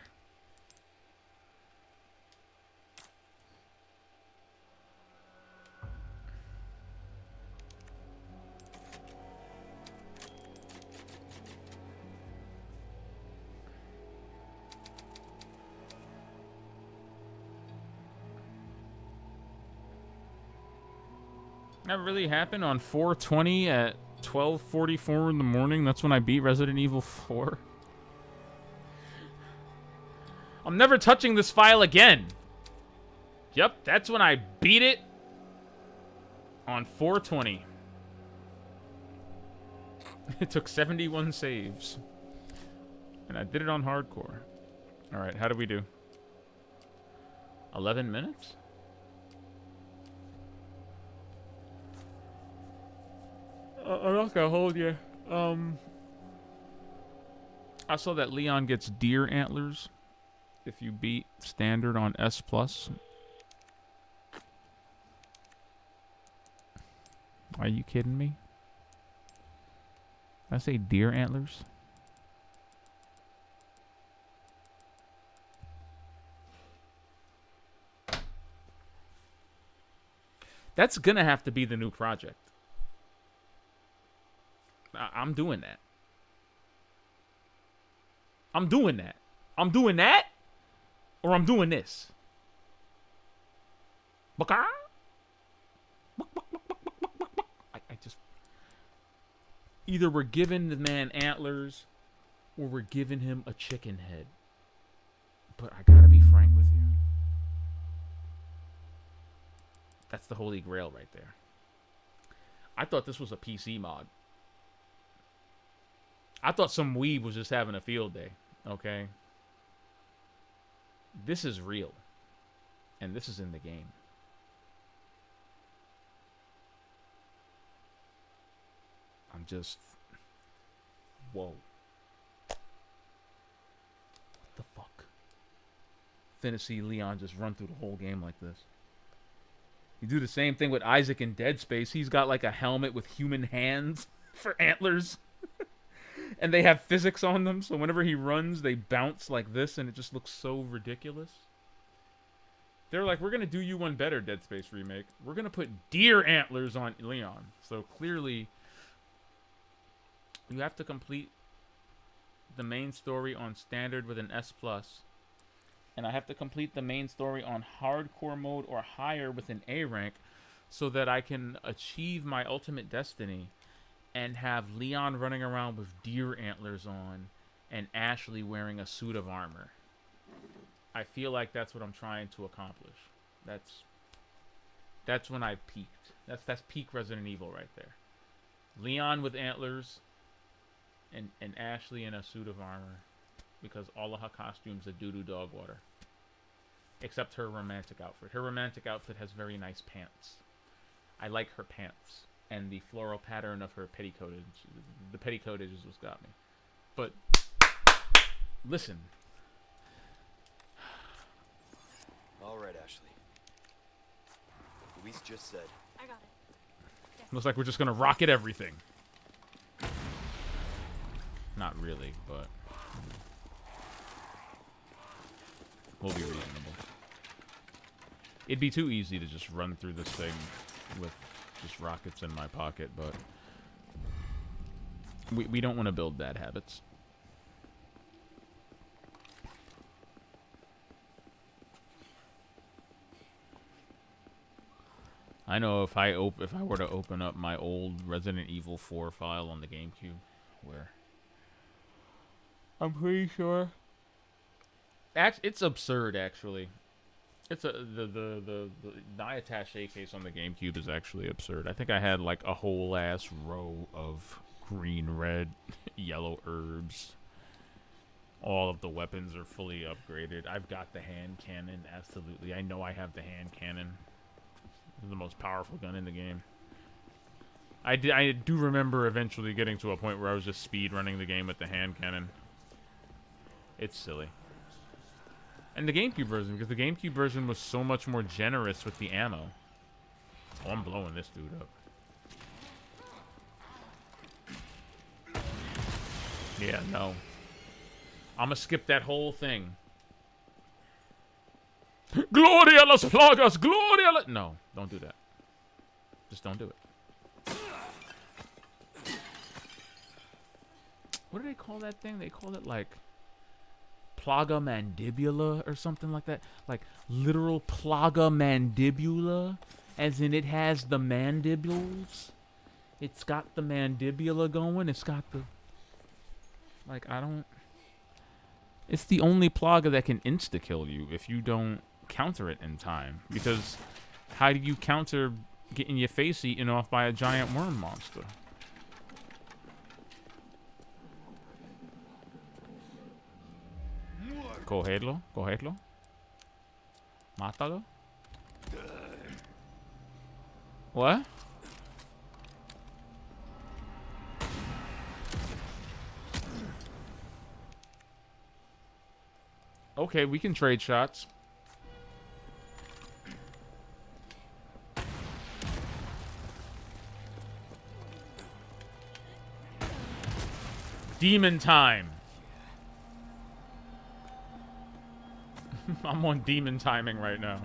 That really happened on 4/20 at 12:44 in the morning. That's when I beat Resident Evil 4. I'm never touching this file again. Yep, that's when I beat it on 4/20. It took 71 saves. And I did it on hardcore. Alright, how do we do? 11 minutes? I'm not gonna hold you. I saw that Leon gets deer antlers if you beat standard on S+. Are you kidding me? Did I say deer antlers? That's gonna have to be the new project. I'm doing that. I'm doing that. I'm doing that, or I'm doing this. I just... Either we're giving the man antlers, or we're giving him a chicken head. But I gotta be frank with you. That's the holy grail right there. I thought this was a PC mod. I thought some weeb was just having a field day, okay? This is real. And this is in the game. I'm just... Whoa. What the fuck? Finna see Leon just run through the whole game like this. You do the same thing with Isaac in Dead Space. He's got like a helmet with human hands for antlers. And they have physics on them, so whenever he runs, they bounce like this, and it just looks so ridiculous. They're like, we're going to do you one better, Dead Space Remake. We're going to put deer antlers on Leon. So clearly, you have to complete the main story on standard with an S+, and I have to complete the main story on hardcore mode or higher with an A rank so that I can achieve my ultimate destiny and have Leon running around with deer antlers on and Ashley wearing a suit of armor. I feel like that's what I'm trying to accomplish. That's when I've peaked. That's peak Resident Evil right there. Leon with antlers and Ashley in a suit of armor, because all of her costumes are doo-doo dog water. Except her romantic outfit. Her romantic outfit has very nice pants. I like her pants. And the floral pattern of her petticoatage. The petticoatage is what's got me. But, listen. All right, Ashley. Luis just said. I got it. Looks like we're just gonna rocket everything. Not really, but we'll be reasonable. It'd be too easy to just run through this thing with just rockets in my pocket, but we don't want to build bad habits. I know if I were to open up my old Resident Evil 4 file on the GameCube, where I'm pretty sure it's absurd actually. It's the die attaché case on the GameCube is actually absurd. I think I had like a whole ass row of green, red, yellow herbs. All of the weapons are fully upgraded. I've got the hand cannon, absolutely. I know I have the hand cannon. It's the most powerful gun in the game. I do remember eventually getting to a point where I was just speed running the game with the hand cannon. It's silly. And the GameCube version, because the GameCube version was so much more generous with the ammo. Oh, I'm blowing this dude up. Yeah, no. I'm gonna skip that whole thing. Gloria las plagas! Gloria la... No, don't do that. Just don't do it. What do they call that thing? They call it like plaga mandibula or something like that. Like literal plaga mandibula, as in it has the mandibles. It's got the mandibula going. It's got the... Like, I don't... It's the only plaga that can insta-kill you if you don't counter it in time. Because how do you counter getting your face eaten off by a giant worm monster? Cogedlo, cogedlo. Mátalo. What? Okay, we can trade shots. Demon time. I'm on demon timing right now.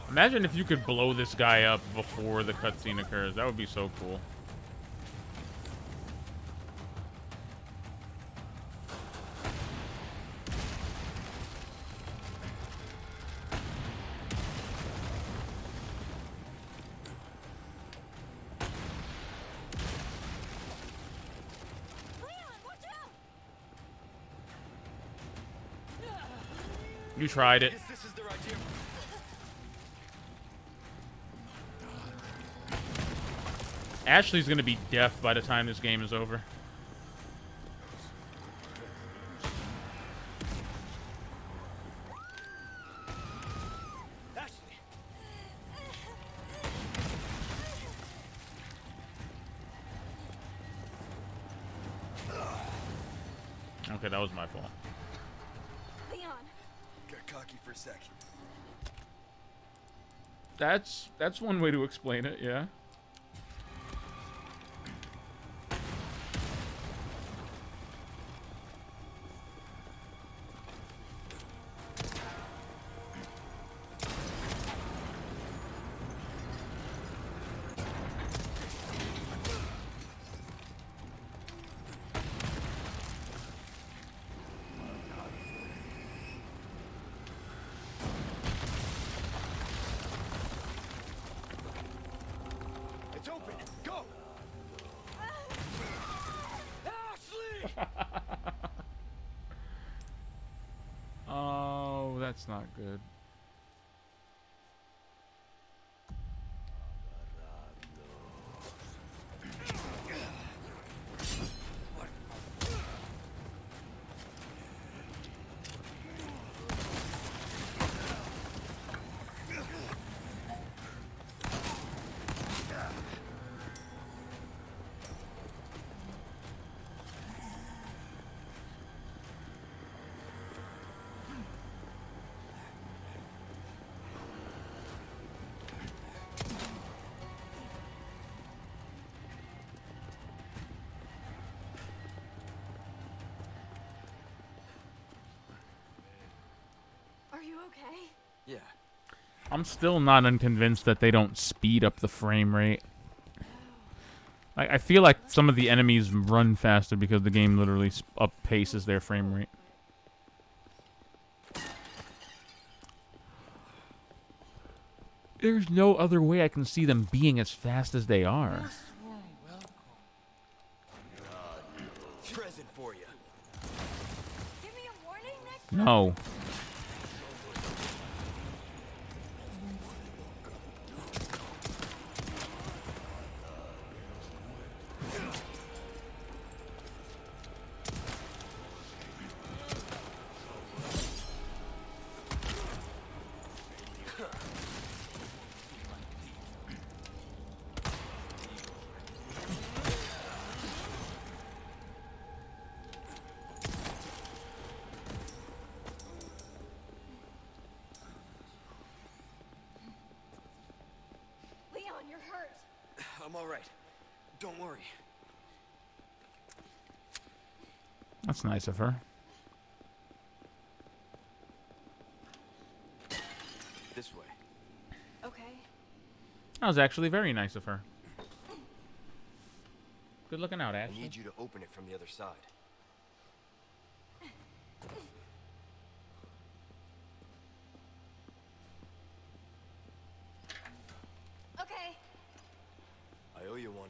Imagine if you could blow this guy up before the cutscene occurs. That would be so cool. You tried it. This is the right deal. Ashley's gonna be deaf by the time this game is over. Ashley. Okay, that was my fault. Leon. Got cocky for a sec. That's one way to explain it, yeah. That's not good. Are you okay? Yeah. I'm still not unconvinced that they don't speed up the frame rate. I feel like some of the enemies run faster because the game literally up paces their frame rate. There's no other way I can see them being as fast as they are. Present for you. Give me a warning next No. Leon, you're hurt. I'm all right. Don't worry. That's nice of her. This way. Okay. That was actually very nice of her. Good looking out, I Ashley. need you to open it from the other side. Okay. I owe you one.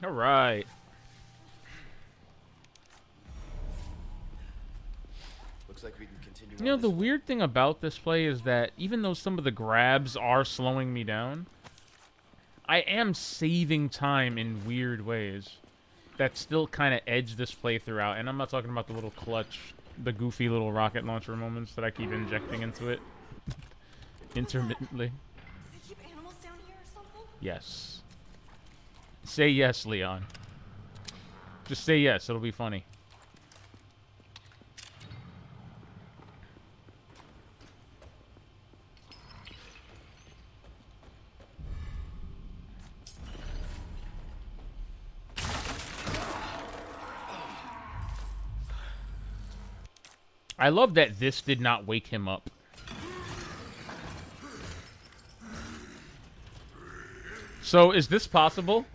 All right. Looks like we can continue. You know, the weird thing about this play is that even though some of the grabs are slowing me down, I am saving time in weird ways that still kind of edge this playthrough out. And I'm not talking about the little clutch, the goofy little rocket launcher moments that I keep injecting into it intermittently. Do they keep animals down here or something? Yes. Say yes, Leon. Just say yes. It'll be funny. I love that this did not wake him up. So, is this possible?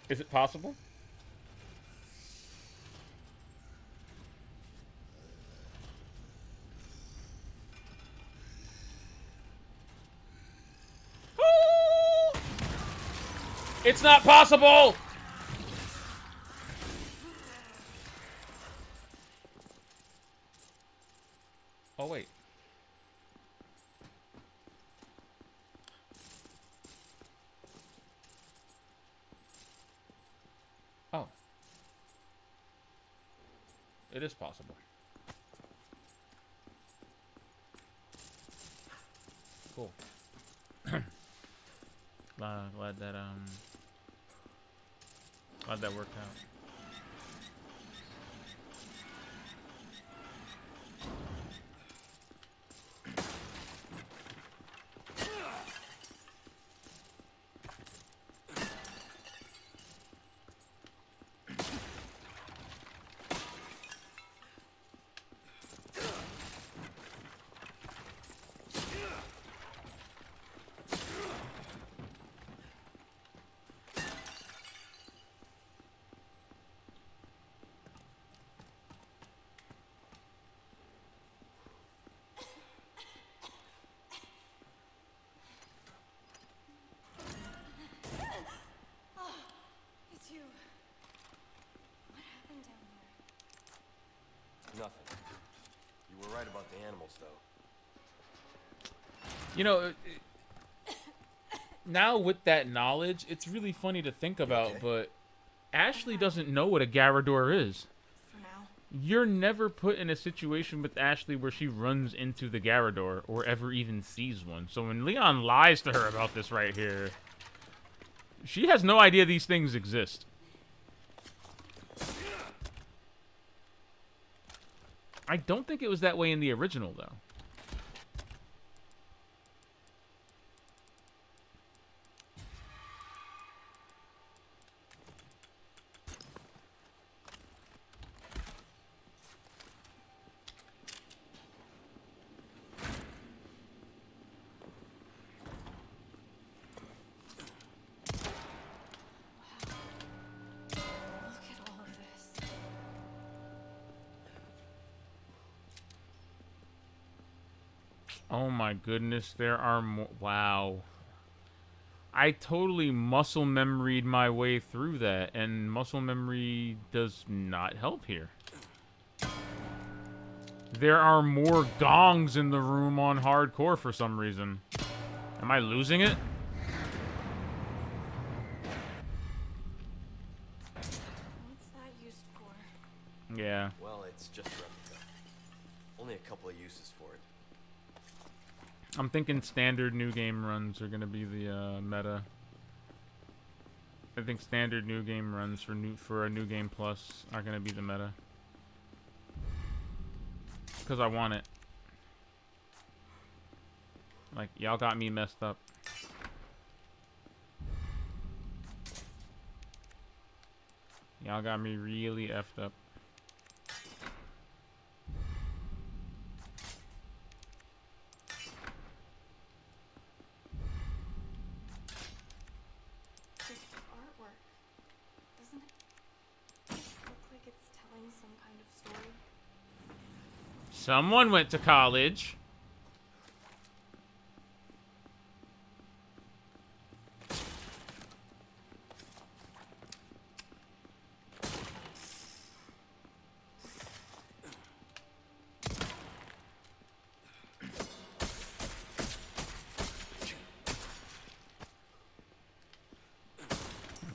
Is it possible? It's not possible! Oh, wait. Oh. It is possible. Cool. Glad that worked out. Nothing. You were right about the animals, though. You know, now with that knowledge, it's really funny to think about, okay? but Ashley doesn't know what a Garrador is. For now. You're never put in a situation with Ashley where she runs into the Garrador or ever even sees one. So when Leon lies to her about this right here, she has no idea these things exist. I don't think it was that way in the original, though. Look at all of this. Oh my goodness, there are more. Wow. I totally muscle memoried my way through that, and muscle memory does not help here. There are more gongs in the room on hardcore for some reason. Am I losing it? What's that used for? Yeah. Well, it's just a replica. Only a couple of uses for it. I'm thinking standard new game runs are gonna be the meta. I think standard new game runs for a new game plus are gonna be the meta. Cause I want it. Like, y'all got me messed up. Y'all got me really effed up. This artwork. Doesn't it look like it's telling some kind of story? Someone went to college.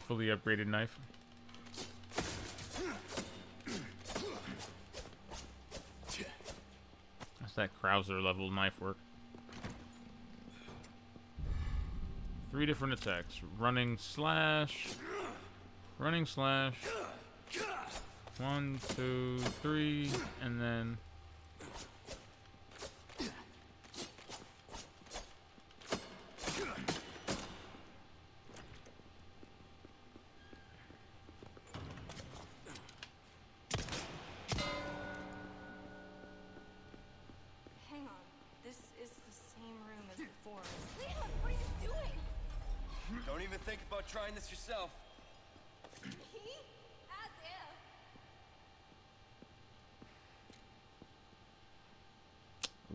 Fully upgraded knife. That's that Krauser level knife work. 3 different attacks. Running slash. 1, 2, 3, and then Hang on. This is the same room as before. Leon, what are you doing? Don't even think about trying this yourself. He? As if.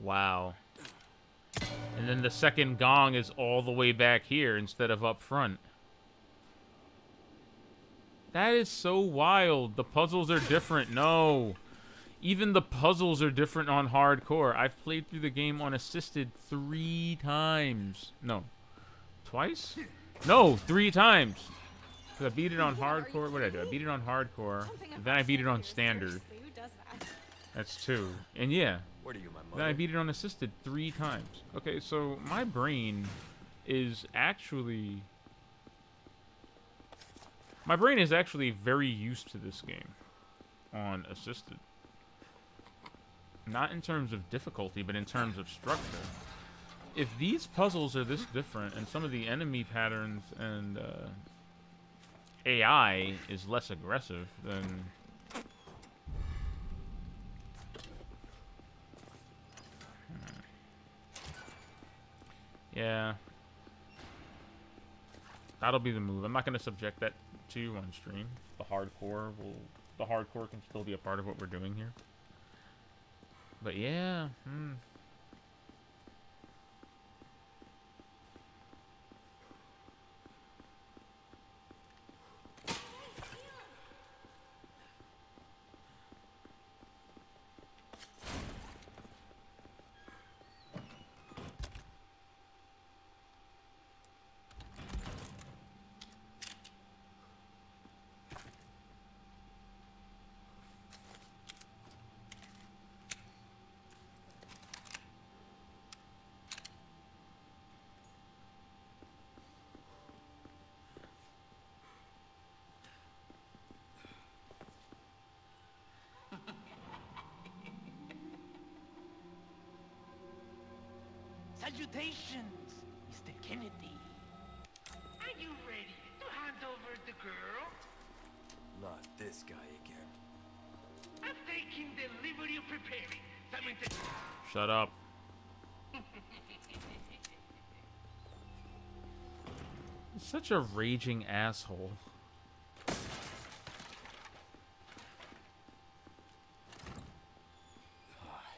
wow. And then the second gong is all the way back here instead of up front. That is so wild. The puzzles are different. No. Even the puzzles are different on hardcore. I've played through the game on assisted 3 times. No. Twice? No, 3 times. 'Cause I beat it on hardcore. What did I do? I beat it on hardcore. Then I beat it on standard. Seriously, who does that? That's 2. And yeah. What are you, my mother? Then I beat it on assisted 3 times. Okay, so my brain is actually... My brain is actually very used to this game on assisted. Not in terms of difficulty, but in terms of structure. If these puzzles are this different, and some of the enemy patterns and AI is less aggressive, then... Yeah. That'll be the move. I'm not going to subject that to you on stream. The hardcore can still be a part of what we're doing here. But yeah, Salutations, Mr. Kennedy. Are you ready to hand over the girl? Not this guy again. I'm taking the liberty of preparing something to... Shut up. He's such a raging asshole.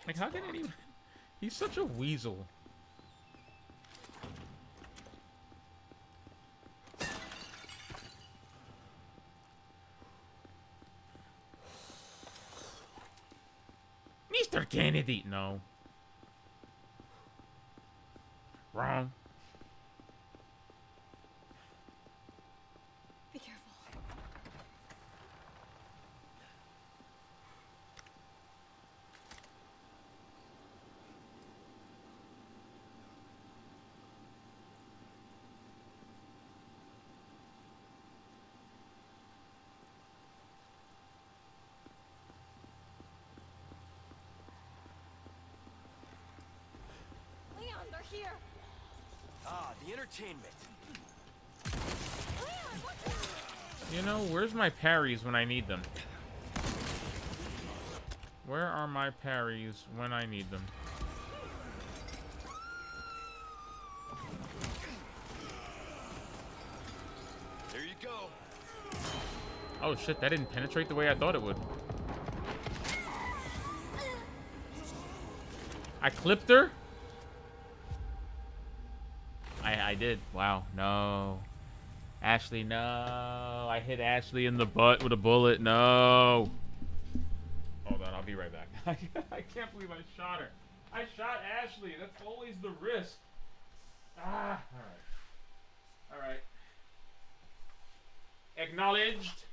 Like, how can anyone... He's such a weasel. Mr. Kennedy! No. Wrong. Be careful. Leon, they're here. Ah, the entertainment. Leon, look at You know, where's my parries when I need them? Where are my parries when I need them? There you go. Oh shit, that didn't penetrate the way I thought it would. I clipped her? I did. Wow, no. Ashley, no. I hit Ashley in the butt with a bullet. No. Hold on, I'll be right back. I can't believe I shot her. I shot Ashley. That's always the risk. Ah, all right. All right. Acknowledged.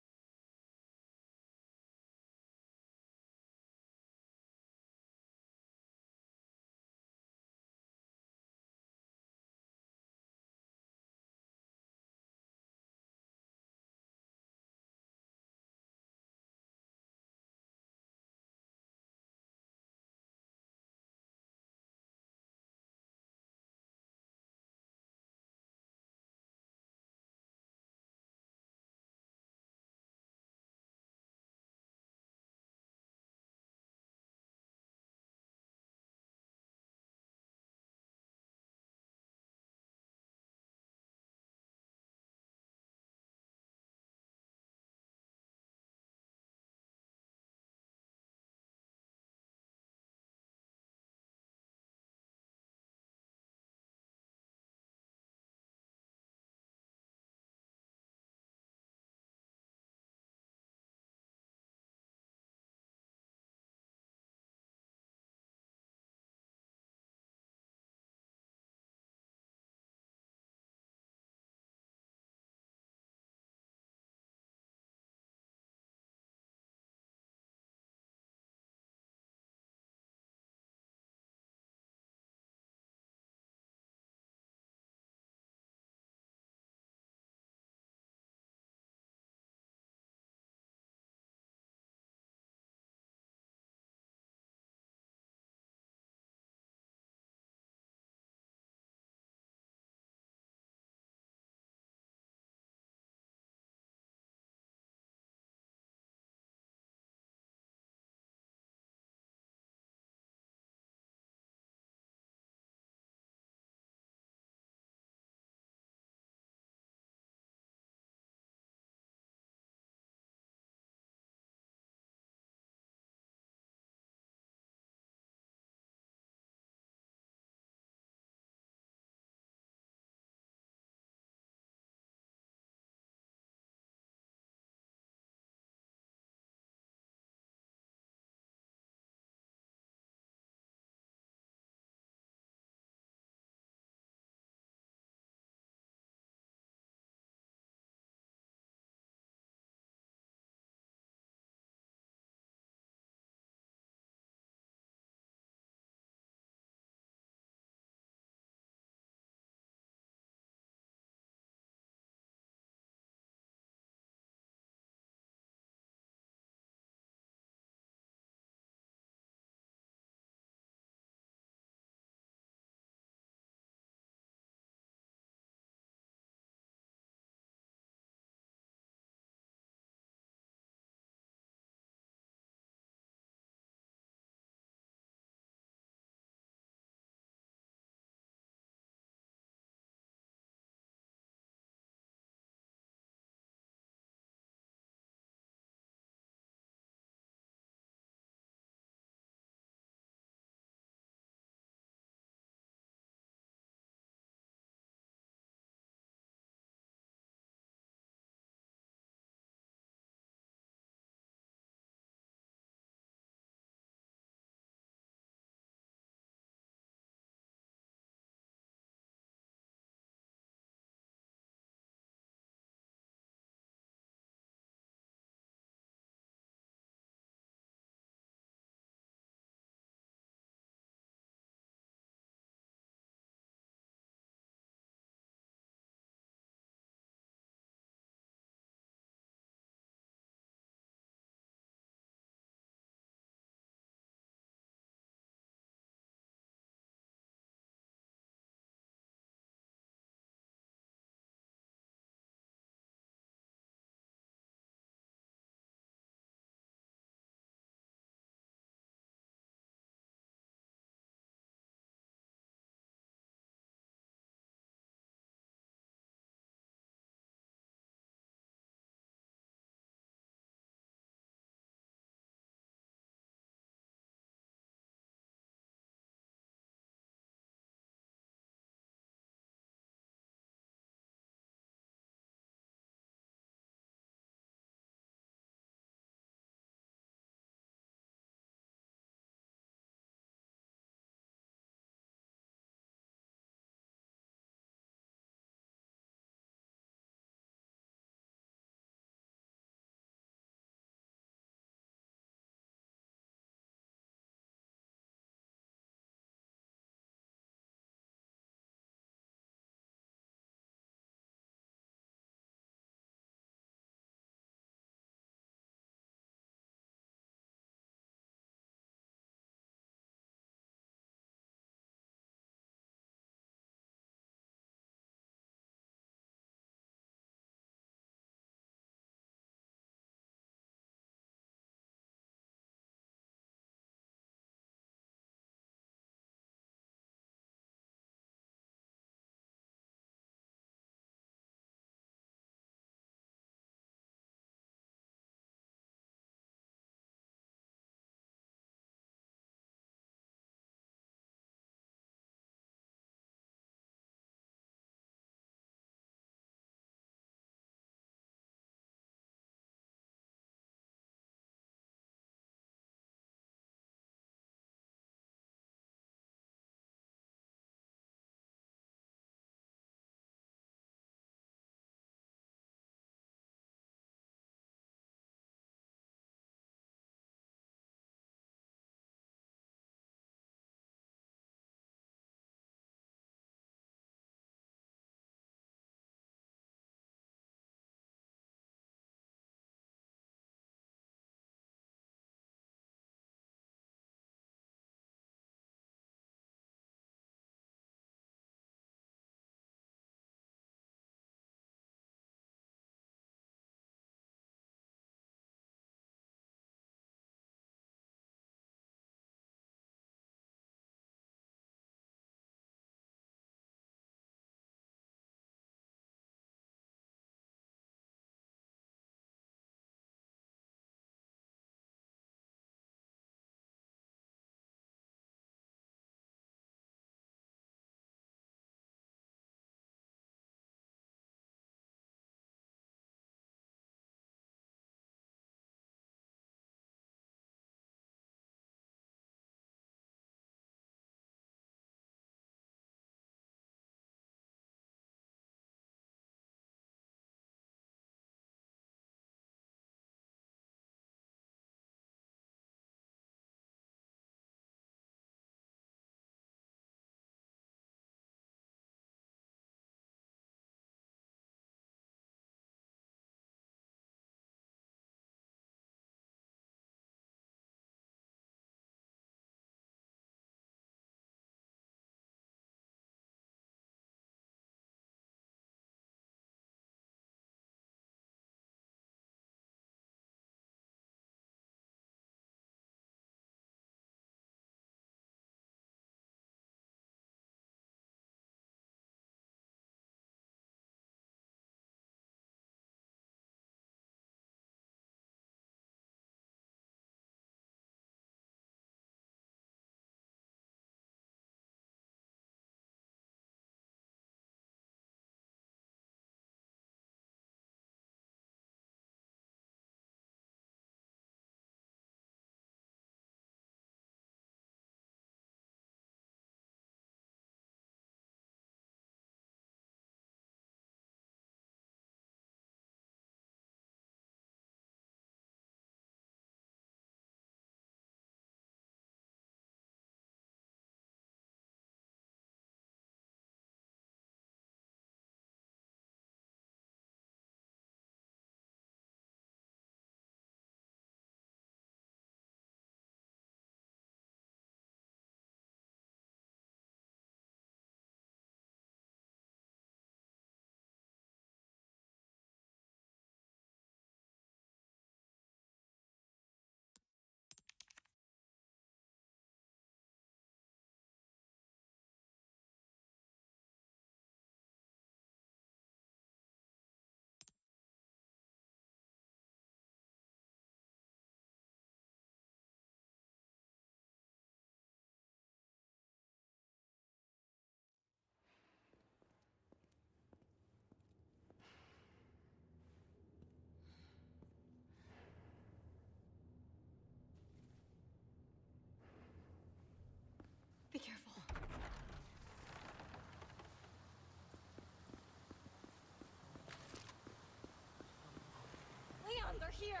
here.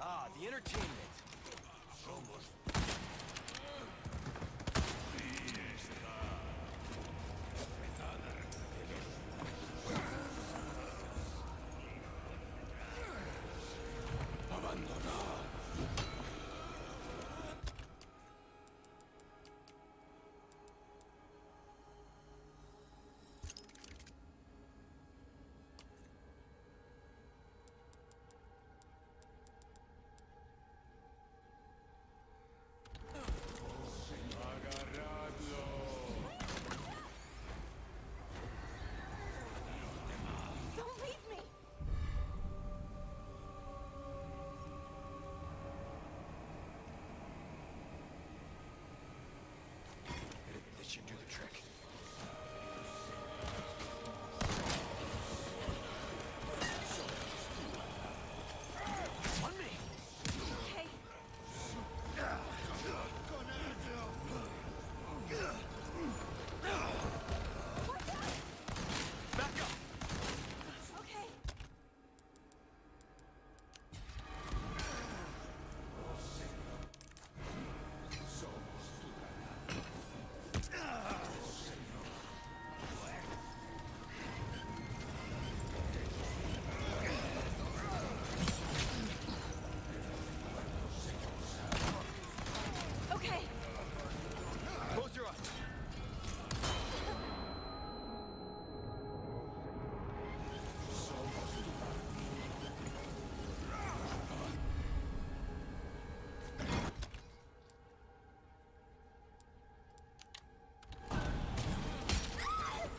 Ah, the entertainment. Don't leave me. This should do the trick. On me! Okay. Back up! Okay. Okay. Close your eyes.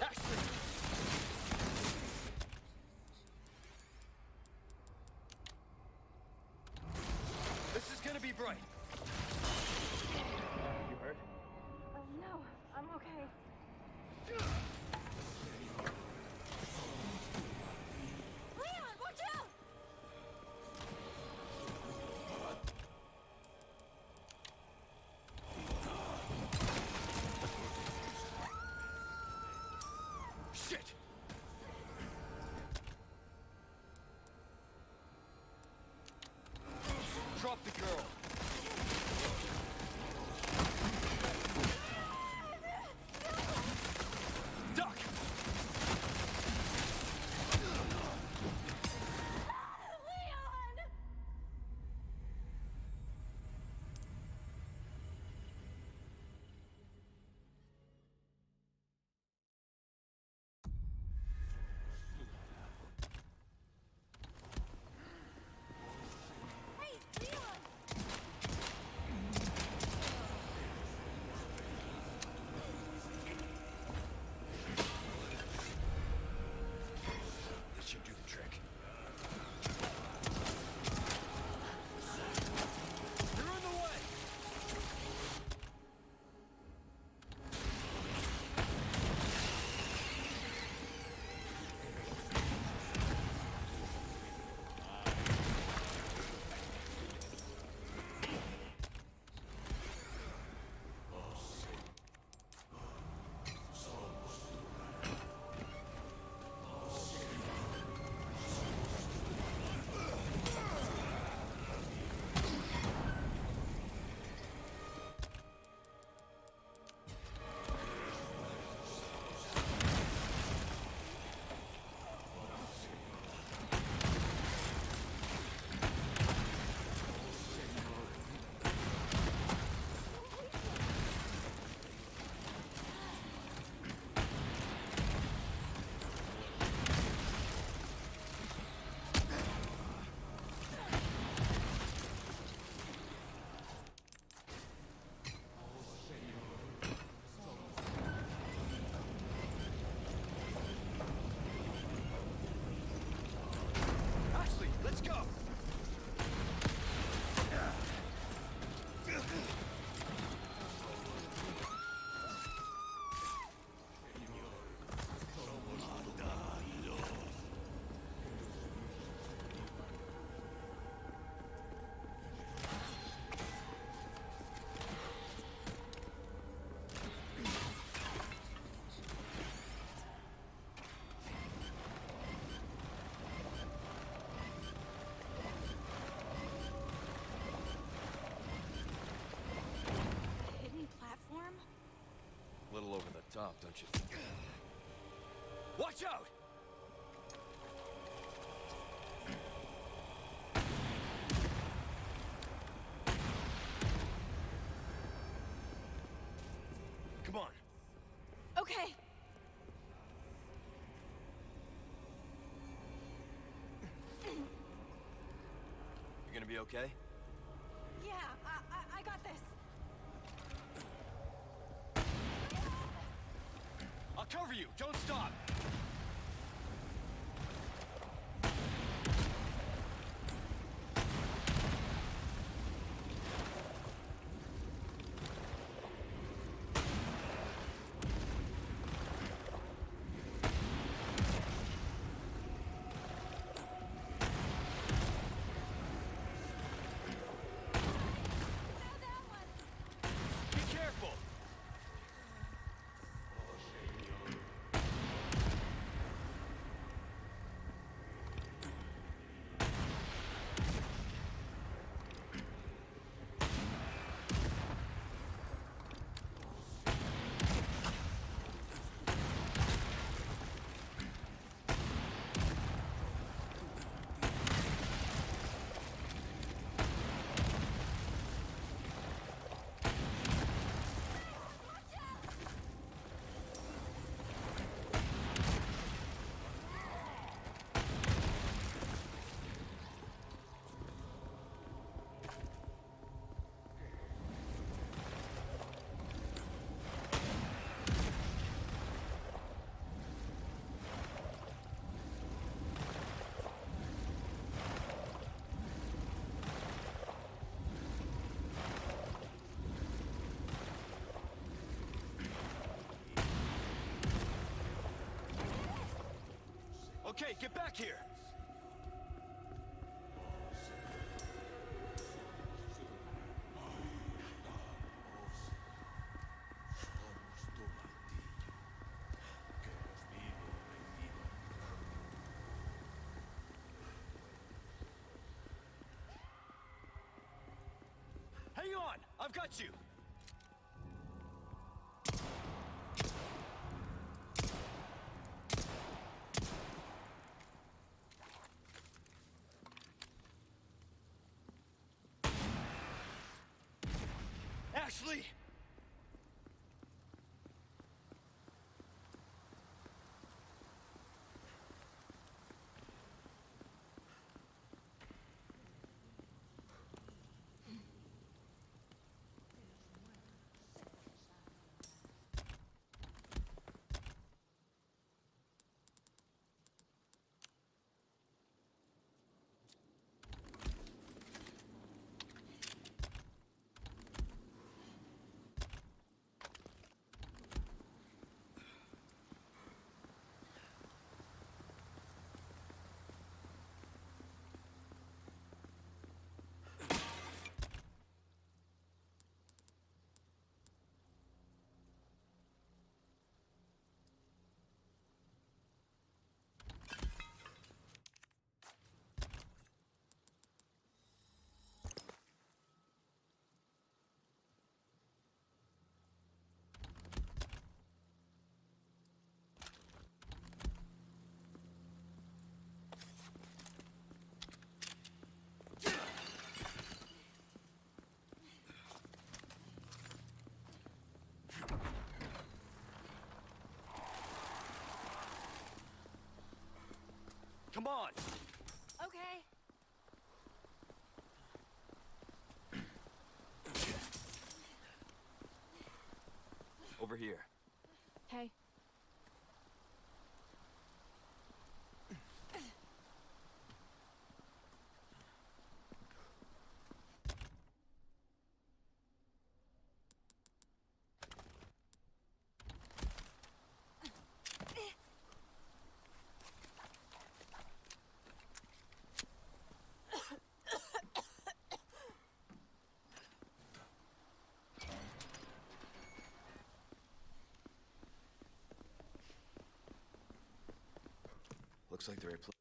Action! This is gonna be bright. You hurt? No, I'm okay. Leon, watch out! Shit! Drop the girl. Duck! Leon! little over the top, don't you think? Watch out! Come on. Okay. You gonna be okay? Yeah, I got this. I'll cover you. Don't stop. Be careful. Okay, get back here! Hang on! I've got you! Ashley! Come on! Okay. Over here. Okay. Looks like the right place.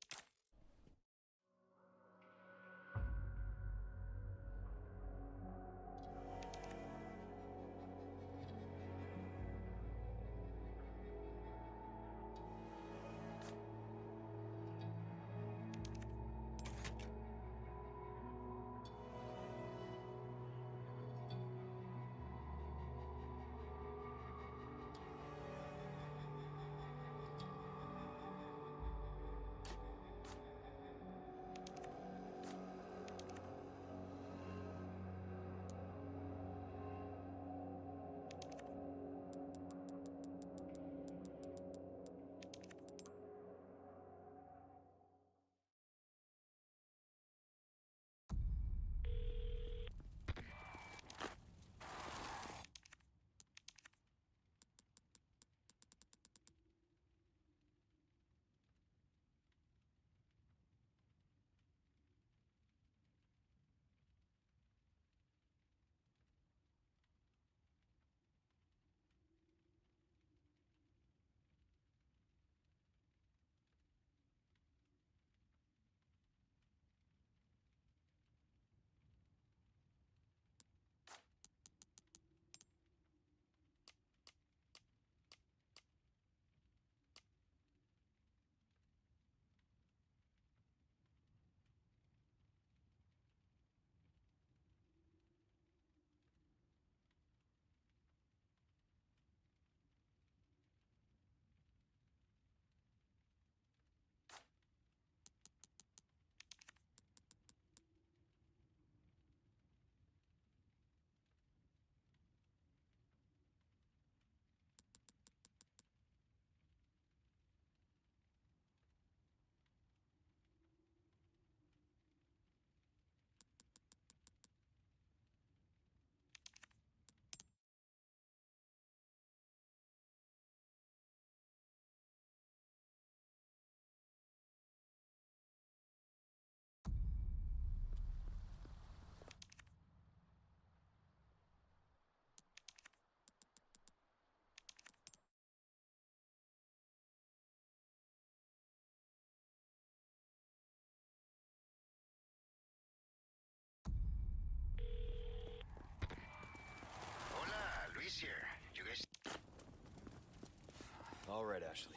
All right, Ashley.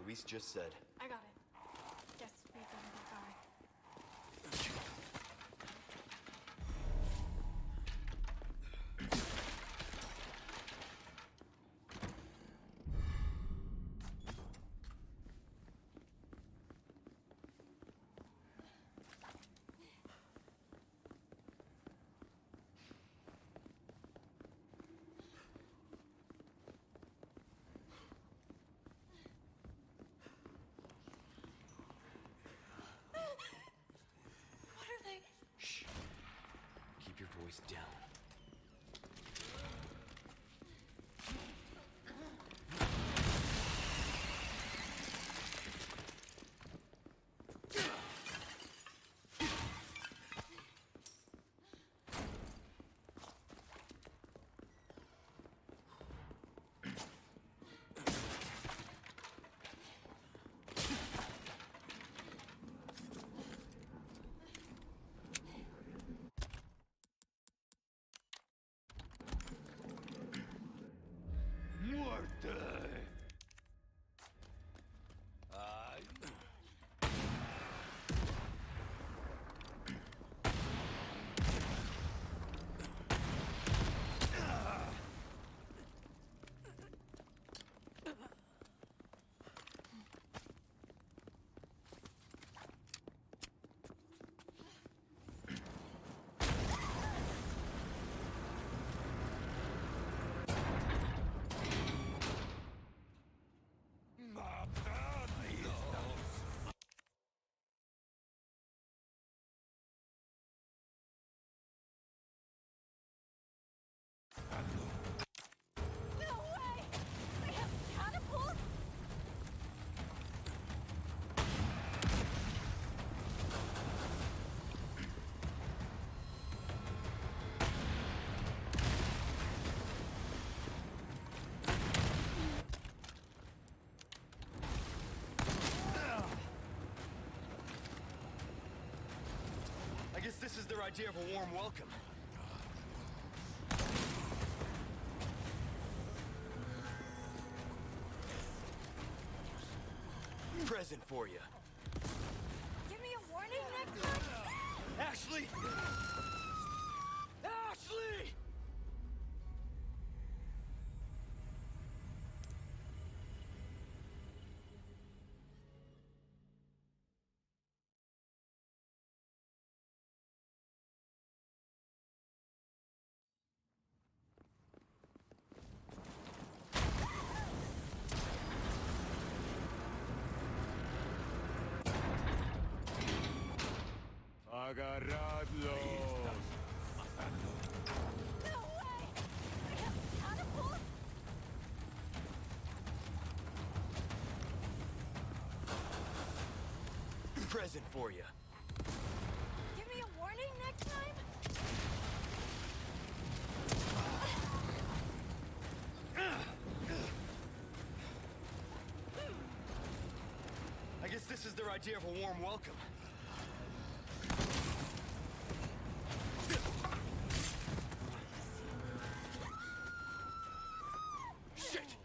Luis just said. I got it. Guess we better get going. What are they? Shh. Keep your voice down. Muerte! No way! They have catapults? I guess this is their idea of a warm welcome. Present for you. Give me a warning next time? Ashley! Ashley! Agarradlos! No way! They have catapults? Present for you. Give me a warning next time? I guess this is their idea of a warm welcome. Shit!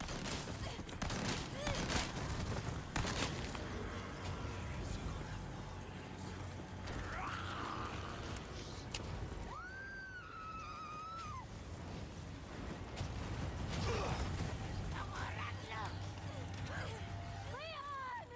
Leon!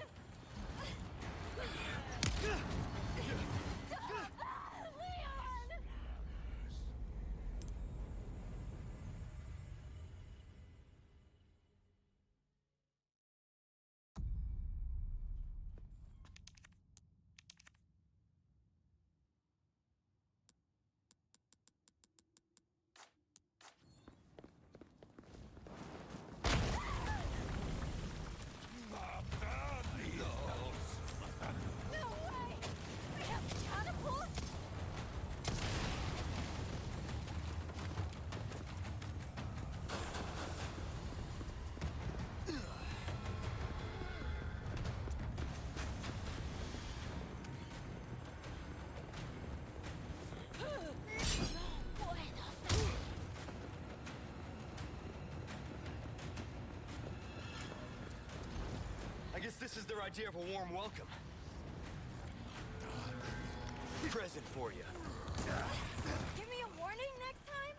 guess this is their idea of a warm welcome. Present for you. Give me a warning next time?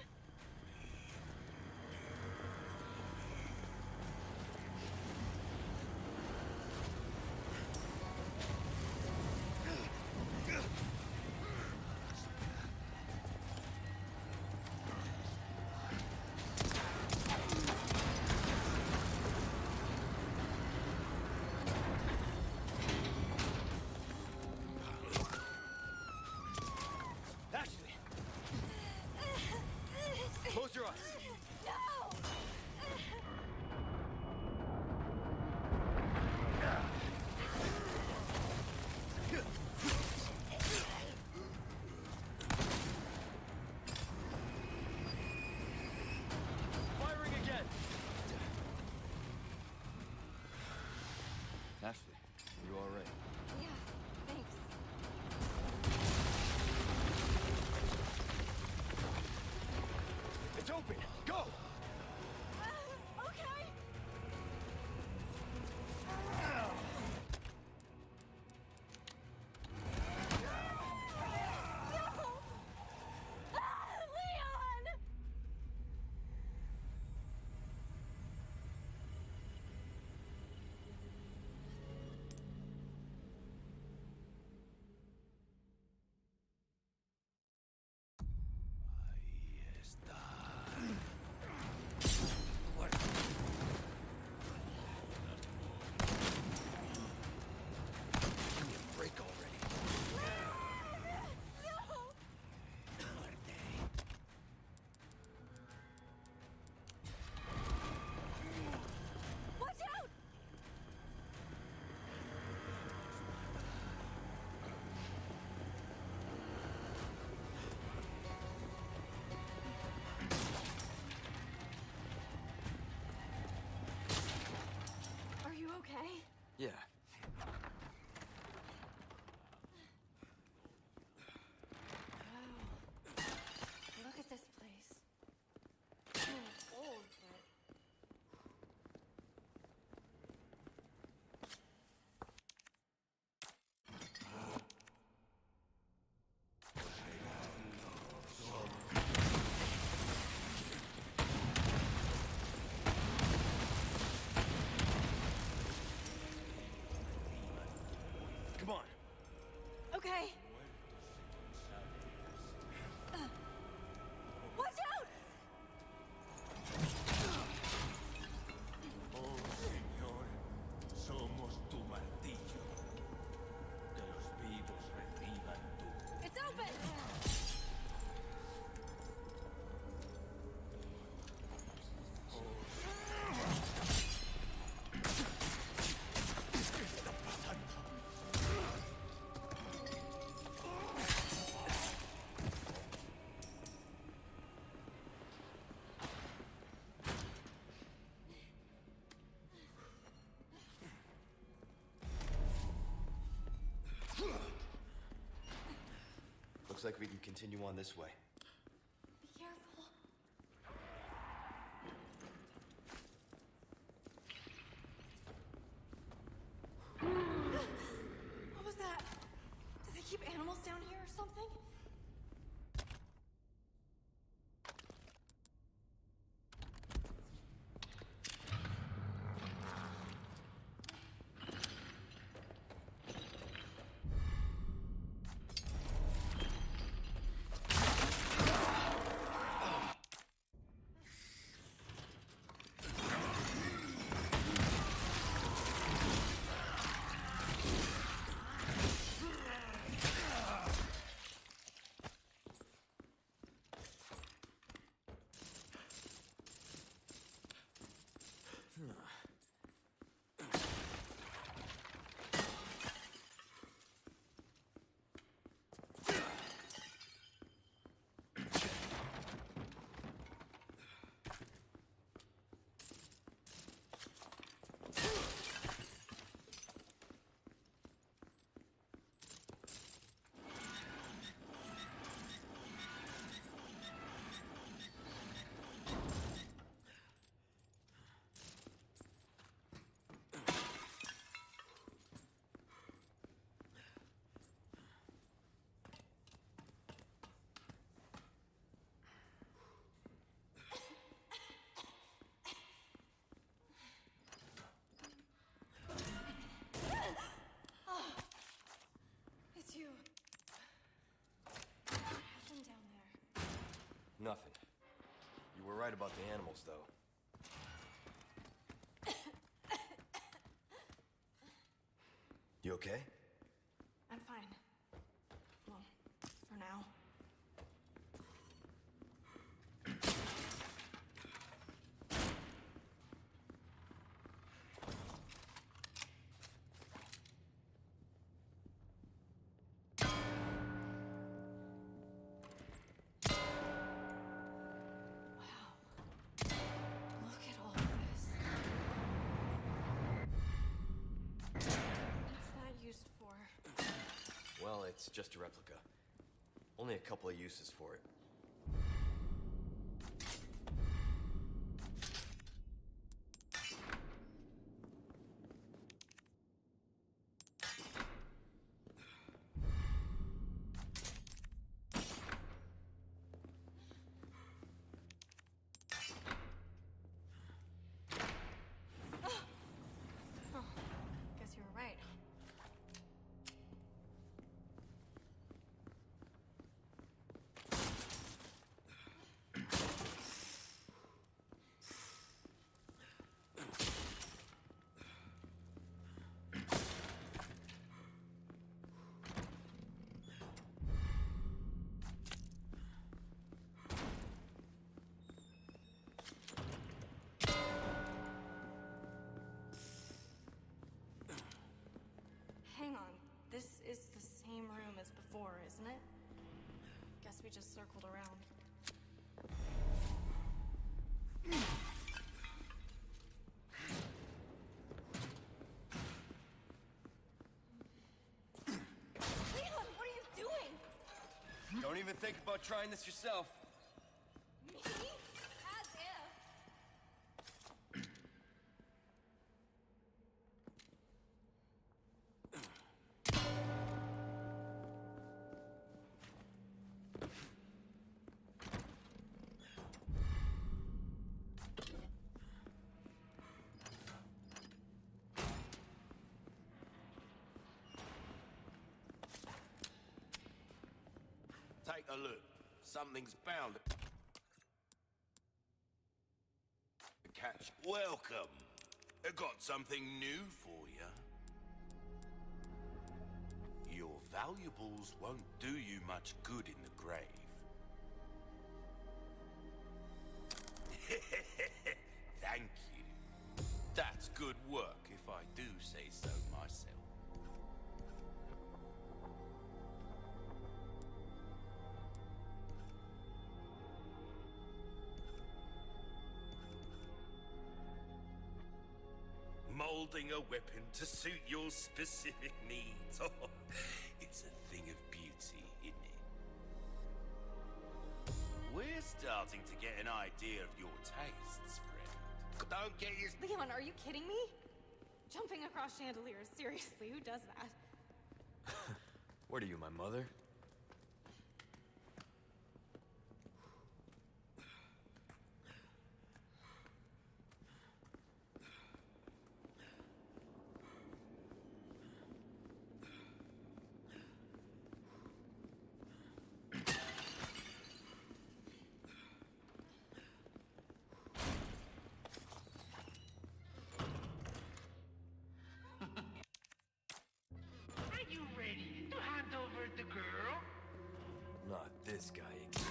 Ashley! Close your eyes. No! Firing again! Ashley, you alright? Yeah, thanks. It's open! Go! Okay. No! Leon! Give me a break already. No! Watch out! Are you okay? Yeah. Wow. Look at this place. I mean, it's old, but... Come on. Okay. Watch out! Oh, Señor, somos tu martillo. Que los vivos reciban tu... It's open! Looks like we can continue on this way. Be careful. What was that? Do they keep animals down here or something? Nothing. You were right about the animals, though. You okay? I'm fine. Well, for now. Look at all this. What's that used for? Well, it's just a replica. Only a couple of uses for it. Guess you were right. Hang on. This is the same room as before, isn't it? Guess we just circled around. Leon, what are you doing? Don't even think about trying this yourself. Me? As if. Take a look. Something's bound to catch. Welcome. I got something new for you. Your valuables won't do you much good in the grave. Thank you. That's good work, if I do say so myself. Molding a weapon to suit your specific needs. Oh, it's a thing of beauty, isn't it? We're starting to get an idea of your tastes, friend. Don't get your... Leon, are you kidding me? Jumping across chandeliers, seriously, who does that? What are you, my mother? Are you ready to hand over the girl? Not this guy again.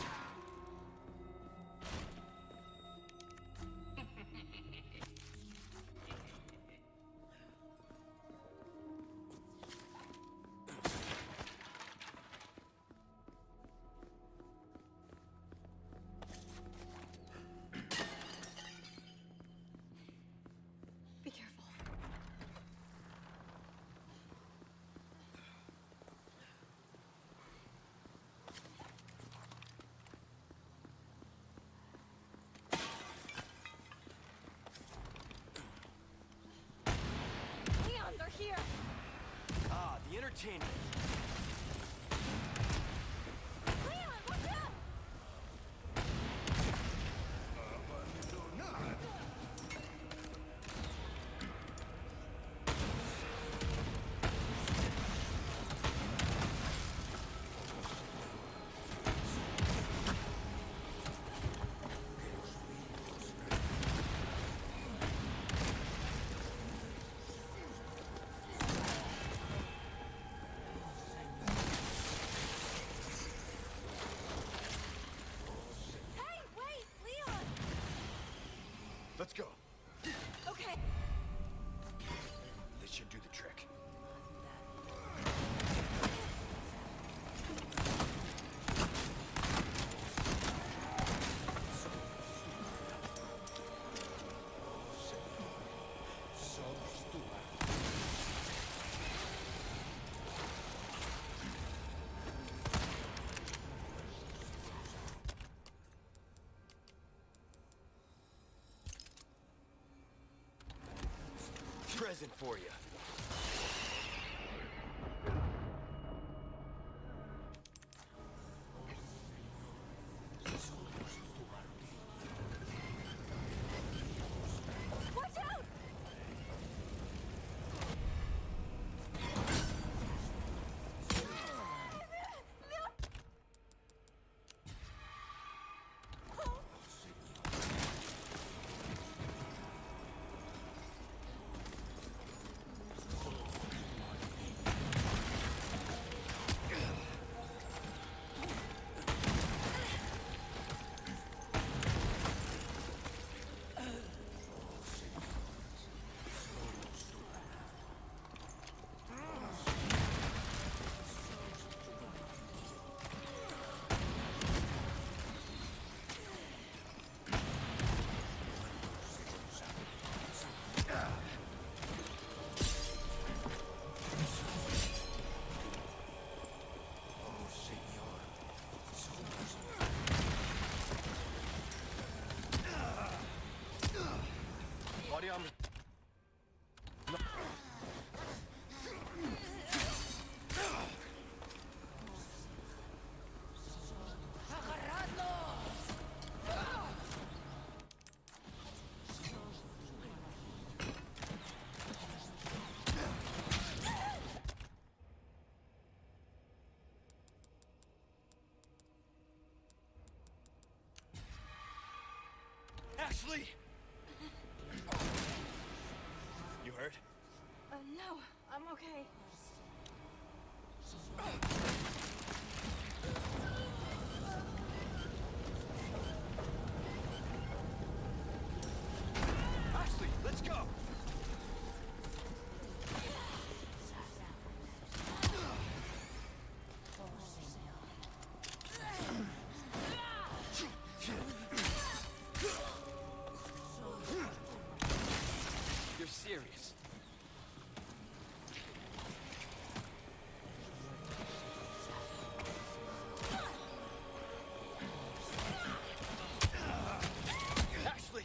Be careful. Leon, they're here! Ah, the entertainment. Leon, watch out! present for you. Watch out! Body on me. Ashley! You hurt? No, I'm okay. Ashley, let's go! You're serious. Ashley!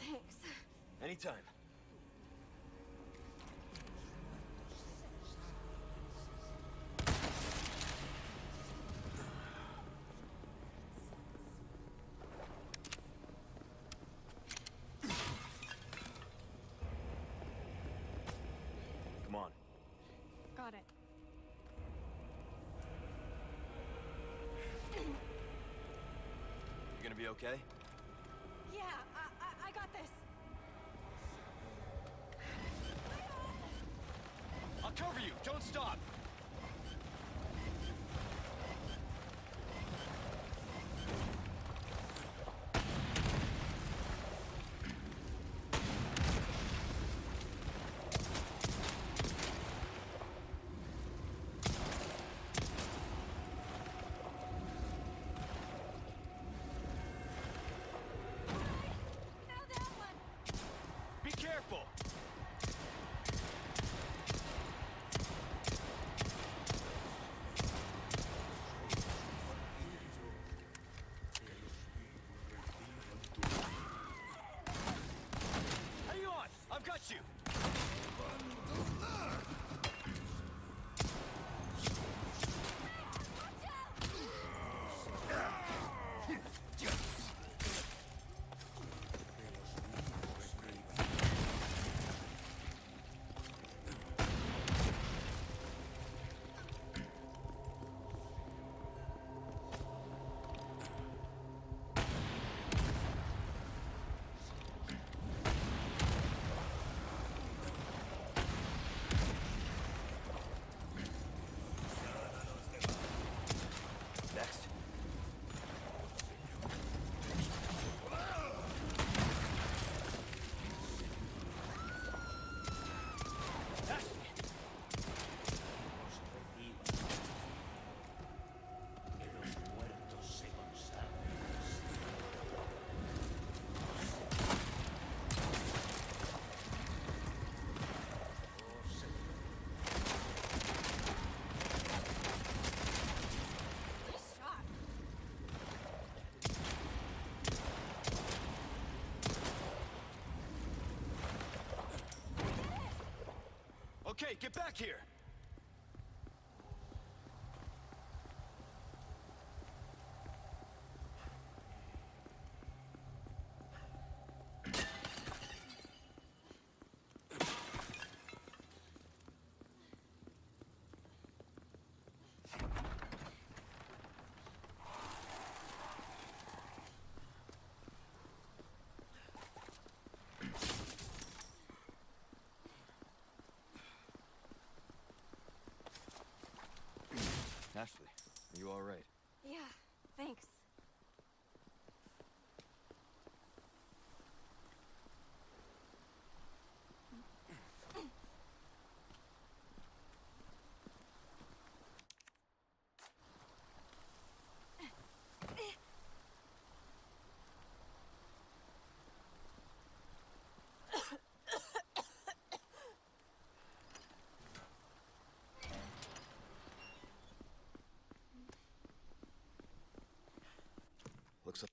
Thanks. Anytime. Come on. Got it. You gonna be okay? Yeah, I got this. I'll cover you! Don't stop! Now that one. Be careful! Okay, get back here! Ashley, are you alright? Yeah, thanks. Looks like...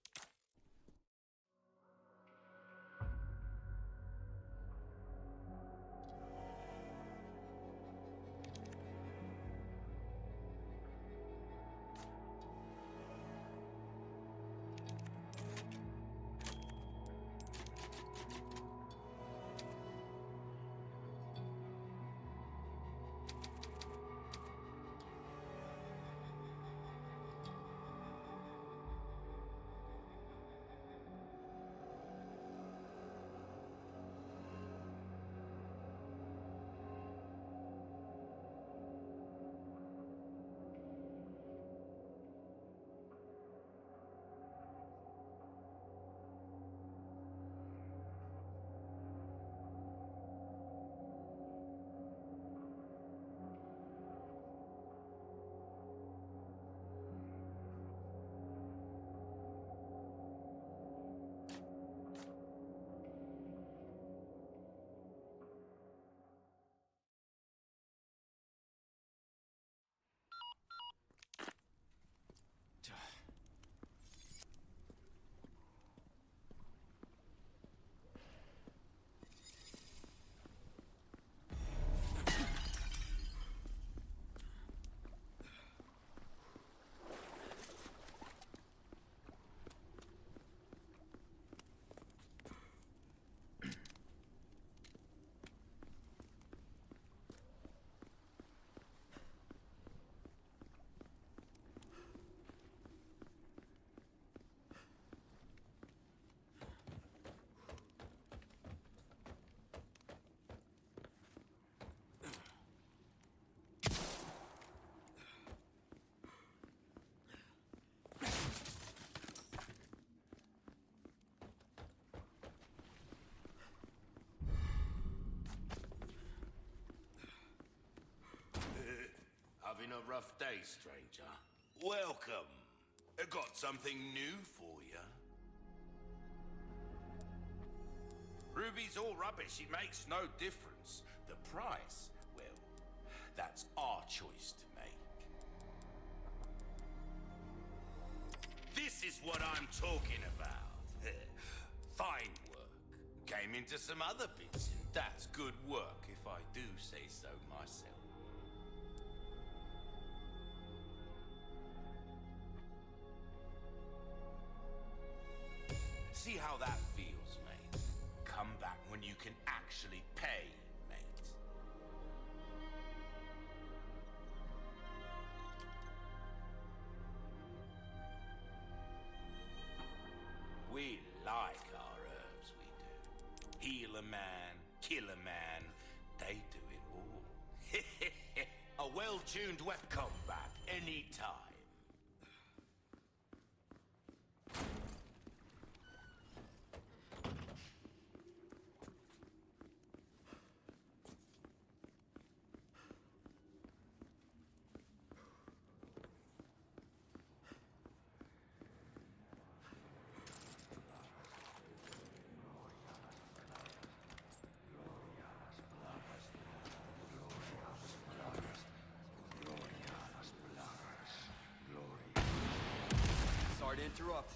Having a rough day, stranger? Welcome. I got something new for you. Ruby's all rubbish. It makes no difference. The price, well, that's our choice to make. This is what I'm talking about. Fine work. Came into some other bits, and that's good work if I do say so myself. See how that feels, mate? Come back when you can actually pay, mate. We like our herbs, we do. Heal a man, kill a man, they do it all. A well-tuned weapon combat anytime. Sorry to interrupt.